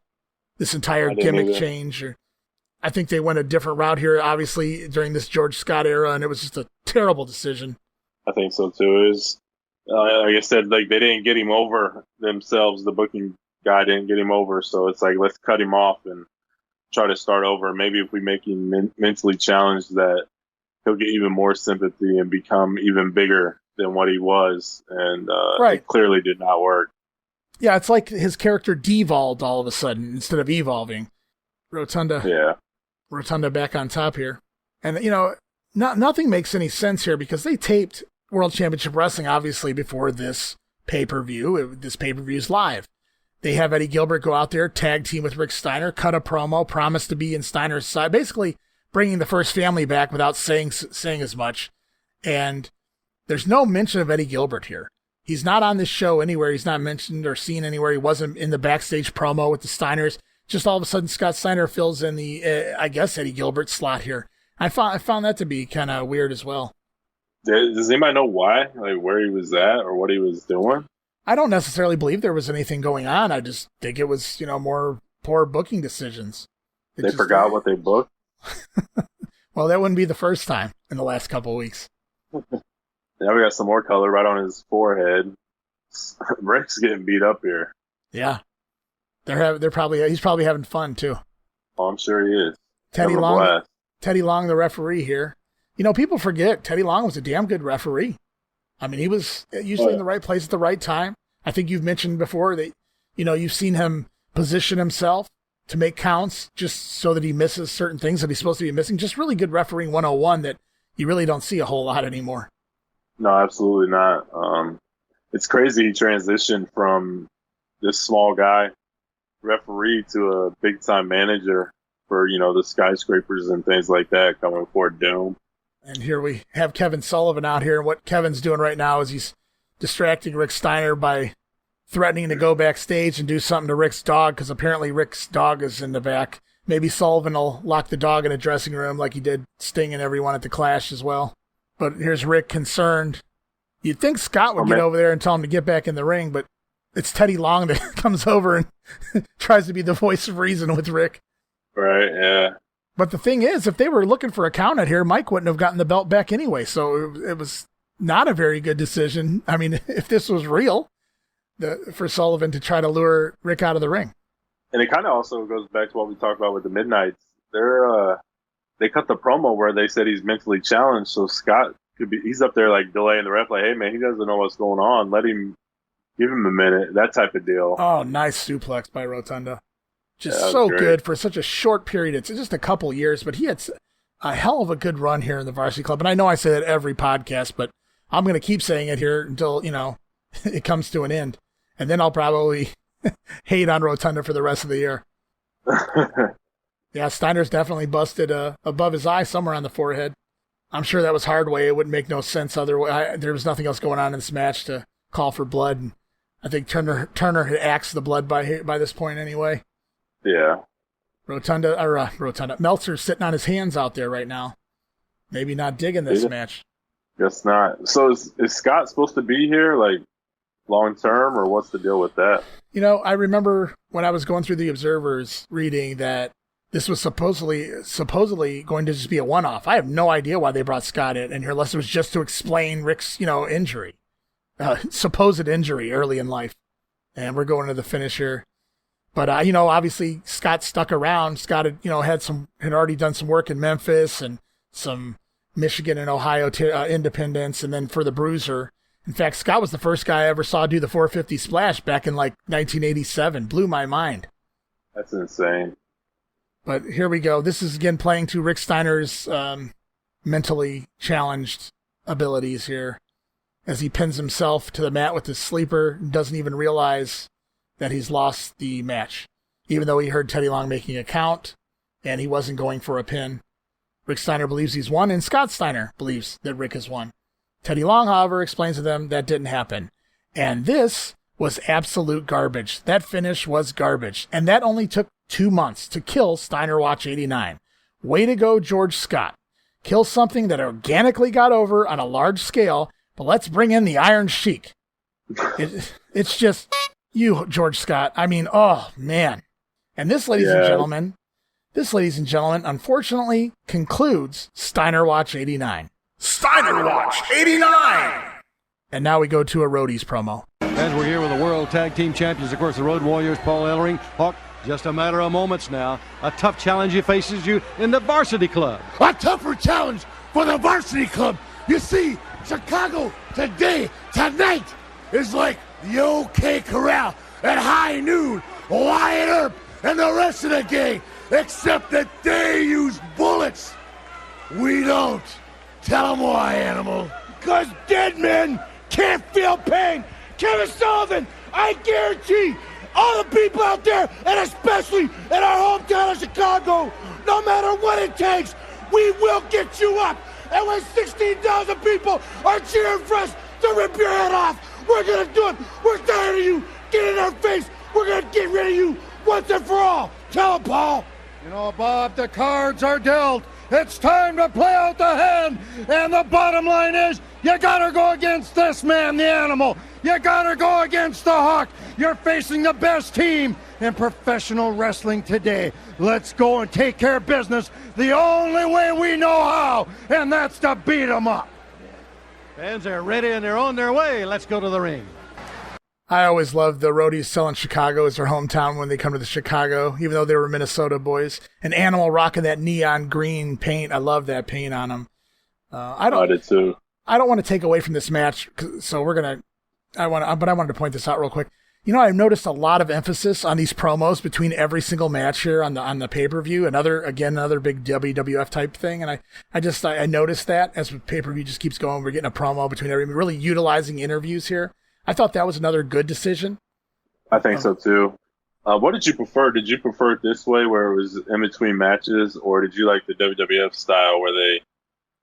This entire gimmick change. I think they went a different route here, obviously, during this George Scott era, and it was just a terrible decision. I think so, too. It was, like I said, like they didn't get him over themselves. The booking guy didn't get him over, so it's like, let's cut him off and try to start over. Maybe if we make him mentally challenged, that he'll get even more sympathy and become even bigger than what he was. And It clearly did not work. Yeah, it's like his character devolved all of a sudden instead of evolving. Rotunda back on top here. And, nothing makes any sense here because they taped World Championship Wrestling, obviously, before this pay-per-view. This pay-per-view is live. They have Eddie Gilbert go out there, tag team with Rick Steiner, cut a promo, promise to be in Steiner's side, basically bringing the first family back without saying as much. And there's no mention of Eddie Gilbert here. He's not on this show anywhere. He's not mentioned or seen anywhere. He wasn't in the backstage promo with the Steiners. Just all of a sudden, Scott Steiner fills in the, Eddie Gilbert slot here. I found that to be kind of weird as well. Does anybody know why? Like where he was at or what he was doing? I don't necessarily believe there was anything going on. I just think it was, more poor booking decisions. They forgot what they booked? Well, that wouldn't be the first time in the last couple of weeks. Now we got some more color right on his forehead. Rick's getting beat up here. Yeah. He's probably having fun too. Oh, I'm sure he is. Teddy Long, the referee here. People forget Teddy Long was a damn good referee. I mean, he was usually in the right place at the right time. I think you've mentioned before that, you've seen him position himself to make counts just so that he misses certain things that he's supposed to be missing. Just really good refereeing 101 that you really don't see a whole lot anymore. No, absolutely not. It's crazy he transitioned from this small guy referee to a big time manager for, the skyscrapers and things like that coming for Doom. And here we have Kevin Sullivan out here. And what Kevin's doing right now is he's distracting Rick Steiner by threatening to go backstage and do something to Rick's dog, because apparently Rick's dog is in the back. Maybe Sullivan will lock the dog in a dressing room like he did Sting and everyone at the Clash as well. But here's Rick concerned. You'd think Scott would get over there and tell him to get back in the ring, but it's Teddy Long that comes over and tries to be the voice of reason with Rick. Right, yeah. But the thing is, if they were looking for a count out here, Mike wouldn't have gotten the belt back anyway. So it was not a very good decision. I mean, if this was real, for Sullivan to try to lure Rick out of the ring. And it kind of also goes back to what we talked about with the Midnights. They cut the promo where they said he's mentally challenged, so Scott he's up there like delaying the ref, like, hey man, he doesn't know what's going on. Give him a minute, that type of deal. Oh, nice suplex by Rotunda. Just so good for such a short period. It's just a couple years, but he had a hell of a good run here in the Varsity Club. And I know I say that every podcast, but I'm going to keep saying it here until, it comes to an end. And then I'll probably hate on Rotunda for the rest of the year. Yeah, Steiner's definitely busted above his eye somewhere on the forehead. I'm sure that was hard way. It wouldn't make no sense otherwise. There was nothing else going on in this match to call for blood. And I think Turner had axed the blood by this point anyway. Yeah. Rotunda. Meltzer's sitting on his hands out there right now. Maybe not digging this match. Guess not. So is Scott supposed to be here, like, long term, or what's the deal with that? You know, I remember when I was going through the Observers reading that this was supposedly going to just be a one-off. I have no idea why they brought Scott in here unless it was just to explain Rick's, injury. Supposed injury early in life. And we're going to the finish here. But, obviously Scott stuck around. Scott had, had already done some work in Memphis and some Michigan and Ohio independents, and then for the Bruiser. In fact, Scott was the first guy I ever saw do the 450 splash back in 1987. Blew my mind. That's insane. But here we go. This is again playing to Rick Steiner's mentally challenged abilities here as he pins himself to the mat with his sleeper and doesn't even realize that he's lost the match, even though he heard Teddy Long making a count and he wasn't going for a pin. Rick Steiner believes he's won, and Scott Steiner believes that Rick has won. Teddy Long, however, explains to them that didn't happen. And this was absolute garbage. That finish was garbage. And that only took 2 months to kill Steiner Watch 89. Way to go, George Scott. Kill something that organically got over on a large scale, but let's bring in the Iron Sheik. It's just you, George Scott. I mean, oh, man. And this, ladies and gentlemen, unfortunately concludes Steiner Watch 89. Steiner Watch 89! And now we go to a Roadies promo. As we're here with the World Tag Team Champions, of course, the Road Warriors, Paul Ellering. Hawk, just a matter of moments now. A tough challenge faces you in the Varsity Club. A tougher challenge for the Varsity Club. You see, Chicago tonight is like the OK Corral at high noon. Wyatt Earp and the rest of the gang, except that they use bullets. We don't. Tell them why, animal. Because dead men can't feel pain. Kevin Sullivan, I guarantee all the people out there, and especially in our hometown of Chicago, no matter what it takes, we will get you up. And when 16,000 people are cheering for us to rip your head off, we're going to do it. We're tired of you. Get in our face. We're going to get rid of you once and for all. Tell them, Paul. Bob, the cards are dealt. It's time to play out the hand. And the bottom line is, you gotta go against this man, the animal. You gotta go against the Hawk. You're facing the best team in professional wrestling today. Let's go and take care of business the only way we know how, and that's to beat them up. Fans are ready and they're on their way. Let's go to the ring. I always loved the Roadies selling Chicago as their hometown when they come to the Chicago, even though they were Minnesota boys. An Animal rocking that neon green paint. I love that paint on them. I did too. I don't want to take away from this match, so I wanted to point this out real quick. I've noticed a lot of emphasis on these promos between every single match here on the pay-per-view. Another big WWF type thing. And I noticed that as the pay-per-view just keeps going, we're getting a promo between really utilizing interviews here. I thought that was another good decision. I think so too. What did you prefer? Did you prefer it this way where it was in between matches, or did you like the WWF style where they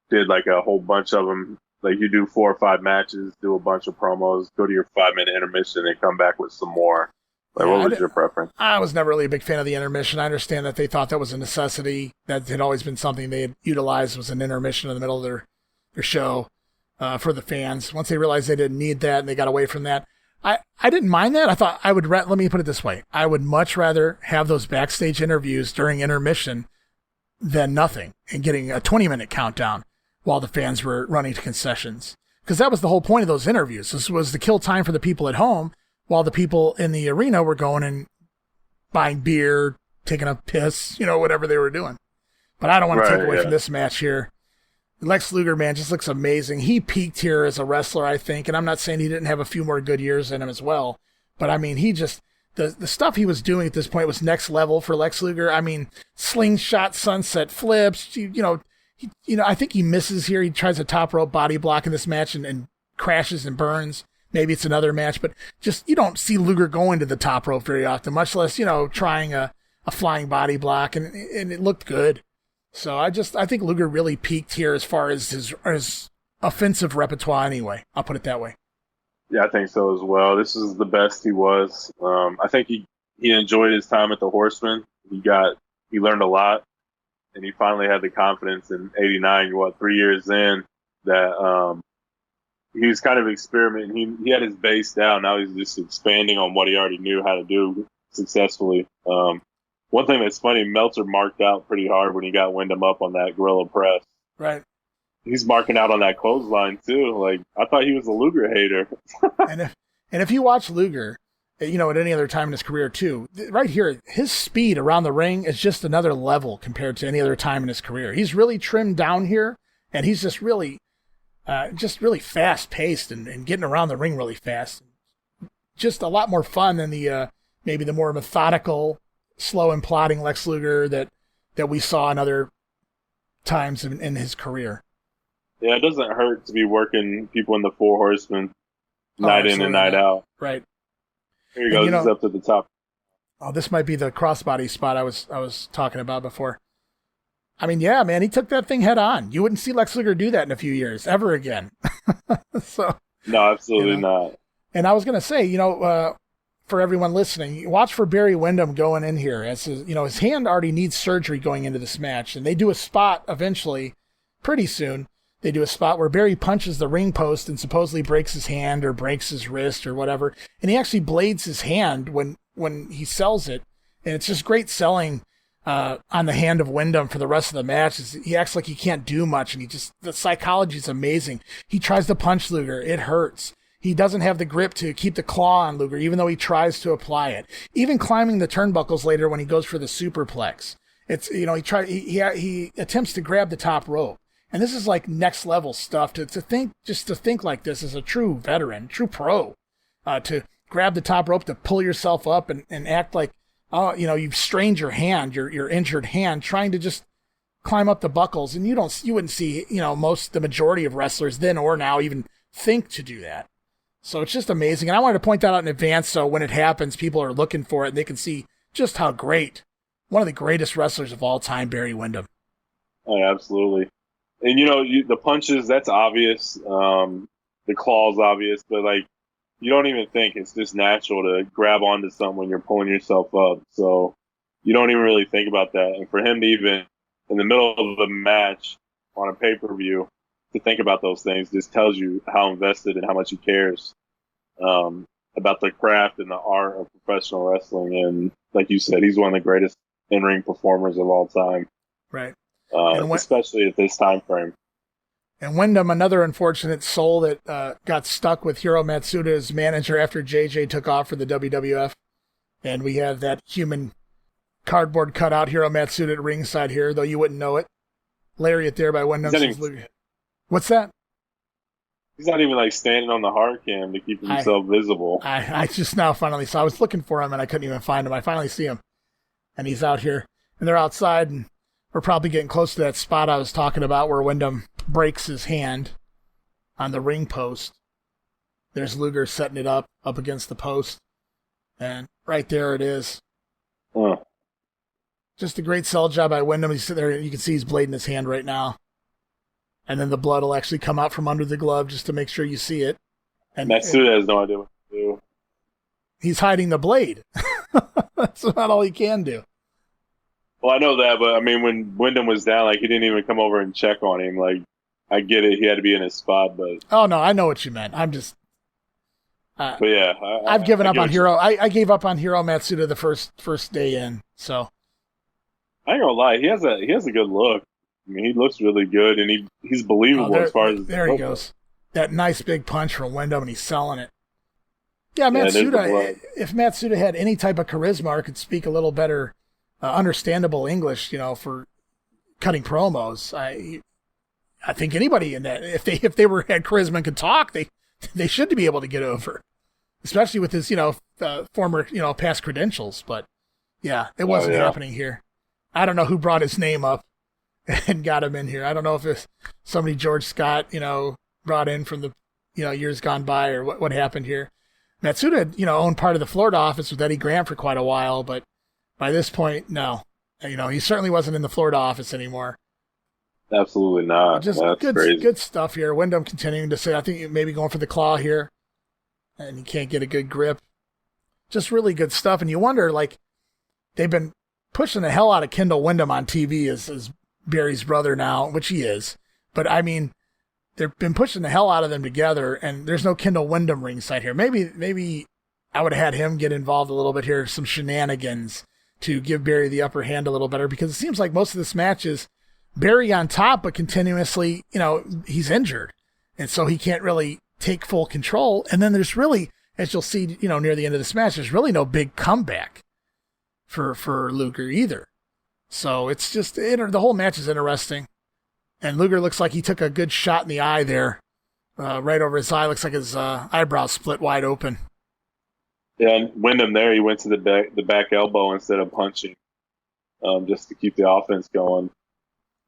did like a whole bunch of them? Like you do 4 or 5 matches, do a bunch of promos, go to your 5-minute intermission, and come back with some more. What was your preference? I was never really a big fan of the intermission. I understand that they thought that was a necessity. That had always been something they had utilized, was an intermission in the middle of their show for the fans. Once they realized they didn't need that and they got away from that, I didn't mind that. I thought let me put it this way. I would much rather have those backstage interviews during intermission than nothing and getting a 20-minute countdown while the fans were running to concessions. Because that was the whole point of those interviews. This was to kill time for the people at home while the people in the arena were going and buying beer, taking a piss, whatever they were doing. But I don't want to take away from this match here. Lex Luger, man, just looks amazing. He peaked here as a wrestler, I think, and I'm not saying he didn't have a few more good years in him as well. But, I mean, he just, the stuff he was doing at this point was next level for Lex Luger. I mean, slingshot sunset flips, I think he misses here. He tries a top rope body block in this match and crashes and burns. Maybe it's another match, but just, you don't see Luger going to the top rope very often, much less, trying a flying body block, and it looked good. So I think Luger really peaked here as far as his offensive repertoire anyway. I'll put it that way. Yeah, I think so as well. This is the best he was. I think he enjoyed his time at the Horsemen. He learned a lot, and he finally had the confidence in '89. 3 years in that he was kind of experimenting. He had his base down. Now he's just expanding on what he already knew how to do successfully. One thing that's funny, Meltzer marked out pretty hard when he got Windham up on that gorilla press. Right. He's marking out on that clothesline too. Like, I thought he was a Luger hater. and if you watch Luger, at any other time in his career too, right here, his speed around the ring is just another level compared to any other time in his career. He's really trimmed down here, and he's just really fast paced and getting around the ring really fast. Just a lot more fun than the maybe the more methodical, slow and plodding Lex Luger that we saw in other times in his career. Yeah, it doesn't hurt to be working people in the Four Horsemen night in and night out. Right. Here he goes. He's up to the top. Oh, this might be the crossbody spot I was talking about before. I mean, yeah, man, he took that thing head on. You wouldn't see Lex Luger do that in a few years, ever again. So no, absolutely not. And I was going to say, for everyone listening, watch for Barry Windham going in here. As his hand already needs surgery going into this match, and they do a spot eventually, pretty soon. They do a spot where Barry punches the ring post and supposedly breaks his hand or breaks his wrist or whatever, and he actually blades his hand when he sells it, and it's just great selling on the hand of Windham for the rest of the match. He acts like he can't do much, and the psychology is amazing. He tries to punch Luger, it hurts. He doesn't have the grip to keep the claw on Luger, even though he tries to apply it. Even climbing the turnbuckles later when he goes for the superplex, he attempts to grab the top rope. And this is like next level stuff to think like this as a true veteran, true pro, to grab the top rope, to pull yourself up and act like, you've strained your hand, your injured hand, trying to just climb up the buckles. And you wouldn't see, the majority of wrestlers then or now even think to do that. So it's just amazing. And I wanted to point that out in advance so when it happens, people are looking for it and they can see just how great, one of the greatest wrestlers of all time, Barry Windham. Oh, absolutely. And, the punches, that's obvious. The claw's obvious, but, you don't even think. It's just natural to grab onto something when you're pulling yourself up. So you don't even really think about that. And for him to even, in the middle of the match on a pay-per-view, to think about those things just tells you how invested and how much he cares about the craft and the art of professional wrestling. And like you said, he's one of the greatest in-ring performers of all time. Right. Especially at this time frame. And Windham, another unfortunate soul that got stuck with Hiro Matsuda as manager after JJ took off for the WWF. And we have that human cardboard cutout Hiro Matsuda at ringside here, though you wouldn't know it. Lariat there by Windham. What's that? He's not even standing on the hard cam to keep himself visible. I just now finally saw. I was looking for him and I couldn't even find him. I finally see him. And he's out here. And they're outside, and we're probably getting close to that spot I was talking about where Windham breaks his hand on the ring post. There's Luger setting it up against the post. And right there it is. Just a great sell job by Windham. He's sitting there. You can see he's blading his hand right now. And then the blood will actually come out from under the glove just to make sure you see it. And Matsuda has no idea what to do. He's hiding the blade. That's about all he can do. Well, I know that, but I mean, when Windham was down, he didn't even come over and check on him. I get it, he had to be in his spot, but oh no, I know what you meant. I'm just, but yeah, I've given up on Hiro. I gave up on Hiro Matsuda the first day in. So I ain't gonna lie, he has a good look. I mean, he looks really good, and he's believable as far as there he goes. That nice big punch from Windham, and he's selling it. Yeah, Matsuda. If Matsuda had any type of charisma or could speak a little better. Understandable English, for cutting promos. I think anybody in that, if they had charisma and could talk, they should be able to get over, especially with his former past credentials. But yeah, it wasn't happening here. I don't know who brought his name up and got him in here. I don't know if it's somebody George Scott brought in from the years gone by or what happened here. Matsuda owned part of the Florida office with Eddie Grant for quite a while, but by this point, no. He certainly wasn't in the Florida office anymore. Absolutely not. Just That's good, crazy. Good stuff here. Windham continuing to say, I think maybe going for the claw here. and he can't get a good grip. Just really good stuff. And you wonder, like, they've been pushing the hell out of Kendall Windham on TV as Barry's brother now, which he is. But, I mean, they've been pushing the hell out of them together, and there's no Kendall Windham ringside here. Maybe I would have had him get involved a little bit here, some shenanigans to give Barry the upper hand a little better, because it seems like most of this match is Barry on top, but continuously, he's injured. And so he can't really take full control. And then there's really, as you'll see, near the end of this match, there's really no big comeback for Luger either. So it's just, the whole match is interesting. And Luger looks like he took a good shot in the eye there, right over his eye. Looks like his eyebrow split wide open. Yeah, and Windham there, he went to the back elbow instead of punching, just to keep the offense going.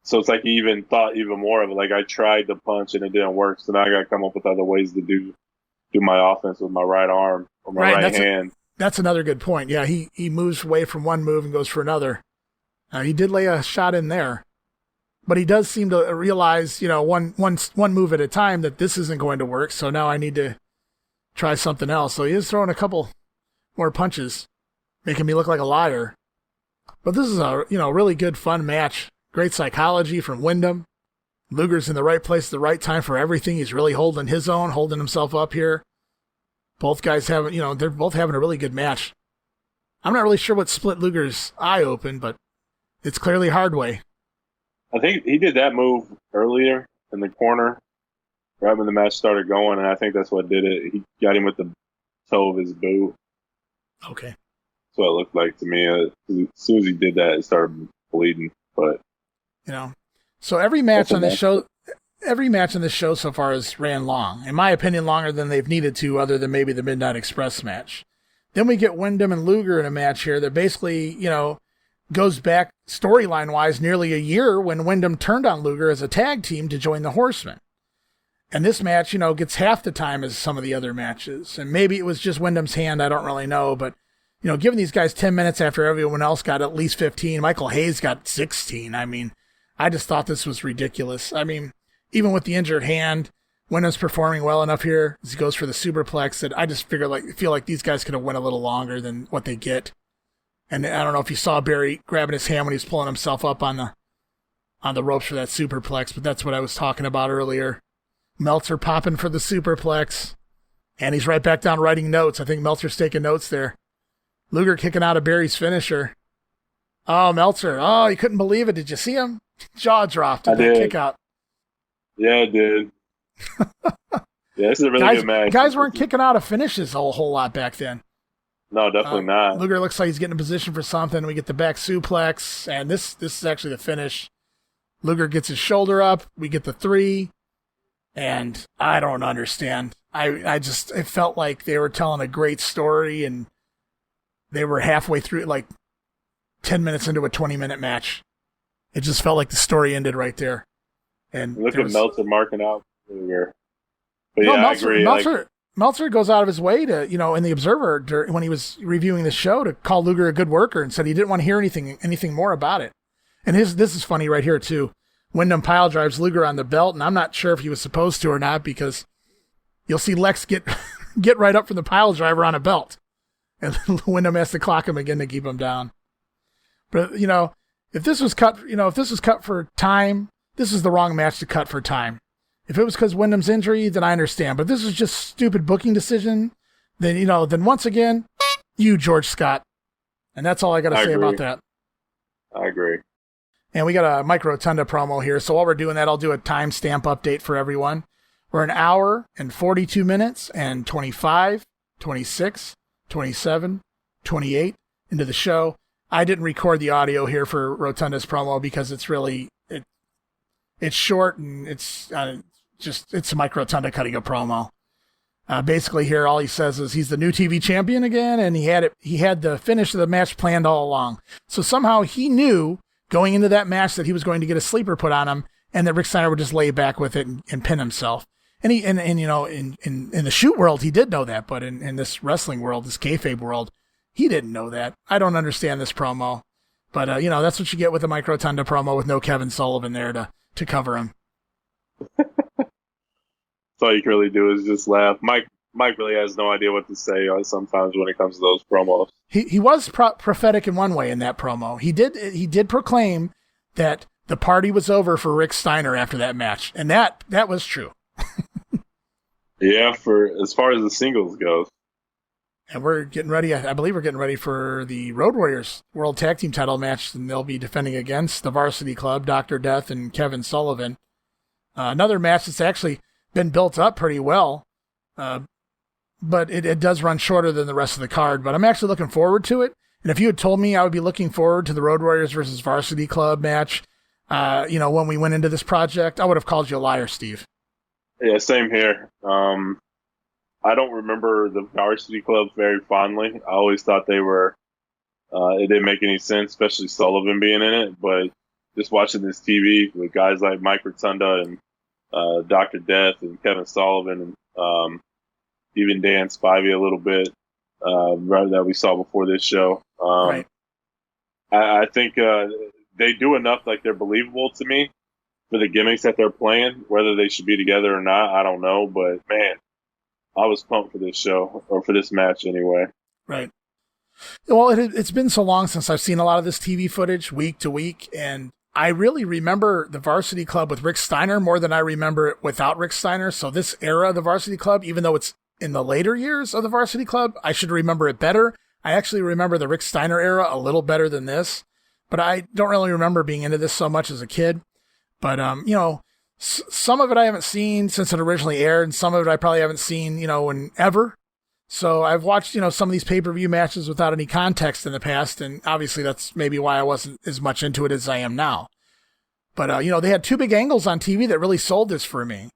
So it's like he even thought even more of it. Like, I tried to punch and it didn't work, so now I got to come up with other ways to do my offense with my right arm or my right hand. That's another good point. Yeah, he moves away from one move and goes for another. He did lay a shot in there, but he does seem to realize, one move at a time, that this isn't going to work. So now I need to try something else. So he is throwing a couple more punches, making me look like a liar. But this is a really good, fun match. Great psychology from Windham. Luger's in the right place at the right time for everything. He's really holding his own, holding himself up here. Both guys have, they're both having a really good match. I'm not really sure what split Luger's eye open, but it's clearly hard way. I think he did that move earlier in the corner, right when the match started going, and I think that's what did it. He got him with the toe of his boot. Okay. That's what it looked like to me. As soon as he did that, it started bleeding. But so every match on this show so far has ran long. In my opinion, longer than they've needed to, other than maybe the Midnight Express match. Then we get Windham and Luger in a match here that basically, goes back storyline-wise nearly a year when Windham turned on Luger as a tag team to join the Horsemen. And this match, gets half the time as some of the other matches. And maybe it was just Wyndham's hand, I don't really know. But, giving these guys 10 minutes after everyone else got at least 15, Michael Hayes got 16. I mean, I just thought this was ridiculous. I mean, even with the injured hand, Wyndham's performing well enough here as he goes for the superplex that I just feel like these guys could have went a little longer than what they get. And I don't know if you saw Barry grabbing his hand when he was pulling himself up on the ropes for that superplex, but that's what I was talking about earlier. Meltzer popping for the superplex, and he's right back down writing notes. I think Meltzer's taking notes there. Luger kicking out of Barry's finisher. Oh, Meltzer. Oh, he couldn't believe it. Did you see him? Jaw dropped at that kick out. Yeah, I did. Yeah, this is a really good match. Guys weren't kicking out of finishes a whole lot back then. No, definitely not. Luger looks like he's getting in position for something. We get the back suplex, and this is actually the finish. Luger gets his shoulder up. We get the 3, and I don't understand. It felt like they were telling a great story, and they were halfway through, like 10 minutes into a 20-minute match. It just felt like the story ended right there. And look at Meltzer marking out Luger. But I agree. Meltzer goes out of his way to, in the Observer, when he was reviewing the show, to call Luger a good worker and said he didn't want to hear anything more about it. And this is funny right here, too. Windham pile drives Luger on the belt, and I'm not sure if he was supposed to or not, because you'll see Lex get right up from the pile driver on a belt. And Windham has to clock him again to keep him down. But, if this was cut for time, this is the wrong match to cut for time. If it was because Wyndham's injury, then I understand. But this is just stupid booking decision. Then once again, you, George Scott. And that's all I got to say about that. I agree. And we got a Mike Rotunda promo here. So while we're doing that, I'll do a timestamp update for everyone. We're an hour and 42 minutes and 25, 26, 27, 28 into the show. I didn't record the audio here for Rotunda's promo because it's really, it's short and it's Mike Rotunda cutting a promo. Basically here, all he says is he's the new TV champion again, and he had the finish of the match planned all along. So somehow he knew going into that match that he was going to get a sleeper put on him, and that Rick Steiner would just lay back with it and pin himself. And in the shoot world, he did know that, but in this wrestling world, this kayfabe world, he didn't know that. I don't understand this promo, but that's what you get with a Mike Rotunda promo with no Kevin Sullivan there to cover him. That's all you can really do is just laugh. Mike Mike really has no idea what to say sometimes when it comes to those promos. He was prophetic in one way in that promo. He did proclaim that the party was over for Rick Steiner after that match, and that was true. Yeah, for as far as the singles goes. And we're getting ready. I believe we're getting ready for the Road Warriors World Tag Team Title match, and they'll be defending against the Varsity Club, Dr. Death, and Kevin Sullivan. Another match that's actually been built up pretty well, but it does run shorter than the rest of the card. But I'm actually looking forward to it. And if you had told me I would be looking forward to the Road Warriors versus Varsity Club match, when we went into this project, I would have called you a liar, Steve. Yeah, same here. I don't remember the Varsity Club very fondly. I always thought they were, it didn't make any sense, especially Sullivan being in it. But just watching this TV with guys like Mike Rotunda and Dr. Death and Kevin Sullivan and even Dan Spivey a little bit that we saw before this show. Right. I think they do enough like they're believable to me for the gimmicks that they're playing. Whether they should be together or not, I don't know. But, man, I was pumped for this show, or for this match anyway. Right. Well, it's been so long since I've seen a lot of this TV footage week to week, and I really remember the Varsity Club with Rick Steiner more than I remember it without Rick Steiner. So this era of the Varsity Club, even though it's in the later years of the Varsity Club, I should remember it better. I actually remember the Rick Steiner era a little better than this, but I don't really remember being into this so much as a kid. But, some of it I haven't seen since it originally aired, and some of it I probably haven't seen, in ever. So I've watched, some of these pay-per-view matches without any context in the past, and obviously that's maybe why I wasn't as much into it as I am now. But, they had two big angles on TV that really sold this for me.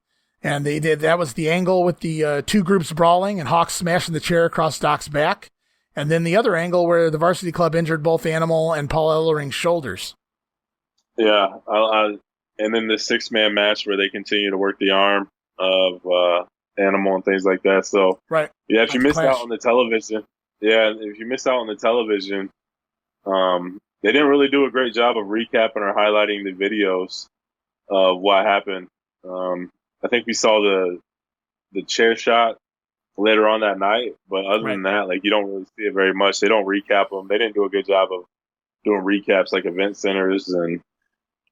And that was the angle with the two groups brawling and Hawk smashing the chair across Doc's back. And then the other angle where the Varsity Club injured both Animal and Paul Ellering's shoulders. Yeah, and then the 6-man match where they continue to work the arm of Animal and things like that. So, right. Yeah, if you missed out on the television, they didn't really do a great job of recapping or highlighting the videos of what happened. I think we saw the chair shot later on that night, but other than that, you don't really see it very much. They don't recap them. They didn't do a good job of doing recaps like event centers and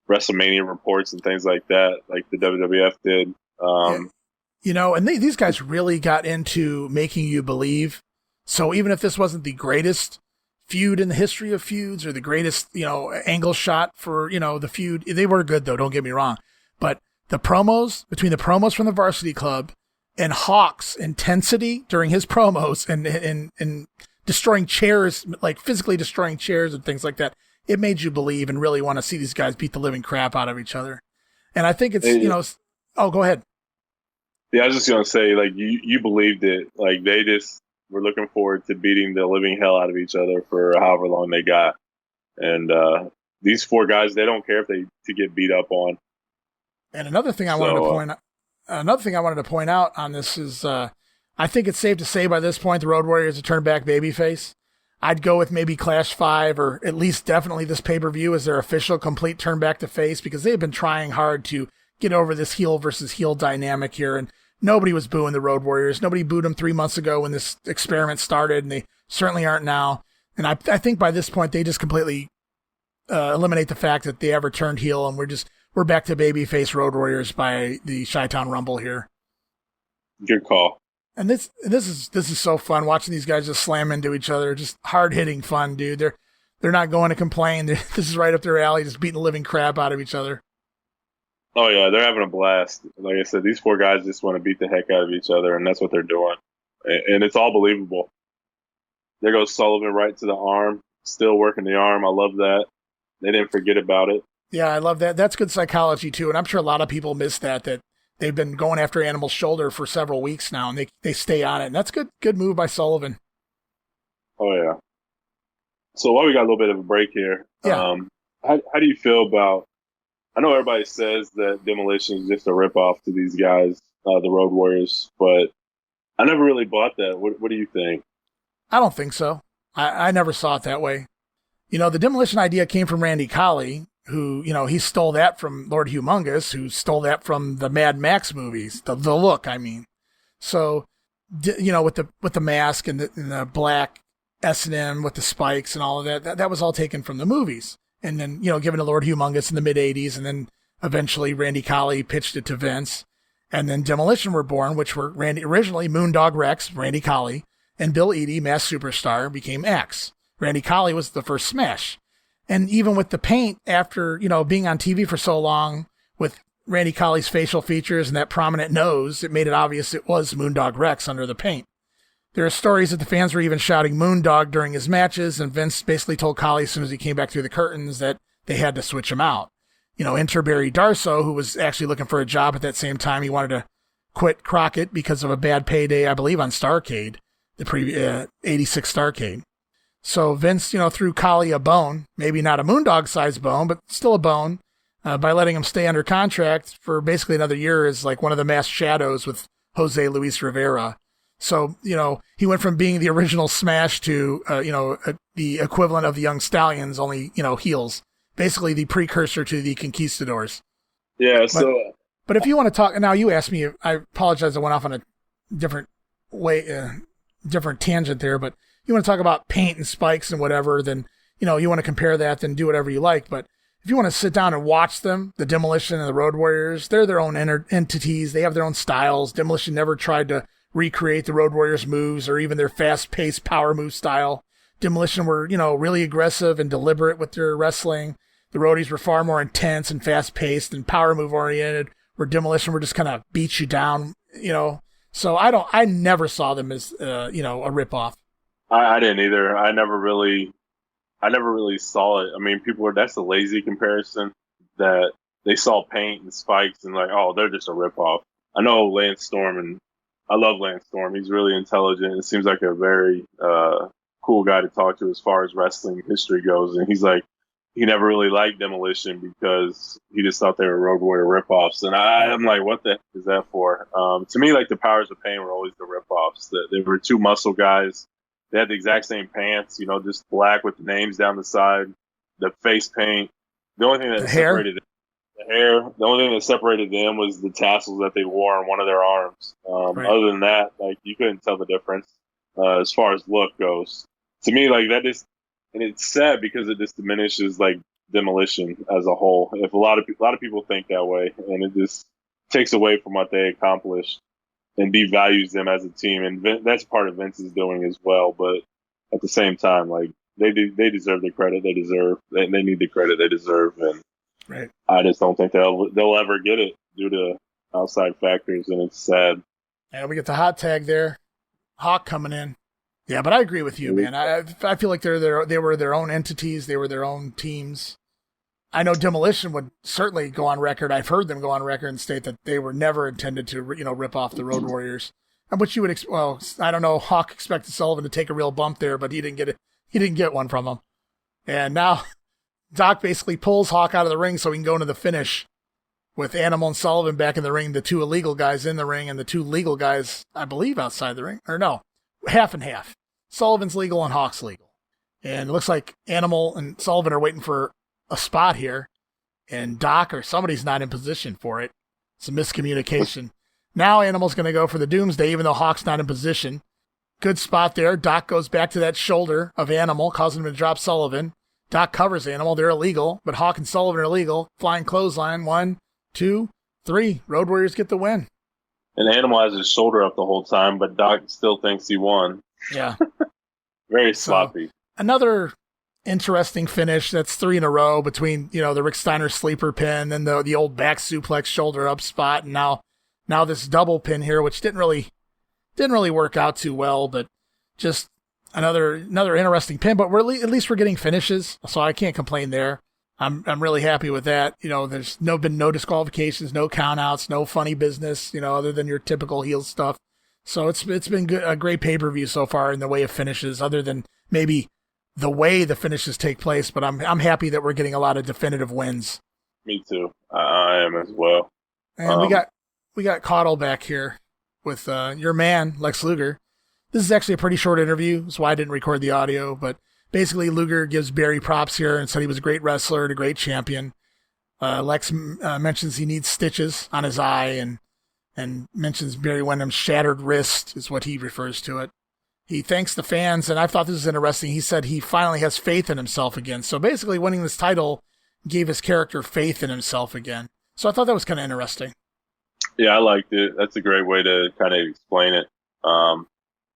WrestleMania reports and things like that, like the WWF did. And these guys really got into making you believe. So even if this wasn't the greatest feud in the history of feuds or the greatest, angle shot for, the feud, they were good though, don't get me wrong. But between the promos from the Varsity Club and Hawk's intensity during his promos and destroying chairs, like physically destroying chairs and things like that, it made you believe and really want to see these guys beat the living crap out of each other. And I think it's, go ahead. Yeah, I was just going to say, you believed it. They just were looking forward to beating the living hell out of each other for however long they got. And these four guys, they don't care if they to get beat up on. And another thing I wanted to point out on this is, I think it's safe to say by this point the Road Warriors have turned back babyface. I'd go with maybe Clash 5 or at least definitely this pay-per-view as their official complete turn back to face, because they've been trying hard to get over this heel versus heel dynamic here. And nobody was booing the Road Warriors. Nobody booed them 3 months ago when this experiment started, and they certainly aren't now. And I think by this point they just completely eliminate the fact that they ever turned heel, and we're back to babyface Road Warriors by the Chi-Town Rumble here. Good call. And this is so fun watching these guys just slam into each other. Just hard hitting fun, dude. They're not going to complain. This is right up their alley, just beating the living crap out of each other. Oh yeah, they're having a blast. Like I said, these four guys just want to beat the heck out of each other, and that's what they're doing. And it's all believable. There goes Sullivan right to the arm, still working the arm. I love that. They didn't forget about it. Yeah, I love that. That's good psychology too, and I'm sure a lot of people miss that they've been going after Animal's shoulder for several weeks now, and they stay on it. And that's good move by Sullivan. Oh yeah. So while we got a little bit of a break here, how do you feel about? I know everybody says that Demolition is just a ripoff to these guys, the Road Warriors, but I never really bought that. What do you think? I don't think so. I never saw it that way. The Demolition idea came from Randy Colley, who, he stole that from Lord Humongous, who stole that from the Mad Max movies, the look, I mean. So with the mask and the black S&M with the spikes and all of that. That was all taken from the movies. And then, given to Lord Humongous in the mid-'80s, and then eventually Randy Colley pitched it to Vince. And then Demolition were born, which were originally Moondog Rex, Randy Colley, and Bill Eadie, Masked Superstar, became X. Randy Colley was the first Smash. And even with the paint, after, being on TV for so long, with Randy Colley's facial features and that prominent nose, it made it obvious it was Moondog Rex under the paint. There are stories that the fans were even shouting Moondog during his matches, and Vince basically told Colley as soon as he came back through the curtains that they had to switch him out. Enter Barry Darso, who was actually looking for a job at that same time. He wanted to quit Crocket because of a bad payday, I believe, on Starrcade, the 86 Starrcade. So Vince, threw Colley a bone, maybe not a Moondog-sized bone, but still a bone, by letting him stay under contract for basically another year as like one of the masked shadows with Jose Luis Rivera. So, he went from being the original Smash to, the equivalent of the Young Stallions, only, heels. Basically the precursor to the Conquistadors. Yeah, But if you want to talk, now you asked me, I apologize, I went off on a different tangent there, but you want to talk about paint and spikes and whatever, then, you want to compare that, then do whatever you like. But if you want to sit down and watch them, the Demolition and the Road Warriors, they're their own entities. They have their own styles. Demolition never tried to recreate the Road Warriors moves or even their fast-paced power move style. Demolition were, really aggressive and deliberate with their wrestling. The Roadies were far more intense and fast-paced and power move oriented, where Demolition were just kind of beat you down, So I never saw them as, a ripoff. I didn't either. I never really saw it. I mean, that's a lazy comparison that they saw paint and spikes and like, oh, they're just a ripoff. I know Lance Storm, and I love Lance Storm. He's really intelligent. It seems like a very cool guy to talk to as far as wrestling history goes. And he's like, he never really liked Demolition because he just thought they were Road Warrior ripoffs. And I'm like, what the heck is that for? To me, like the Powers of Pain were always the ripoffs. They were two muscle guys. They had the exact same pants, just black with the names down the side, the face paint. The only thing that separated the only thing that separated them was the tassels that they wore on one of their arms. Right. Other than that, like you couldn't tell the difference as far as look goes. To me, like that just, and it's sad because it just diminishes like Demolition as a whole. If a lot of people think that way, and it just takes away from what they accomplished and devalues them as a team. And that's part of Vince's doing as well. But at the same time, like they deserve the credit they deserve. They need the credit they deserve, and right. I just don't think they'll ever get it due to outside factors, and it's sad. And we get the hot tag there, Hawk coming in. Yeah, but I agree with you, man. I feel like they were their own entities. They were their own teams. I know Demolition would certainly go on record. I've heard them go on record and state that they were never intended to, rip off the Road Warriors. And which you would, I don't know. Hawk expected Sullivan to take a real bump there, but he didn't get it. He didn't get one from him. And now Doc basically pulls Hawk out of the ring so he can go into the finish with Animal and Sullivan back in the ring, the two illegal guys in the ring, and the two legal guys, I believe, outside the ring. Or no, half and half. Sullivan's legal and Hawk's legal. And it looks like Animal and Sullivan are waiting for a spot here, and Doc or somebody's not in position for it. It's a miscommunication. Now Animal's going to go for the Doomsday, even though Hawk's not in position. Good spot there. Doc goes back to that shoulder of Animal, causing him to drop Sullivan. Doc covers Animal. They're illegal, but Hawk and Sullivan are illegal. Flying clothesline. 1, 2, 3. Road Warriors get the win. And Animal has his shoulder up the whole time, but Doc still thinks he won. Yeah. Very sloppy. So, another interesting finish. That's 3 in a row between, the Rick Steiner sleeper pin and the old back suplex shoulder up spot. And now this double pin here, which didn't really work out too well, but just another interesting pin. But at least we're getting finishes, so I can't complain there. I'm really happy with that. There's been no disqualifications, no countouts, no funny business, other than your typical heel stuff. So it's been good, a great pay-per-view so far in the way of finishes, other than maybe the way the finishes take place. But I'm happy that we're getting a lot of definitive wins. Me too. I am as well. And we got Caudle back here with your man Lex Luger. This is actually a pretty short interview, that's why I didn't record the audio. But basically, Luger gives Barry props here and said he was a great wrestler and a great champion. Lex mentions he needs stitches on his eye, and and mentions Barry Windham's shattered wrist is what he refers to it. He thanks the fans, and I thought this was interesting. He said he finally has faith in himself again. So basically winning this title gave his character faith in himself again. So I thought that was kind of interesting. Yeah, I liked it. That's a great way to kind of explain it.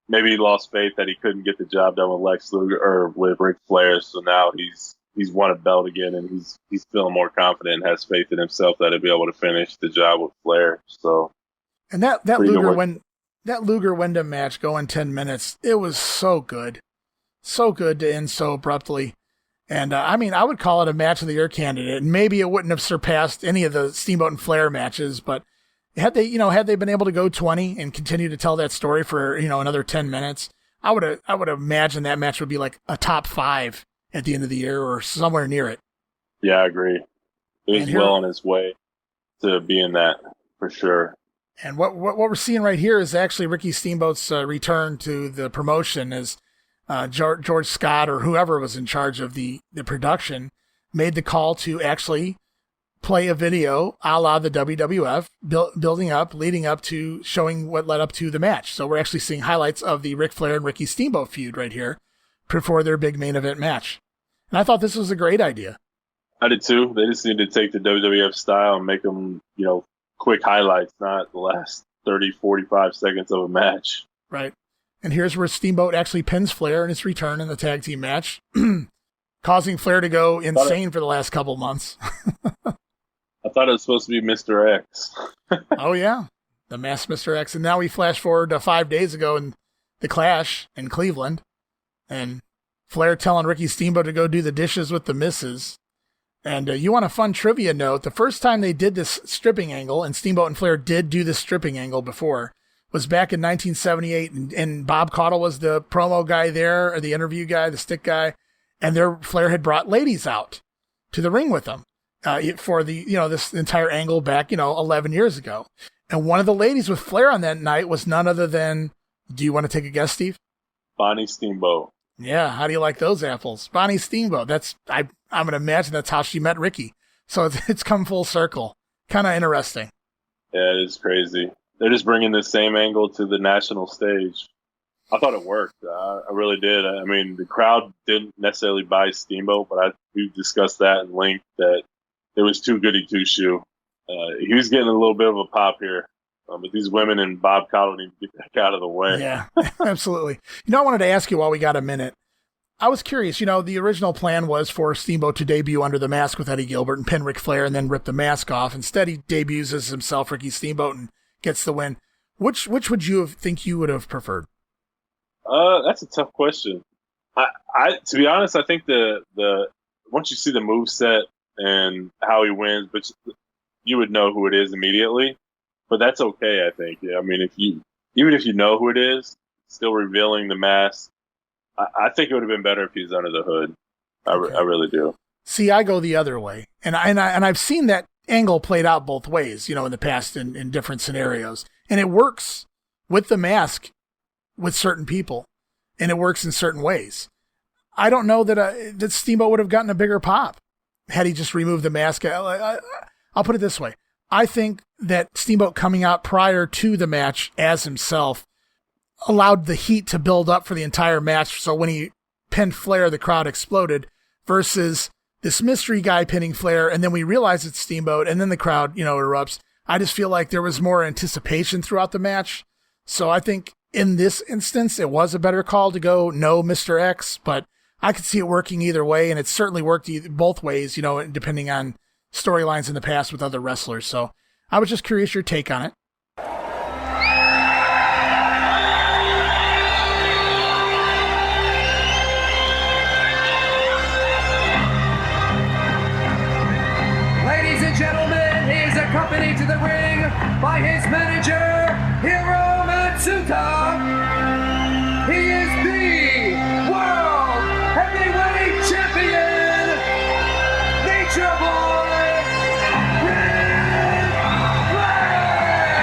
Maybe he lost faith that he couldn't get the job done with Lex Luger or with Ric Flair. So now he's won a belt again, and he's feeling more confident and has faith in himself that he'll be able to finish the job with Flair. So, and that Luger Windham match going 10 minutes, it was so good to end so abruptly. And I mean, I would call it a match of the year candidate. And maybe it wouldn't have surpassed any of the Steamboat and Flair matches, but had they been able to go 20 and continue to tell that story for, another 10 minutes, I would imagine that match would be like a top 5 at the end of the year or somewhere near it. Yeah, I agree. It was well on its way to being that for sure. And what we're seeing right here is actually Ricky Steamboat's return to the promotion as George Scott or whoever was in charge of the production made the call to actually play a video a la the WWF, leading up to showing what led up to the match. So we're actually seeing highlights of the Ric Flair and Ricky Steamboat feud right here before their big main event match. And I thought this was a great idea. I did too. They just need to take the WWF style and make them, quick highlights, not the last 30, 45 seconds of a match. Right. And here's where Steamboat actually pins Flair in his return in the tag team match, causing Flair to go insane for the last couple months. I thought it was supposed to be Mr. X. Oh, yeah. The masked Mr. X. And now we flash forward to 5 days ago in the Clash in Cleveland. And Flair telling Ricky Steamboat to go do the dishes with the missus. And you want a fun trivia note, the first time they did this stripping angle, and Steamboat and Flair did do this stripping angle before, was back in 1978. And Bob Caudle was the promo guy there, or the interview guy, the stick guy. And Flair had brought ladies out to the ring with them. For the, this entire angle back, 11 years ago. And one of the ladies with Flair on that night was none other than, do you want to take a guess, Steve? Bonnie Steamboat. Yeah. How do you like those apples? Bonnie Steamboat. I'm going to imagine that's how she met Ricky. So it's come full circle. Kind of interesting. Yeah, it is crazy. They're just bringing the same angle to the national stage. I thought it worked. I really did. I mean, the crowd didn't necessarily buy Steamboat, but we discussed that in length that it was too goody two shoe. He was getting a little bit of a pop here, but these women and Bob Caudle need to get back out of the way. Yeah, absolutely. I wanted to ask you while we got a minute. I was curious. The original plan was for Steamboat to debut under the mask with Eddie Gilbert and pin Ric Flair and then rip the mask off. Instead, he debuts as himself, Ricky Steamboat, and gets the win. Which would you think you would have preferred? That's a tough question. I to be honest, I think the once you see the moveset and how he wins, but you would know who it is immediately. But that's okay, I think. Yeah, I mean, even if you know who it is, still revealing the mask, I think it would have been better if he's under the hood. Okay. I really do. See, I go the other way, and I've seen that angle played out both ways, in the past in different scenarios, and it works with the mask with certain people, and it works in certain ways. I don't know that Steamboat would have gotten a bigger pop had he just removed the mask. I'll put it this way. I think that Steamboat coming out prior to the match as himself allowed the heat to build up for the entire match. So when he pinned Flair, the crowd exploded, versus this mystery guy pinning Flair. And then we realize it's Steamboat, and then the crowd, erupts. I just feel like there was more anticipation throughout the match. So I think in this instance, it was a better call to go no Mr. X, but I could see it working either way. And it certainly worked both ways, depending on storylines in the past with other wrestlers. So I was just curious your take on it. Ladies and gentlemen, he is accompanied to the ring by his manager, Hiro Matsuda. He is the World Heavyweight Champion, Nature Boy, Ric Flair!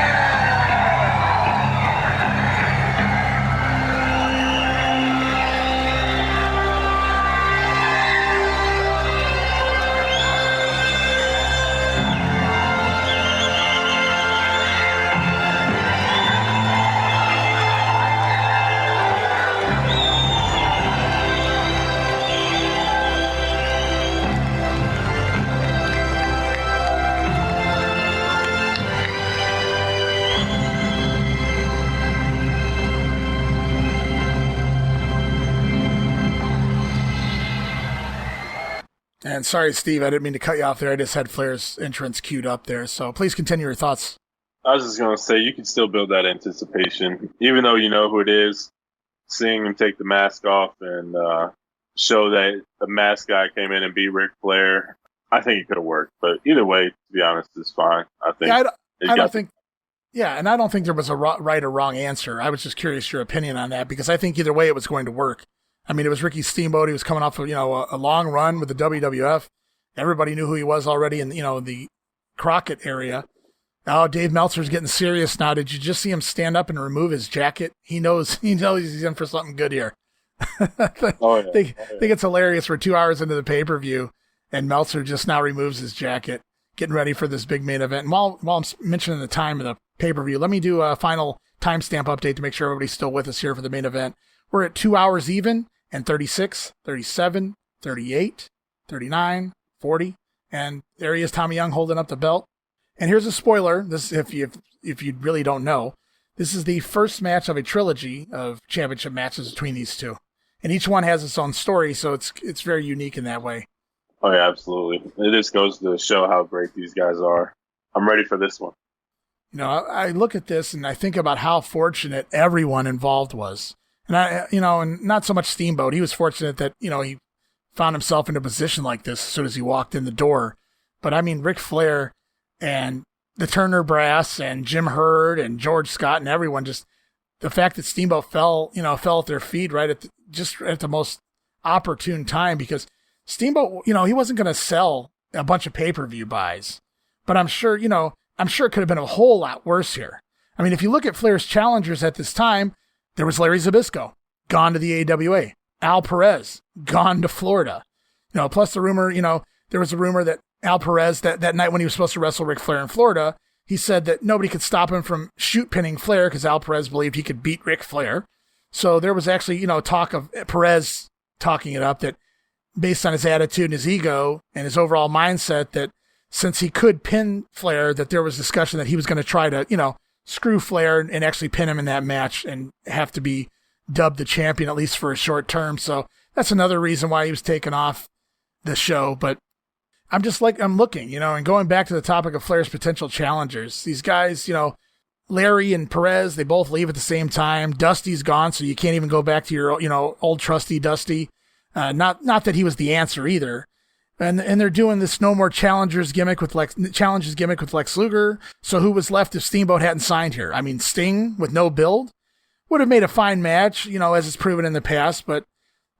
And sorry, Steve, I didn't mean to cut you off there. I just had Flair's entrance queued up there. So please continue your thoughts. I was just going to say, you can still build that anticipation. Even though you know who it is, seeing him take the mask off and show that the mask guy came in and beat Ric Flair, I think it could have worked. But either way, to be honest, it's fine. I think. I don't think. Yeah, and I don't think there was a right or wrong answer. I was just curious your opinion on that because I think either way it was going to work. I mean, it was Ricky Steamboat. He was coming off of, a long run with the WWF. Everybody knew who he was already in, the Crocket area. Oh, Dave Meltzer's getting serious now. Did you just see him stand up and remove his jacket? He knows he's in for something good here. I think it's hilarious. We're 2 hours into the pay-per-view, and Meltzer just now removes his jacket, getting ready for this big main event. And while I'm mentioning the time of the pay-per-view, let me do a final timestamp update to make sure everybody's still with us here for the main event. We're at 2 hours even, and 36, 37, 38, 39, 40, and there he is, Tommy Young, holding up the belt. And here's a spoiler. This, if you really don't know, this is the first match of a trilogy of championship matches between these two, and each one has its own story, so it's very unique in that way. Oh yeah, absolutely. It just goes to show how great these guys are. I'm ready for this one. I look at this and I think about how fortunate everyone involved was. And and not so much Steamboat. He was fortunate that, he found himself in a position like this as soon as he walked in the door. But I mean, Ric Flair and the Turner Brass and Jim Herd and George Scott and everyone, just the fact that Steamboat fell at their feet right at the most opportune time, because Steamboat, he wasn't going to sell a bunch of pay-per-view buys, but I'm sure it could have been a whole lot worse here. I mean, if you look at Flair's challengers at this time, there was Larry Zbyszko, gone to the AWA. Al Perez, gone to Florida. Plus the rumor, there was a rumor that Al Perez, that night when he was supposed to wrestle Ric Flair in Florida, he said that nobody could stop him from shoot pinning Flair because Al Perez believed he could beat Ric Flair. So there was actually, talk of Perez talking it up that based on his attitude and his ego and his overall mindset, that since he could pin Flair, that there was discussion that he was going to try to, screw Flair and actually pin him in that match and have to be dubbed the champion, at least for a short term. So that's another reason why he was taken off the show. But I'm looking, and going back to the topic of Flair's potential challengers, these guys, Larry and Perez, they both leave at the same time. Dusty's gone, so you can't even go back to your, old trusty Dusty. Not that he was the answer either. And they're doing this no more challenges gimmick with Lex Luger. So who was left if Steamboat hadn't signed here? I mean, Sting with no build would have made a fine match, as it's proven in the past. But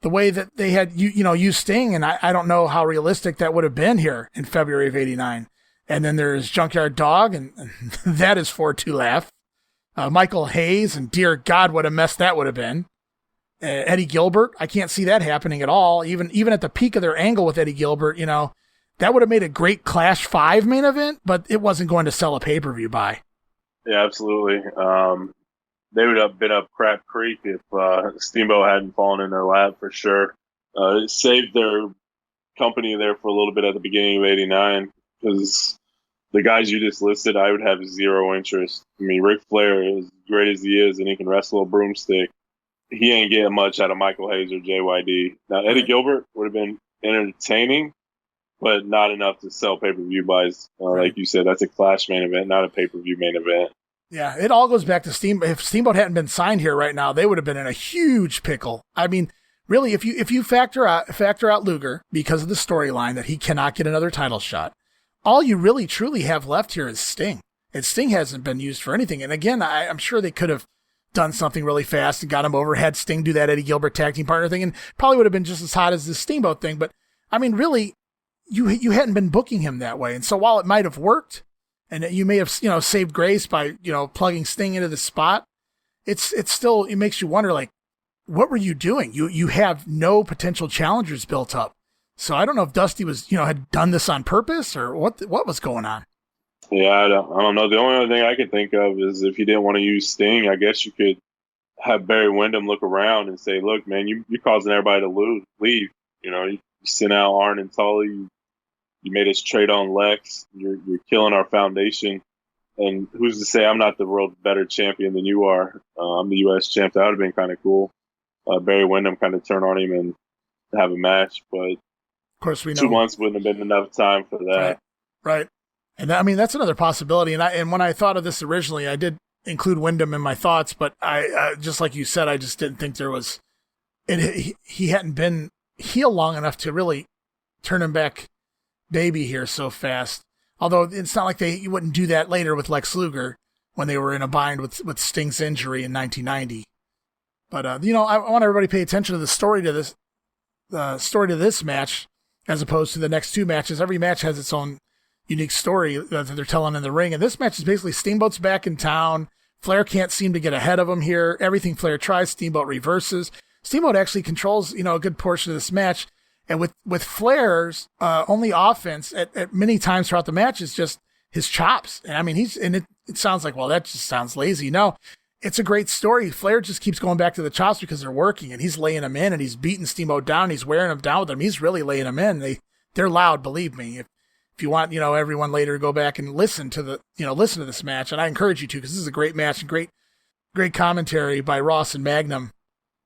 the way that they had used Sting, and I don't know how realistic that would have been here in February of '89. And then there's Junkyard Dog, and that is for to laugh. Michael Hayes, and dear God, what a mess that would have been. Eddie Gilbert, I can't see that happening at all. Even at the peak of their angle with Eddie Gilbert, that would have made a great Clash 5 main event, but it wasn't going to sell a pay-per-view buy. Yeah, absolutely. They would have been up Crap Creek if Steamboat hadn't fallen in their lap for sure. It saved their company there for a little bit at the beginning of '89 because the guys you just listed, I would have zero interest. I mean, Ric Flair, as great as he is, and he can wrestle a broomstick, he ain't getting much out of Michael Hayes or JYD. Now, Eddie Gilbert would have been entertaining, but not enough to sell pay-per-view buys. Like you said, that's a Clash main event, not a pay-per-view main event. Yeah, it all goes back to Steamboat. If Steamboat hadn't been signed here right now, they would have been in a huge pickle. I mean, really, if you factor out Luger because of the storyline that he cannot get another title shot, all you really truly have left here is Sting. And Sting hasn't been used for anything. And again, I'm sure they could have done something really fast and got him over, had Sting do that Eddie Gilbert tag team partner thing, and probably would have been just as hot as this Steamboat thing. But I mean, really, you hadn't been booking him that way. And so while it might have worked, and you may have, saved grace by, plugging Sting into the spot, it makes you wonder, like, what were you doing? You have no potential challengers built up. So I don't know if Dusty was, had done this on purpose or what was going on. Yeah, I don't know. The only other thing I could think of is if you didn't want to use Sting, I guess you could have Barry Windham look around and say, look, man, you're causing everybody to leave. You sent out Arn and Tully. You made us trade on Lex. You're killing our foundation. And who's to say I'm not the world's better champion than you are? I'm the U.S. champ. That would have been kind of cool. Barry Windham kind of turn on him and have a match. But Of course, we know 2 months wouldn't have been enough time for that. Right. And I mean, that's another possibility. And when I thought of this originally, I did include Windham in my thoughts, but I just like you said, I just didn't think there was. He hadn't been heel long enough to really turn him back baby here so fast. Although it's not like you wouldn't do that later with Lex Luger when they were in a bind with Sting's injury in 1990. But I want everybody to pay attention to the story to this match as opposed to the next two matches. Every match has its own unique story that they're telling in the ring, and this match is basically Steamboat's back in town. Flair can't seem to get ahead of him here. Everything Flair tries, Steamboat reverses. Steamboat actually controls a good portion of this match. And with Flair's only offense at many times throughout the match is just his chops. And I mean, it sounds like, well, that just sounds lazy. No, it's a great story. Flair just keeps going back to the chops because they're working, and he's laying them in, and he's beating Steamboat down. He's wearing him down with them. He's really laying them in. They're loud, believe me. If you want, everyone later to go back and listen to this match, and I encourage you to, because this is a great match and great commentary by Ross and Magnum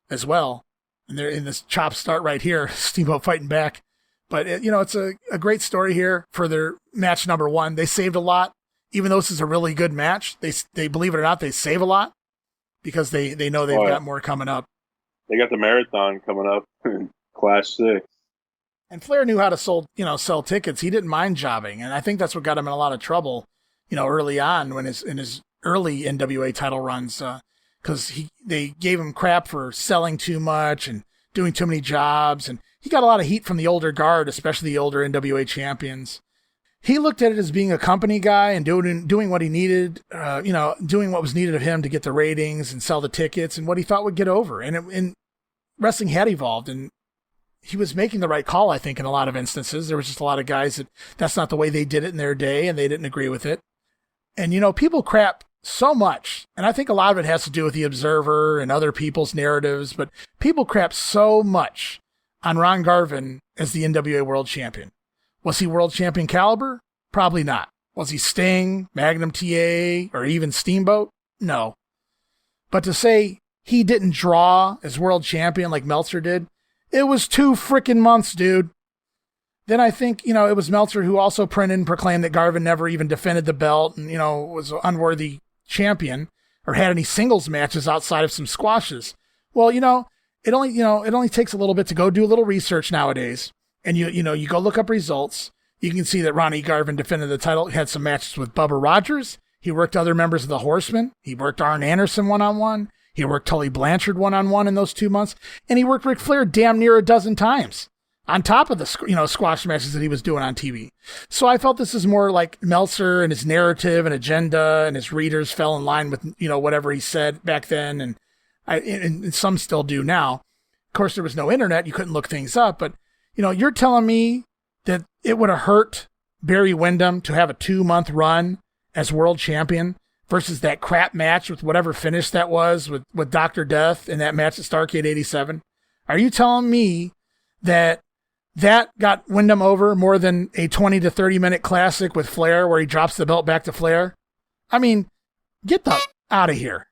as well. And they're in this chop start right here, Steamboat fighting back. But, it's a great story here for their match number one. They saved a lot. Even though this is a really good match, they believe it or not, they save a lot because they know they've got more coming up. They got the marathon coming up, Clash 6. And Flair knew how to sell tickets. He didn't mind jobbing. And I think that's what got him in a lot of trouble, early on in his early NWA title runs. Because they gave him crap for selling too much and doing too many jobs. And he got a lot of heat from the older guard, especially the older NWA champions. He looked at it as being a company guy and doing what he needed, doing what was needed of him to get the ratings and sell the tickets and what he thought would get over. And wrestling had evolved, and he was making the right call, I think, in a lot of instances. There was just a lot of guys that's not the way they did it in their day, and they didn't agree with it. And, people crap so much, and I think a lot of it has to do with the Observer and other people's narratives, but people crap so much on Ron Garvin as the NWA World Champion. Was he World Champion caliber? Probably not. Was he Sting, Magnum TA, or even Steamboat? No. But to say he didn't draw as World Champion like Meltzer did, it was 2 freaking months, dude. Then I think, it was Meltzer who also printed and proclaimed that Garvin never even defended the belt and, was an unworthy champion or had any singles matches outside of some squashes. Well, it only takes a little bit to go do a little research nowadays. And you go look up results. You can see that Ronnie Garvin defended the title, had some matches with Bubba Rogers. He worked other members of the Horsemen. He worked Arn Anderson one-on-one. He worked Tully Blanchard one-on-one in those 2 months. And he worked Ric Flair damn near a dozen times on top of the, squash matches that he was doing on TV. So I felt this is more like Meltzer and his narrative and agenda, and his readers fell in line with, whatever he said back then. And some still do now. Of course, there was no internet. You couldn't look things up, but you're telling me that it would have hurt Barry Windham to have a 2-month run as world champion versus that crap match with whatever finish that was with Dr. Death in that match at Starrcade 87? Are you telling me that got Windham over more than a 20 to 30 minute classic with Flair where he drops the belt back to Flair? I mean, get the out of here.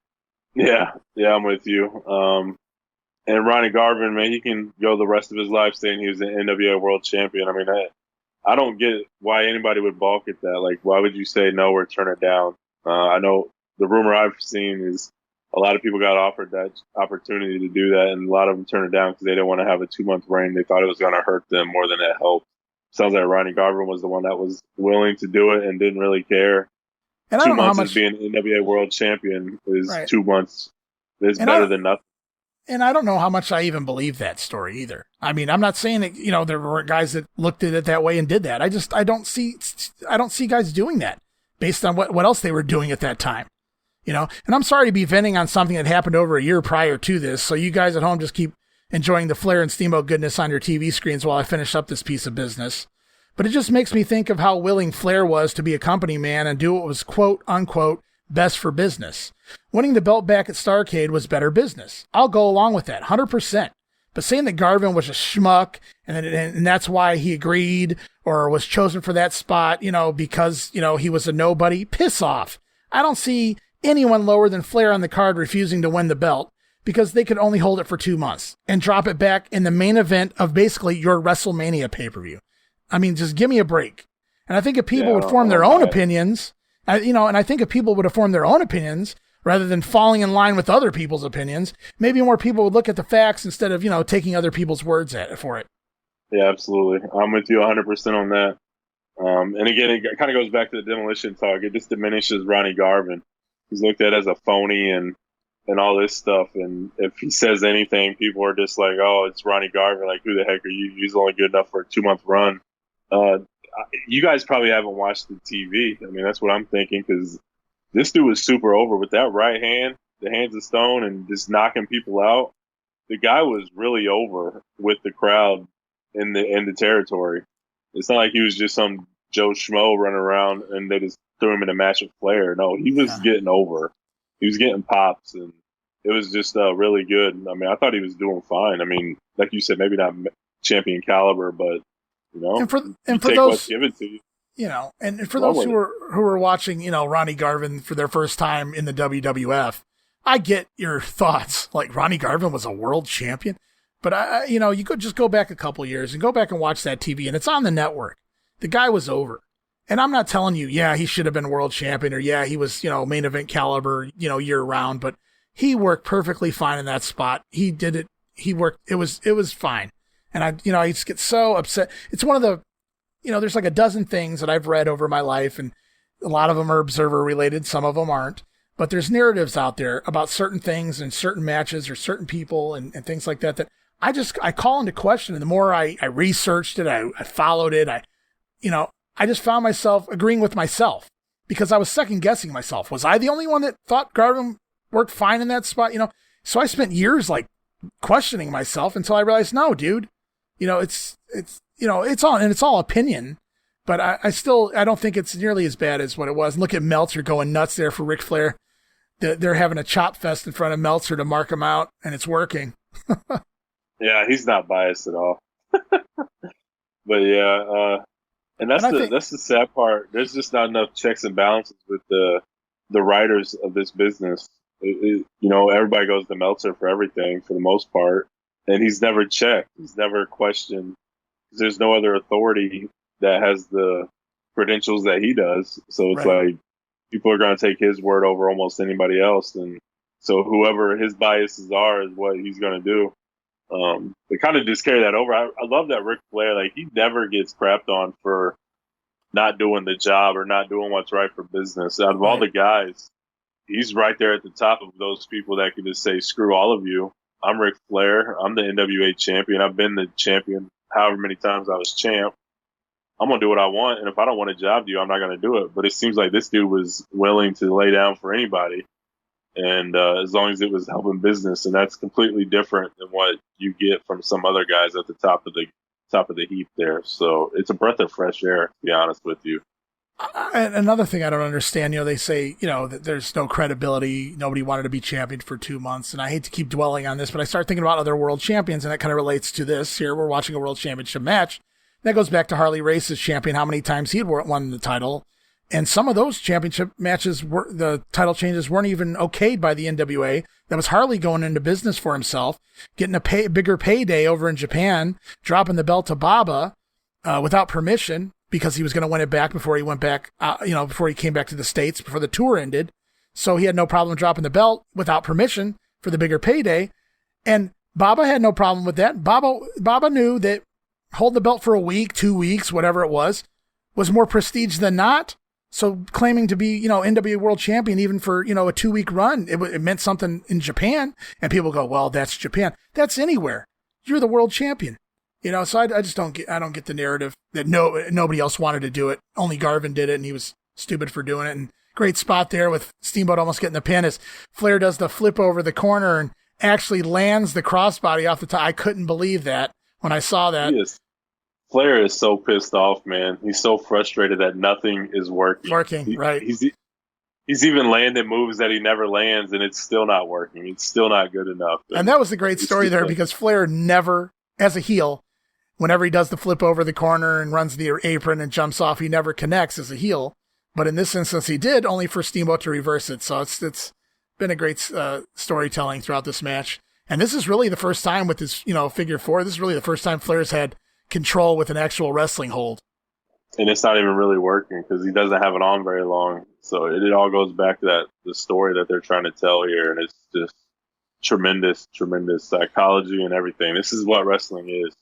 Yeah, I'm with you. And Ronnie Garvin, man, he can go the rest of his life saying he was an NWA World Champion. I mean, I don't get why anybody would balk at that. Like, why would you say no or turn it down? I know the rumor I've seen is a lot of people got offered that opportunity to do that, and a lot of them turned it down because they didn't want to have a 2-month reign. They thought it was going to hurt them more than it helped. Sounds like Ronnie Garvin was the one that was willing to do it and didn't really care. And 2 months as being NWA World Champion is 2 months. It's better than nothing. And I don't know how much I even believe that story either. I mean, I'm not saying that, there were guys that looked at it that way and did that. I don't see guys doing that based on what else they were doing at that time, and I'm sorry to be venting on something that happened over a year prior to this. So you guys at home just keep enjoying the Flair and Steamboat goodness on your TV screens while I finish up this piece of business. But it just makes me think of how willing Flair was to be a company man and do what was quote unquote best for business. Winning the belt back at Starrcade was better business. I'll go along with that, 100%. But saying that Garvin was a schmuck and that's why he agreed or was chosen for that spot, because, he was a nobody, piss off. I don't see anyone lower than Flair on the card refusing to win the belt because they could only hold it for 2 months and drop it back in the main event of basically your WrestleMania pay-per-view. I mean, just give me a break. And I think if people would form their own opinions, and I think if people would have formed their own opinions rather than falling in line with other people's opinions, maybe more people would look at the facts instead of, taking other people's words for it. Yeah, absolutely. I'm with you 100% on that. And again, it kind of goes back to the demolition talk. It just diminishes Ronnie Garvin. He's looked at as a phony and all this stuff. And if he says anything, people are just like, oh, it's Ronnie Garvin. Like, who the heck are you? He's only good enough for a 2-month run. You guys probably haven't watched the TV. I mean, that's what I'm thinking, because this dude was super over with that right hand, the hands of stone, and just knocking people out. The guy was really over with the crowd in the territory. It's not like he was just some Joe Schmo running around and they just threw him in a match with Flair. No, he was getting over. He was getting pops, and it was just really good. I mean, I thought he was doing fine. I mean, like you said, maybe not champion caliber, but and for those what's given to you. And for those who are watching, Ronnie Garvin for their first time in the WWF, I get your thoughts. Like, Ronnie Garvin was a world champion, but you could just go back a couple years and go back and watch that TV, and it's on the network. The guy was over. And I'm not telling you, he should have been world champion, or he was, main event caliber, year round, but he worked perfectly fine in that spot. He did it. He worked. It was fine. And I just get so upset. It's one of the, there's like a dozen things that I've read over my life, and a lot of them are observer related. Some of them aren't, but there's narratives out there about certain things and certain matches or certain people and things like that I call into question. And the more I researched it, I followed it, I just found myself agreeing with myself, because I was second guessing myself. Was I the only one that thought Garvin worked fine in that spot? So I spent years like questioning myself until I realized, no, dude, it's all opinion, but I don't think it's nearly as bad as what it was. And look at Meltzer going nuts there for Ric Flair. They're having a chop fest in front of Meltzer to mark him out, and it's working. Yeah, he's not biased at all. But yeah, and that's the sad part. There's just not enough checks and balances with the writers of this business. Everybody goes to Meltzer for everything for the most part, and he's never checked. He's never questioned. There's no other authority that has the credentials that he does. So it's like people are going to take his word over almost anybody else. And so whoever his biases are is what he's going to do. They kind of just carry that over. I love that Ric Flair, like, he never gets crapped on for not doing the job or not doing what's right for business. Out of all the guys, he's right there at the top of those people that can just say, screw all of you. I'm Ric Flair. I'm the NWA champion. I've been the champion however many times I was champ. I'm going to do what I want. And if I don't want a job to you, I'm not going to do it. But it seems like this dude was willing to lay down for anybody. And as long as it was helping business, and that's completely different than what you get from some other guys at the top of the heap there. So it's a breath of fresh air, to be honest with you. And another thing I don't understand, they say, that there's no credibility. Nobody wanted to be champion for 2 months. And I hate to keep dwelling on this, but I start thinking about other world champions, and that kind of relates to this. Here we're watching a world championship match. That goes back to Harley Race's champion, how many times he had won the title. And some of those championship matches, the title changes weren't even okayed by the NWA. That was Harley going into business for himself, getting a bigger payday over in Japan, dropping the belt to Baba without permission, because he was going to win it back before he went back, before he came back to the States, before the tour ended. So he had no problem dropping the belt without permission for the bigger payday. And Baba had no problem with that. Baba knew that holding the belt for a week, 2 weeks, whatever it was more prestige than not. So claiming to be, NWA World Champion, even for, a 2-week run, it meant something in Japan. And people go, well, that's Japan. That's anywhere. You're the world champion. So I just don't get the narrative that nobody else wanted to do it. Only Garvin did it, and he was stupid for doing it. And great spot there with Steamboat almost getting the pin as Flair does the flip over the corner and actually lands the crossbody off the top. I couldn't believe that when I saw that. Flair is so pissed off, man. He's so frustrated that nothing is working. Right. He's even landed moves that he never lands, and it's still not working. It's still not good enough. And that was the great story there, because Flair never, as a heel, whenever he does the flip over the corner and runs the apron and jumps off, he never connects as a heel. But in this instance, he did, only for Steamboat to reverse it. So it's been a great storytelling throughout this match. And this is really the first time with this, figure four. This is really the first time Flair's had control with an actual wrestling hold. And it's not even really working because he doesn't have it on very long. So it all goes back to the story that they're trying to tell here. And it's just tremendous psychology and everything. This is what wrestling is,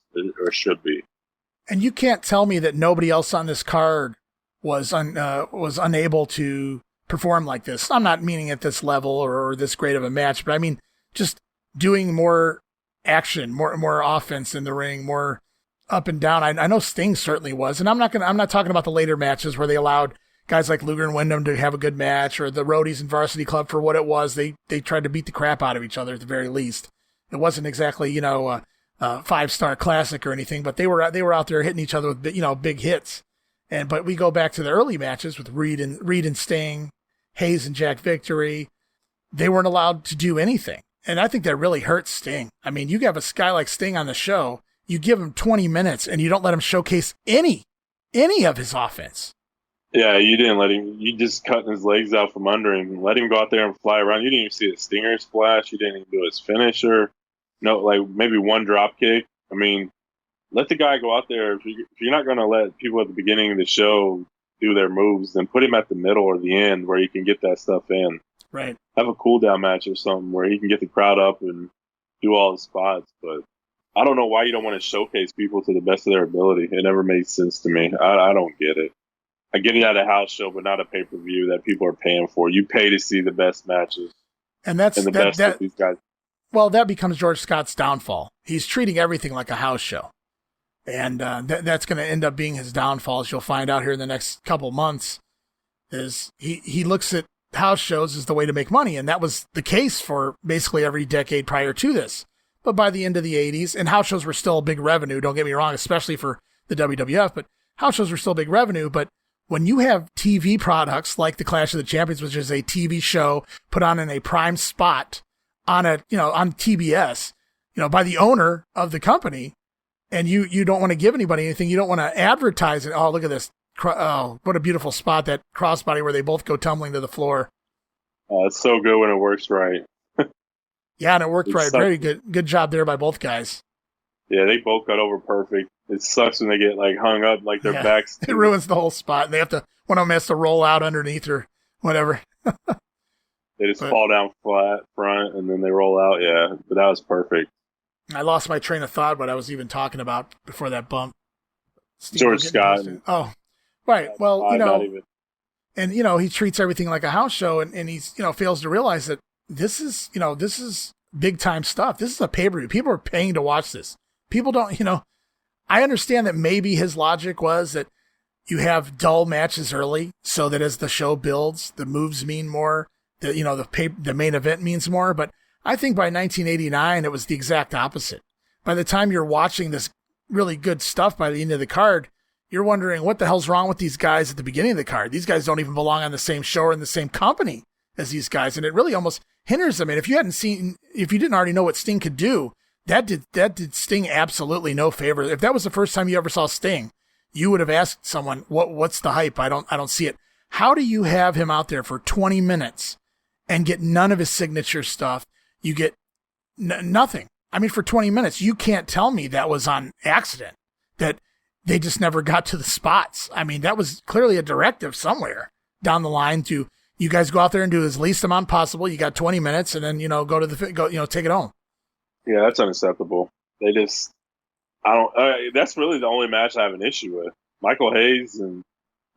or should be. And you can't tell me that nobody else on this card was unable to perform like this. I'm not meaning at this level or this great of a match, but I mean just doing more action, more offense in the ring, more up and down. I know Sting certainly was, and I'm not talking about the later matches where they allowed guys like Luger and Windham to have a good match, or the Roadies and Varsity Club for what it was. They tried to beat the crap out of each other at the very least. It wasn't exactly a 5-star classic or anything, but they were out there hitting each other with big hits. But we go back to the early matches with Reed and Sting, Hayes and Jack Victory. They weren't allowed to do anything, and I think that really hurts Sting. I mean, you have a guy like Sting on the show, you give him 20 minutes and you don't let him showcase any of his offense. Yeah, you didn't let him. You just cutting his legs out from under him. Let him go out there and fly around. You didn't even see a stinger splash. You didn't even do his finisher. No, like maybe one drop kick. I mean, let the guy go out there. If you're not going to let people at the beginning of the show do their moves, then put him at the middle or the end where he can get that stuff in. Right. Have a cool down match or something where he can get the crowd up and do all the spots. But I don't know why you don't want to showcase people to the best of their ability. It never made sense to me. I don't get it. I get it at a house show, but not a pay-per-view that people are paying for. You pay to see the best matches. And that's the best of these guys. Well, that becomes George Scott's downfall. He's treating everything like a house show. And that's going to end up being his downfall, as you'll find out here in the next couple months. Is he looks at house shows as the way to make money, and that was the case for basically every decade prior to this. But by the end of the 80s, and house shows were still big revenue, don't get me wrong, especially for the WWF, but house shows were still big revenue. But when you have TV products like the Clash of the Champions, which is a TV show put on in a prime spot on on TBS, by the owner of the company, and you don't want to give anybody anything, you don't want to advertise it. Oh, look at this. Oh, what a beautiful spot, that crossbody where they both go tumbling to the floor. It's so good when it works right. Yeah, and it worked right. Very good. Good job there by both guys. Yeah, they both got over perfect. It sucks when they get hung up, like their backs. It ruins the whole spot. And one of them has to roll out underneath or whatever. They just fall down flat front and then they roll out. Yeah, but that was perfect. I lost my train of thought what I was even talking about before that bump. George Scott. Oh, right. Well, not even. And he treats everything like a house show, and he's fails to realize that this is big time stuff. This is a pay-per-view. People are paying to watch this. People don't, I understand that maybe his logic was that you have dull matches early so that as the show builds, the moves mean more, the main event means more. But I think by 1989, it was the exact opposite. By the time you're watching this really good stuff by the end of the card, you're wondering what the hell's wrong with these guys at the beginning of the card. These guys don't even belong on the same show or in the same company as these guys. And it really almost hinders them. And if you didn't already know what Sting could do, that did Sting absolutely no favor. If that was the first time you ever saw Sting, you would have asked someone, what's the hype? I don't see it. How do you have him out there for 20 minutes and get none of his signature stuff? You get nothing. I mean, for 20 minutes, you can't tell me that was on accident, that they just never got to the spots. I mean, that was clearly a directive somewhere down the line to, you guys go out there and do as least amount possible. You got 20 minutes and then, go take it home. Yeah, that's unacceptable. That's really the only match I have an issue with. Michael Hayes and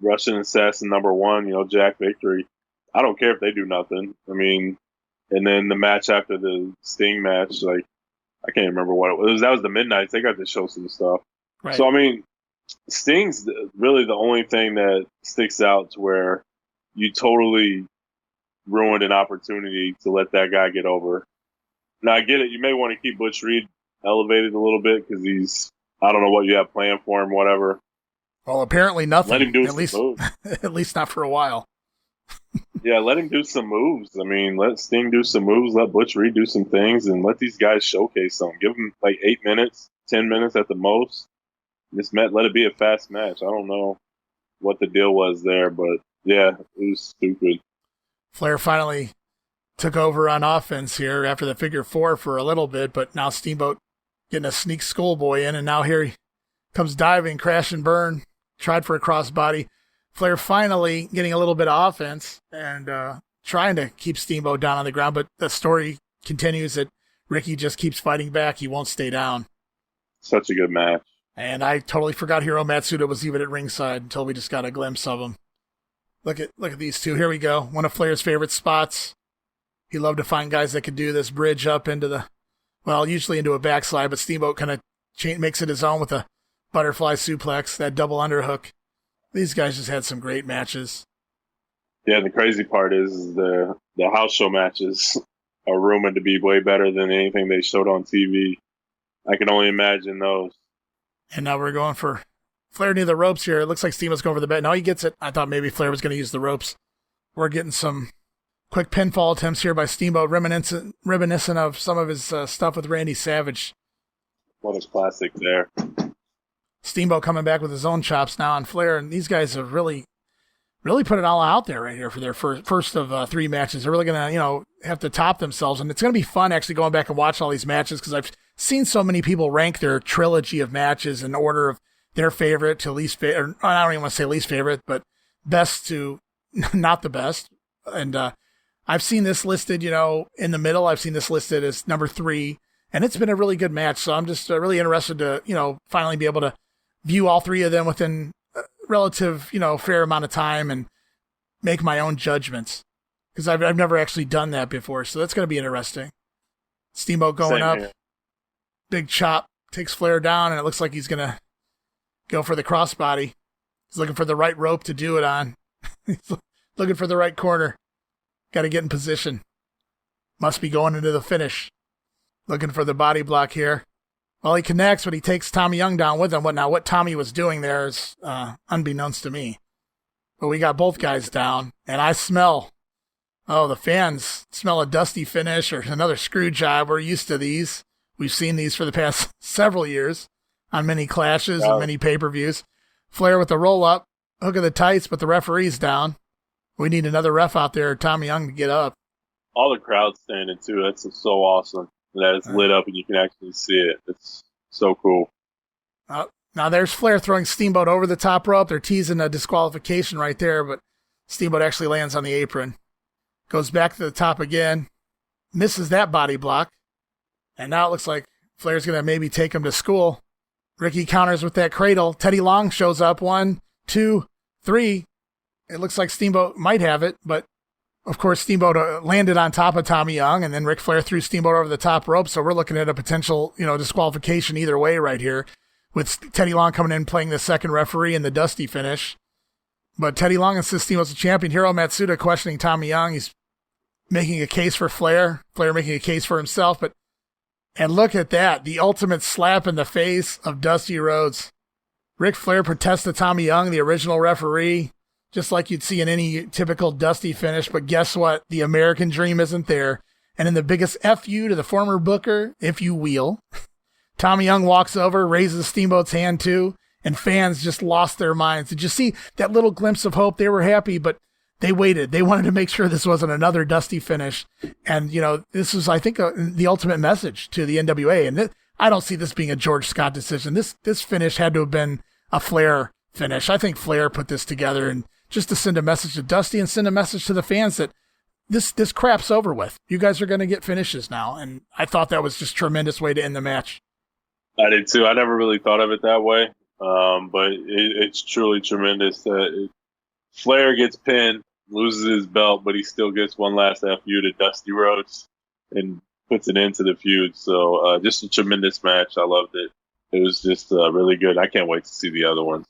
Russian Assassin #1, Jack Victory. I don't care if they do nothing. I mean, and then the match after the Sting match, I can't remember what it was. That was the Midnights. They got to show some stuff. Right. So, I mean, Sting's really the only thing that sticks out to where you totally ruined an opportunity to let that guy get over. Now, I get it. You may want to keep Butch Reed elevated a little bit because I don't know what you have planned for him, whatever. Well, apparently nothing. Let him do some moves. At least not for a while. Yeah, let him do some moves. I mean, let Sting do some moves, let Butch Reed do some things, and let these guys showcase something. Give them 8 minutes, 10 minutes at the most. Let it be a fast match. I don't know what the deal was there, but yeah, it was stupid. Flair finally took over on offense here after the figure four for a little bit, but now Steamboat getting a sneak schoolboy in, and now here he comes diving, crash and burn, tried for a crossbody. Flair finally getting a little bit of offense and trying to keep Steamboat down on the ground, but the story continues that Ricky just keeps fighting back. He won't stay down. Such a good match. And I totally forgot Hiro Matsuda was even at ringside until we just got a glimpse of him. Look at these two. Here we go. One of Flair's favorite spots. He loved to find guys that could do this bridge up into usually into a backslide, but Steamboat kind of makes it his own with a butterfly suplex, that double underhook. These guys just had some great matches. Yeah, the crazy part is the house show matches are rumored to be way better than anything they showed on TV. I can only imagine those. And now we're going for Flair near the ropes here. It looks like Steamboat's going for the bet. No, he gets it. I thought maybe Flair was going to use the ropes. We're getting some quick pinfall attempts here by Steamboat, reminiscent of some of his stuff with Randy Savage. What a classic there. Steamboat coming back with his own chops now on Flair, and these guys have really put it all out there right here for their first of three matches. They're really going to, have to top themselves, and it's going to be fun actually going back and watching all these matches because I've seen so many people rank their trilogy of matches in order of their favorite to least favorite. I don't even want to say least favorite, but best to not the best. And I've seen this listed, in the middle. I've seen this listed as number 3, and it's been a really good match. So I'm just really interested to, finally be able to view all three of them within a relative, fair amount of time and make my own judgments because I've never actually done that before. So that's going to be interesting. Steamboat going Same up, here. Big chop, takes Flair down, and it looks like he's going to go for the crossbody. He's looking for the right rope to do it on. He's looking for the right corner. Got to get in position. Must be going into the finish. Looking for the body block here. Well, he connects, but he takes Tommy Young down with him. What Tommy was doing there is unbeknownst to me. But we got both guys down, and I smell, the fans smell a dusty finish or another screw job. We're used to these. We've seen these for the past several years on many clashes and many pay-per-views. Flair with the roll-up, hook of the tights, but the referee's down. We need another ref out there, Tommy Young, to get up. All the crowd standing, too. That's so awesome that it's lit up and you can actually see it. It's so cool. Now there's Flair throwing Steamboat over the top rope. They're teasing a disqualification right there, but Steamboat actually lands on the apron. Goes back to the top again. Misses that body block. And now it looks like Flair's going to maybe take him to school. Ricky counters with that cradle. Teddy Long shows up. 1, 2, 3. It looks like Steamboat might have it, but of course Steamboat landed on top of Tommy Young, and then Ric Flair threw Steamboat over the top rope. So we're looking at a potential, disqualification either way right here, with Teddy Long coming in playing the second referee in the dusty finish. But Teddy Long insists Steamboat's a champion. Hiro Matsuda questioning Tommy Young. He's making a case for Flair. Flair making a case for himself, and look at that, the ultimate slap in the face of Dusty Rhodes. Ric Flair protests to Tommy Young, the original referee, just like you'd see in any typical Dusty finish. But guess what? The American dream isn't there. And in the biggest FU to the former booker, if you will, Tommy Young walks over, raises Steamboat's hand too, and fans just lost their minds. Did you see that little glimpse of hope? They were happy, but they waited. They wanted to make sure this wasn't another Dusty finish. And, this was, I think, the ultimate message to the NWA. And I don't see this being a George Scott decision. This finish had to have been a Flair finish. I think Flair put this together and just to send a message to Dusty and send a message to the fans that this crap's over with. You guys are going to get finishes now. And I thought that was just a tremendous way to end the match. I did too. I never really thought of it that way. But it's truly tremendous that Flair gets pinned, loses his belt, but he still gets one last FU to Dusty Rhodes and puts an end to the feud. So just a tremendous match. I loved it. It was just really good. I can't wait to see the other ones.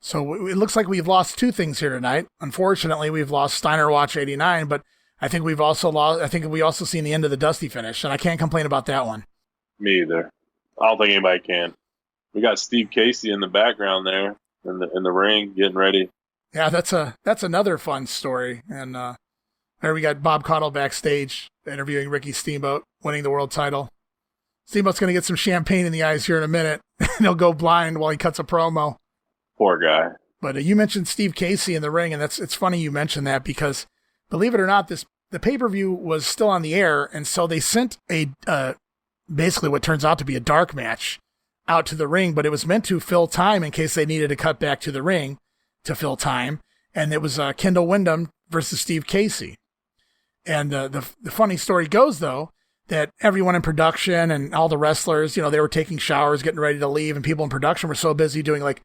So it looks like we've lost two things here tonight. Unfortunately, we've lost Steiner Watch 89, but I think we also seen the end of the Dusty finish, and I can't complain about that one. Me either. I don't think anybody can. We got Steve Casey in the background there in the ring getting ready. Yeah, that's another fun story. And there we got Bob Caudle backstage interviewing Ricky Steamboat, winning the world title. Steamboat's going to get some champagne in the eyes here in a minute. He'll go blind while he cuts a promo. Poor guy. But you mentioned Steve Casey in the ring, and it's funny you mentioned that because, believe it or not, this the pay-per-view was still on the air, and so they sent a basically what turns out to be a dark match out to the ring, but it was meant to fill time in case they needed to cut back to the ring to fill time, and it was Kendall Windham versus Steve Casey. And the funny story goes, though, that everyone in production and all the wrestlers, they were taking showers, getting ready to leave, and people in production were so busy doing like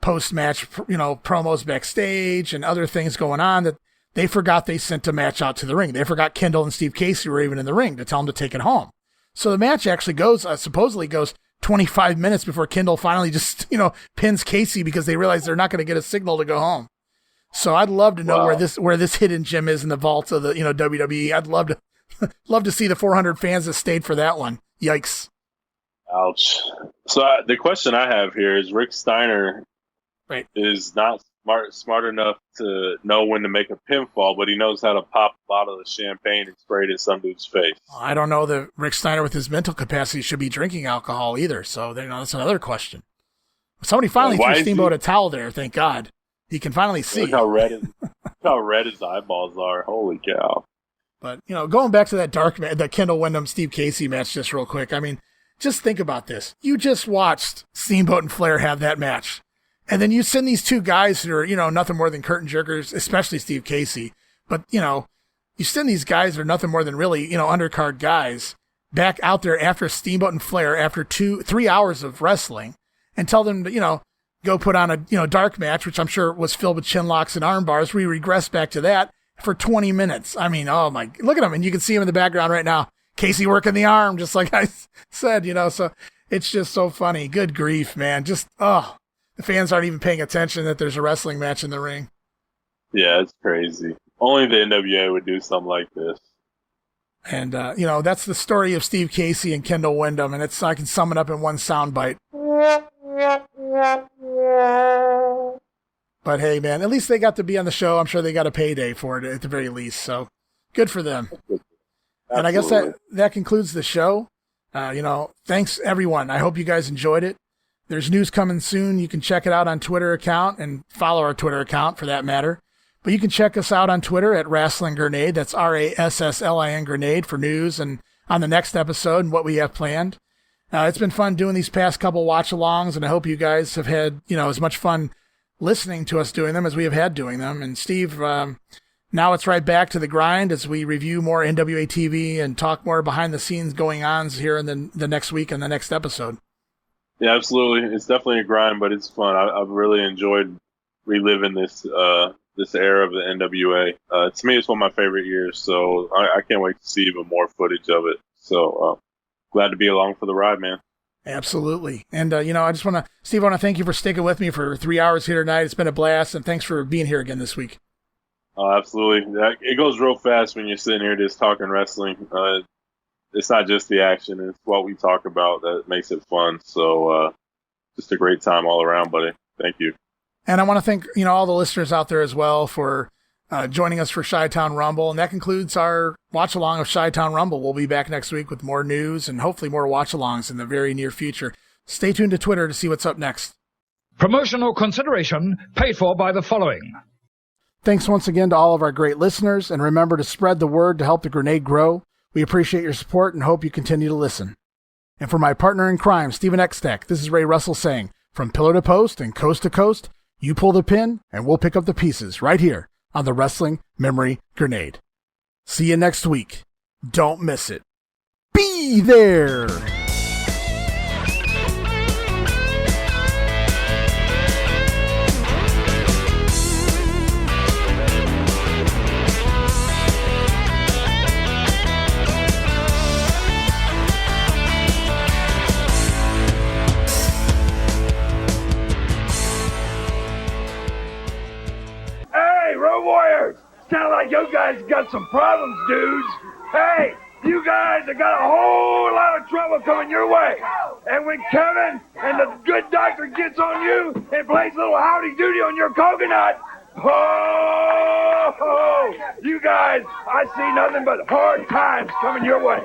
post-match, promos backstage and other things going on that they forgot they sent a match out to the ring. They forgot Kendall and Steve Casey were even in the ring to tell them to take it home. So the match actually supposedly goes 25 minutes before Kendall finally just, pins Casey because they realize they're not going to get a signal to go home. So I'd love to know where this hidden gem is in the vault of the, WWE. I'd love to see the 400 fans that stayed for that one. Yikes. Ouch. So the question I have here is Rick Steiner is not smart enough to know when to make a pinfall, but he knows how to pop a bottle of champagne and spray it in some dude's face. I don't know that Rick Steiner with his mental capacity should be drinking alcohol either. So that's another question. Somebody finally threw Steamboat a towel there. Thank God. He can finally see. Look how red his eyeballs are. Holy cow. But, going back to that Kendall Windham, Steve Casey match just real quick. I mean, just think about this. You just watched Steamboat and Flair have that match. And then you send these two guys who are, nothing more than curtain jerkers, especially Steve Casey. But, you send these guys who are nothing more than really, undercard guys back out there after Steamboat and Flair after 3 hours of wrestling and tell them to, go put on a, dark match, which I'm sure was filled with chin locks and arm bars. We regress back to that for 20 minutes. I mean, oh my, look at him. And you can see him in the background right now. Casey working the arm, just like I said, so it's just so funny. Good grief, man. Just, the fans aren't even paying attention that there's a wrestling match in the ring. Yeah, it's crazy. Only the NWA would do something like this. And, that's the story of Steve Casey and Kendall Windham. And I can sum it up in one soundbite. But hey, man, at least they got to be on the show. I'm sure they got a payday for it at the very least. So good for them. Absolutely. And I guess that concludes the show. Thanks everyone. I hope you guys enjoyed it. There's news coming soon. You can check it out on Twitter account and follow our Twitter account for that matter. But you can check us out on Twitter at Wrestling Grenade. That's RASSLIN Grenade for news and on the next episode and what we have planned. It's been fun doing these past couple watch-alongs, and I hope you guys have had, as much fun listening to us doing them as we have had doing them. And Steve, now it's right back to the grind as we review more NWA TV and talk more behind-the-scenes going-ons here in the next week and the next episode. Yeah, absolutely. It's definitely a grind, but it's fun. I've really enjoyed reliving this era of the NWA. To me, it's one of my favorite years, so I can't wait to see even more footage of it. So glad to be along for the ride, man. Absolutely. And, I just want to thank you for sticking with me for 3 hours here tonight. It's been a blast, and thanks for being here again this week. Absolutely. It goes real fast when you're sitting here just talking wrestling. It's not just the action. It's what we talk about that makes it fun. So just a great time all around, buddy. Thank you. And I want to thank, all the listeners out there as well for joining us for Chi-Town Rumble. And that concludes our watch-along of Chi-Town Rumble. We'll be back next week with more news and hopefully more watch-alongs in the very near future. Stay tuned to Twitter to see what's up next. Promotional consideration paid for by the following. Thanks once again to all of our great listeners, and remember to spread the word to help the grenade grow. We appreciate your support and hope you continue to listen. And for my partner in crime, Steven Eckstat, this is Ray Russell saying, from pillar to post and coast to coast, you pull the pin and we'll pick up the pieces right here on the Wrestling Memory Grenade. See you next week. Don't miss it. Be there! Road Warriors! Sound like you guys got some problems, dudes. Hey, you guys have got a whole lot of trouble coming your way. And when Kevin and the good doctor gets on you and plays a little howdy doody on your coconut, you guys, I see nothing but hard times coming your way.